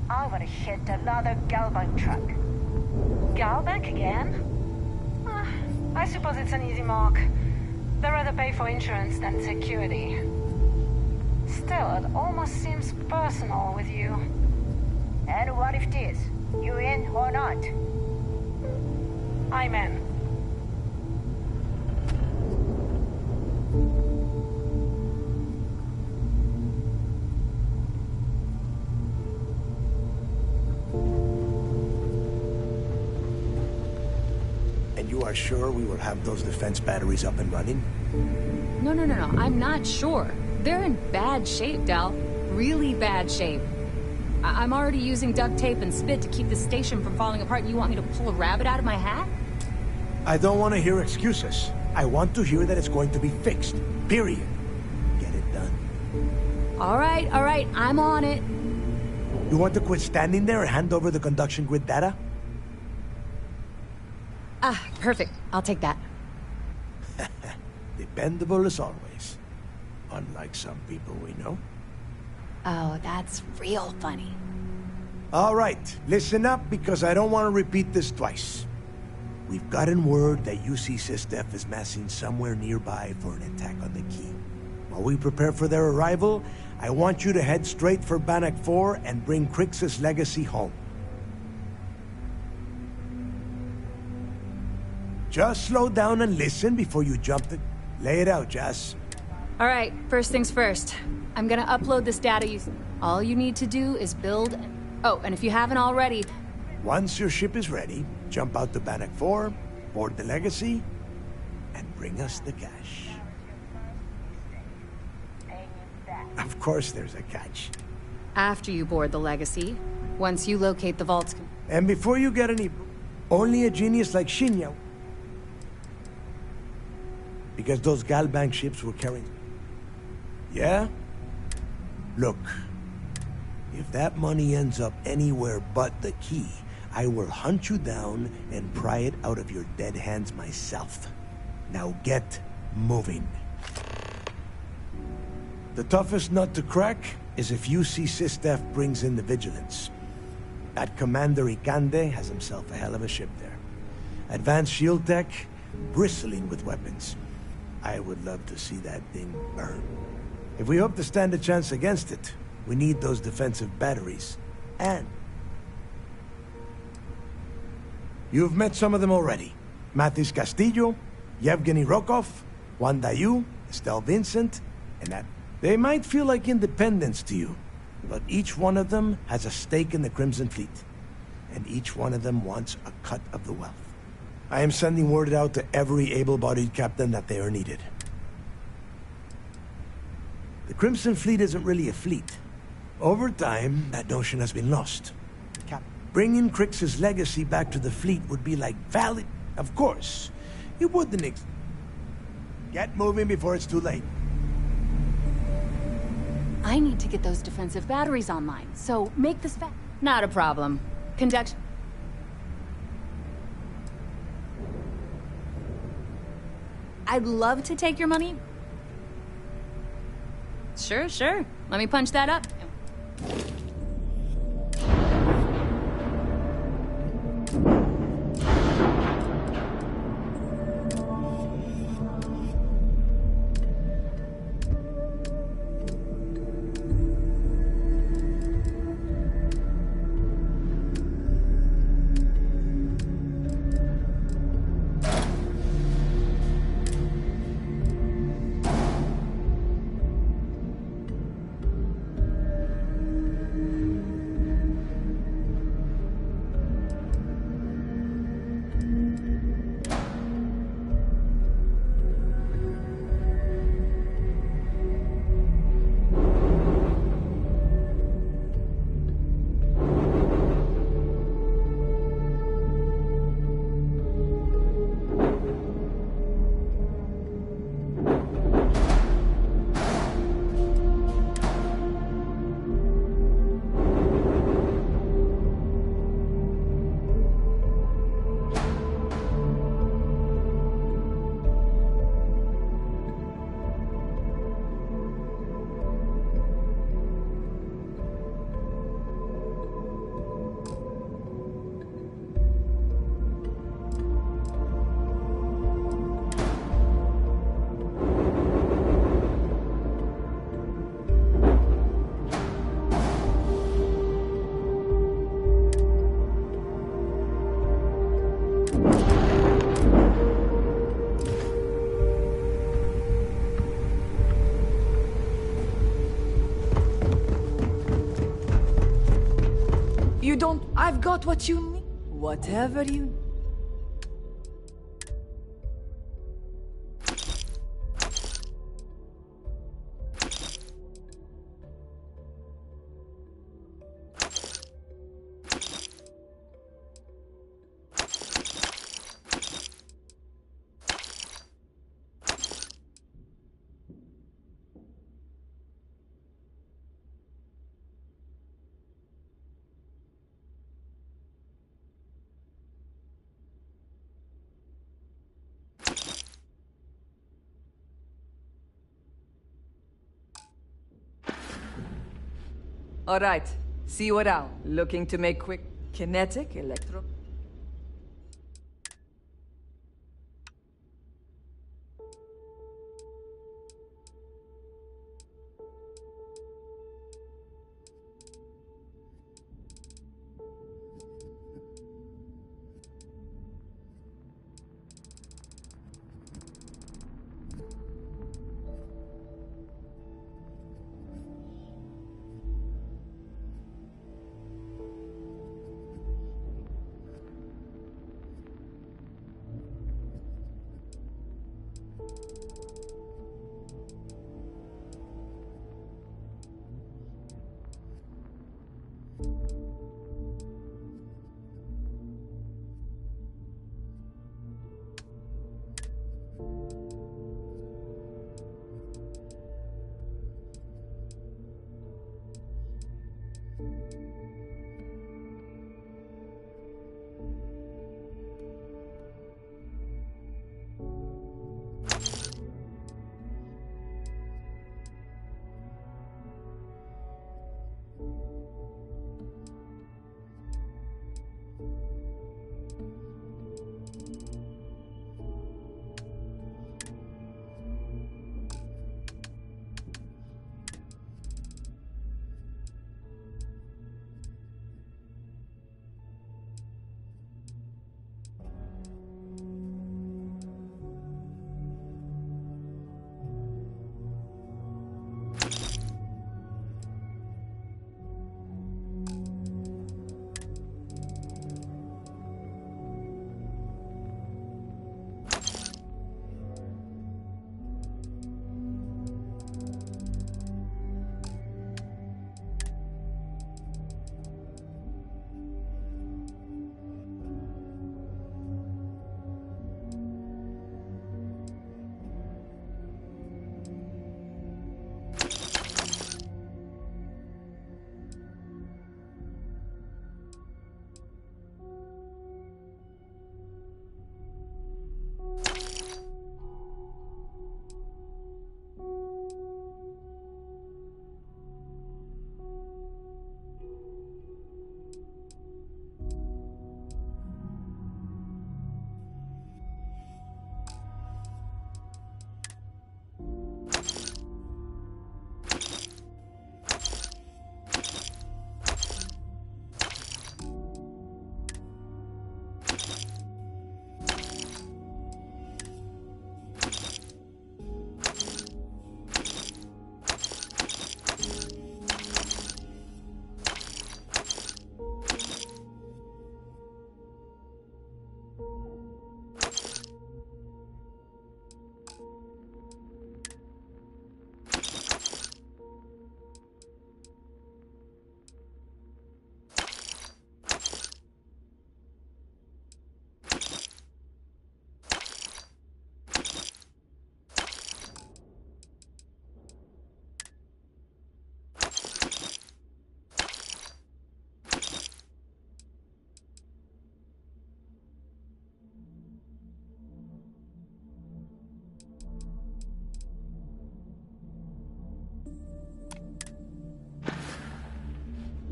Over hit another Galbank truck. Galbank again? I suppose it's an easy mark. They'd rather pay for insurance than security. Still, it almost seems personal with you. And what if it is? You in or not? I'm in. You are sure we will have those defense batteries up and running? No. I'm not sure. They're in bad shape, Del. Really bad shape. I'm already using duct tape and spit to keep the station from falling apart, and you want me to pull a rabbit out of my hat? I don't want to hear excuses. I want to hear that it's going to be fixed. Period. Get it done. All right. I'm on it. You want to quit standing there and hand over the conduction grid data? Perfect. I'll take that. Dependable as always. Unlike some people we know. Oh, that's real funny. All right, listen up because I don't want to repeat this twice. We've gotten word that UC SysDef is massing somewhere nearby for an attack on the key. While we prepare for their arrival, I want you to head straight for Bannock 4 and bring Crixus' legacy home. Just slow down and listen before you jump the... Lay it out, Jess. All right, first things first. I'm gonna upload this data all you need to do is build... Oh, and if you haven't already... Once your ship is ready, jump out to Bannock 4, board the legacy, and bring us the cash. Of course there's a catch. After you board the legacy, once you locate the vaults... And before you get any... Only a genius like Shinya... Because those Galbank ships were carrying... Yeah? Look, if that money ends up anywhere but the key, I will hunt you down and pry it out of your dead hands myself. Now get moving. The toughest nut to crack is if UC Sistef brings in the Vigilance. That Commander Ikande has himself a hell of a ship there. Advanced shield tech, bristling with weapons. I would love to see that thing burn. If we hope to stand a chance against it, we need those defensive batteries. And... You've met some of them already. Mathis Castillo, Yevgeny Rokov, Juan Dayu, Estelle Vincent, and that... They might feel like independents to you, but each one of them has a stake in the Crimson Fleet. And each one of them wants a cut of the wealth. I am sending word out to every able-bodied captain that they are needed. The Crimson Fleet isn't really a fleet. Over time, that notion has been lost. Bringing Crix's legacy back to the fleet would be like valid... Of course, it wouldn't Get moving before it's too late. I need to get those defensive batteries online, so make this fast. Not a problem. Conduct... I'd love to take your money. Sure. Let me punch that up. I've got what you need. Whatever you... All right, see you around. Looking to make quick kinetic, electro...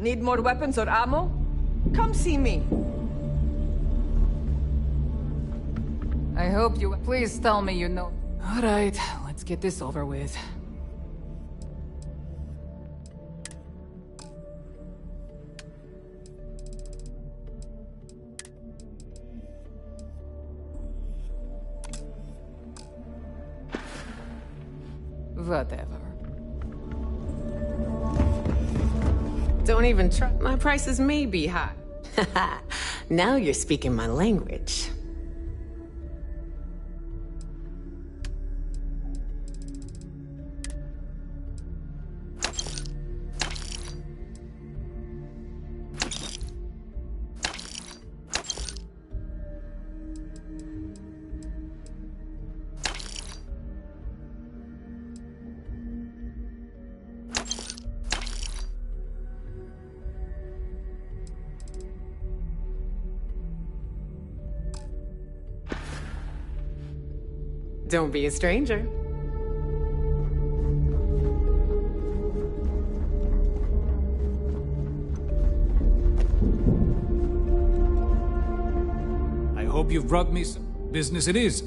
Need more weapons or ammo? Come see me. I hope you... Please tell me you know... Alright, let's get this over with. Whatever. Don't even try. My prices may be high. Now you're speaking my language. Don't be a stranger. I hope you've brought me some business it is.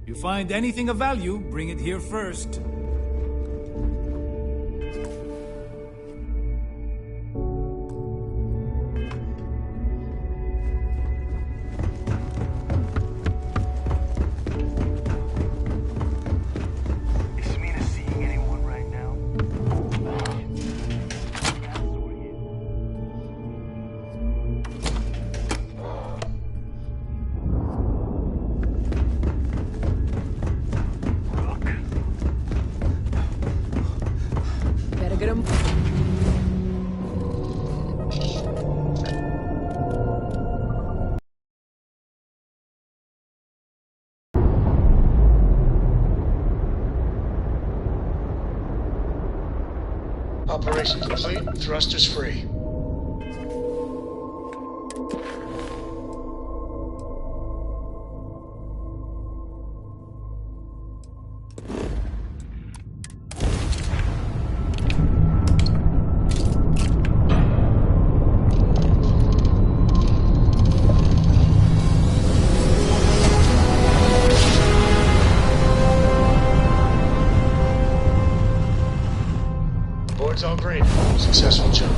You find anything of value, bring it here first. Is Mina seeing anyone right now? Better get him. Operation complete. Thrusters free. Board's all green. Successful jump.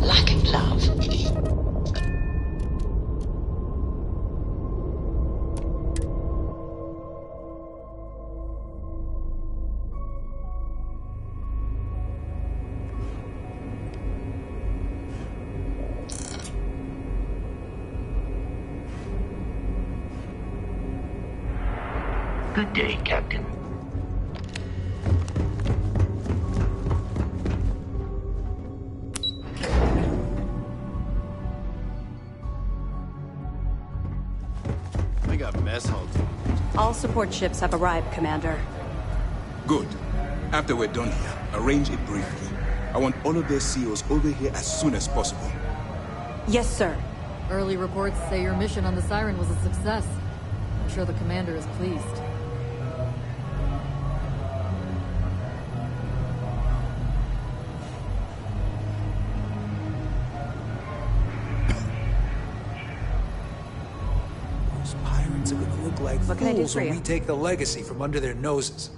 Lack of love. Good day, Captain. I got mess hall too. All support ships have arrived, Commander. Good. After we're done here, arrange it briefly. I want all of their CEOs over here as soon as possible. Yes, sir. Early reports say your mission on the Siren was a success. I'm sure the commander is pleased. Those pirates are gonna look like What can I do fools for when you? we take the legacy from under their noses.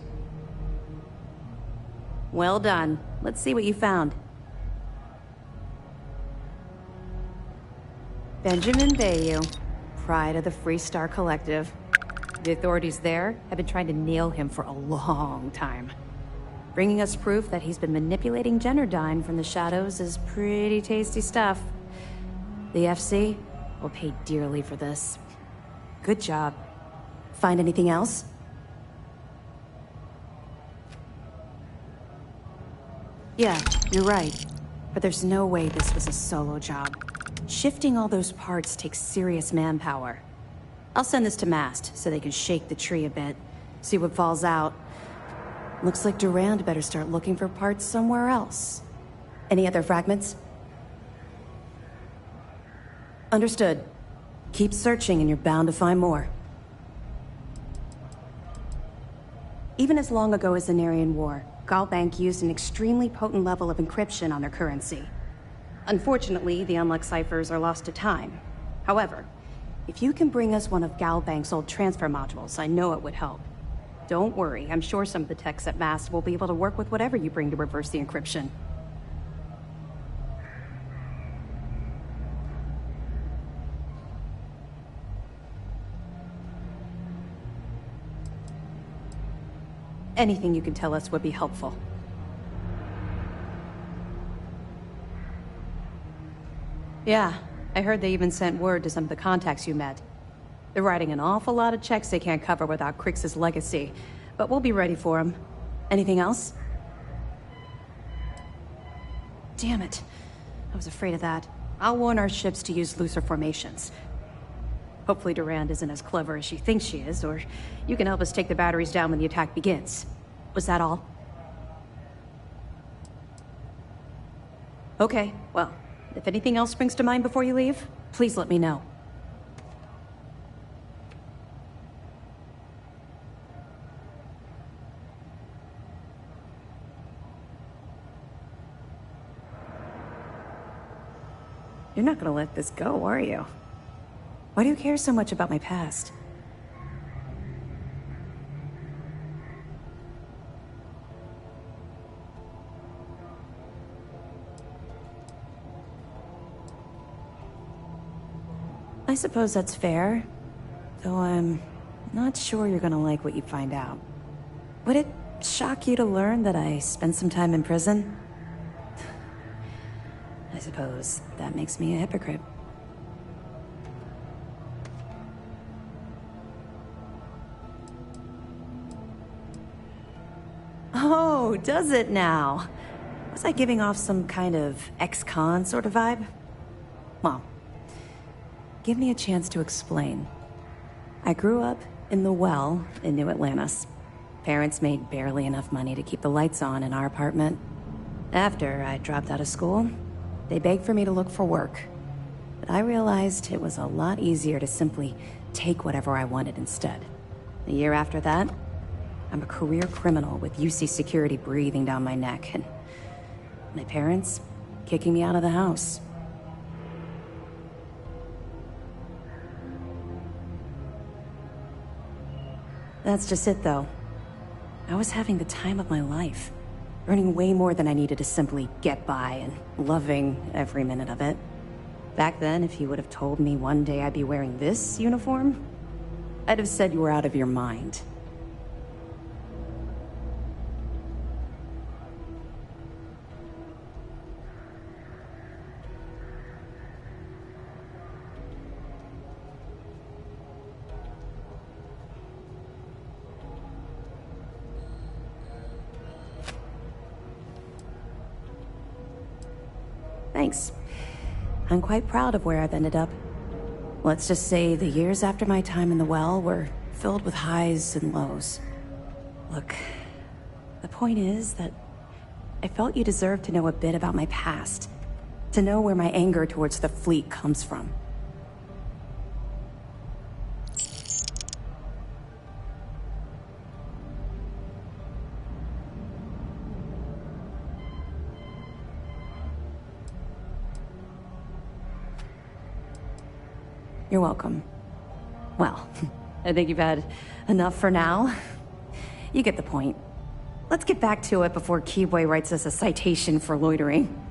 Well done. Let's see what you found. Benjamin Bayou, pride of the Free Star Collective. The authorities there have been trying to nail him for a long time. Bringing us proof that he's been manipulating Generdyne from the shadows is pretty tasty stuff. The FC will pay dearly for this. Good job. Find anything else? Yeah, you're right. But there's no way this was a solo job. Shifting all those parts takes serious manpower. I'll send this to Mast so they can shake the tree a bit, see what falls out. Looks like Durand better start looking for parts somewhere else. Any other fragments? Understood. Keep searching and you're bound to find more. Even as long ago as the Narian War, Galbank used an extremely potent level of encryption on their currency. Unfortunately, the unlocked ciphers are lost to time. However, if you can bring us one of Galbank's old transfer modules, I know it would help. Don't worry, I'm sure some of the techs at Mast will be able to work with whatever you bring to reverse the encryption. Anything you can tell us would be helpful. Yeah, I heard they even sent word to some of the contacts you met. They're writing an awful lot of checks they can't cover without Crix's legacy, but we'll be ready for them. Anything else? Damn it. I was afraid of that. I'll warn our ships to use looser formations. Hopefully Durand isn't as clever as she thinks she is, or you can help us take the batteries down when the attack begins. Was that all? Okay, well, if anything else springs to mind before you leave, please let me know. You're not gonna let this go, are you? Why do you care so much about my past? I suppose that's fair, though I'm not sure you're gonna like what you find out. Would it shock you to learn that I spent some time in prison? I suppose that makes me a hypocrite. Oh, does it now? Was I giving off some kind of ex-con sort of vibe? Well, give me a chance to explain. I grew up in the Well in New Atlantis. Parents made barely enough money to keep the lights on in our apartment. After I dropped out of school, they begged for me to look for work. But I realized it was a lot easier to simply take whatever I wanted instead. A year after that, I'm a career criminal with UC security breathing down my neck, and my parents kicking me out of the house. That's just it, though. I was having the time of my life, earning way more than I needed to simply get by and loving every minute of it. Back then, if you would have told me one day I'd be wearing this uniform, I'd have said you were out of your mind. Thanks. I'm quite proud of where I've ended up. Let's just say the years after my time in the well were filled with highs and lows. Look, the point is that I felt you deserved to know a bit about my past, to know where my anger towards the fleet comes from. You're welcome. Well, I think you've had enough for now. You get the point. Let's get back to it before Keyboy writes us a citation for loitering.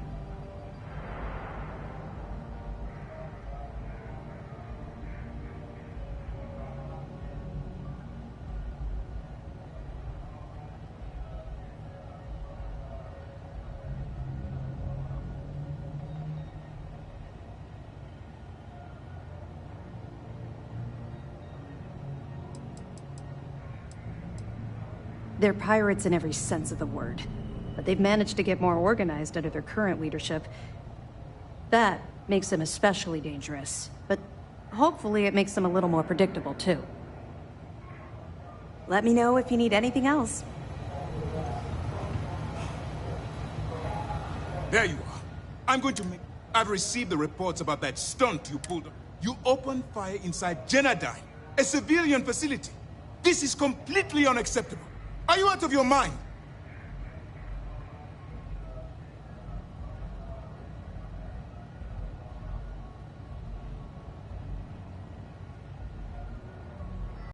They're pirates in every sense of the word, but they've managed to get more organized under their current leadership. That makes them especially dangerous, but hopefully it makes them a little more predictable too. Let me know if you need anything else. There you are. I'm going to make... I've received the reports about that stunt you pulled up. You opened fire inside Genadine, a civilian facility. This is completely unacceptable. Are you out of your mind?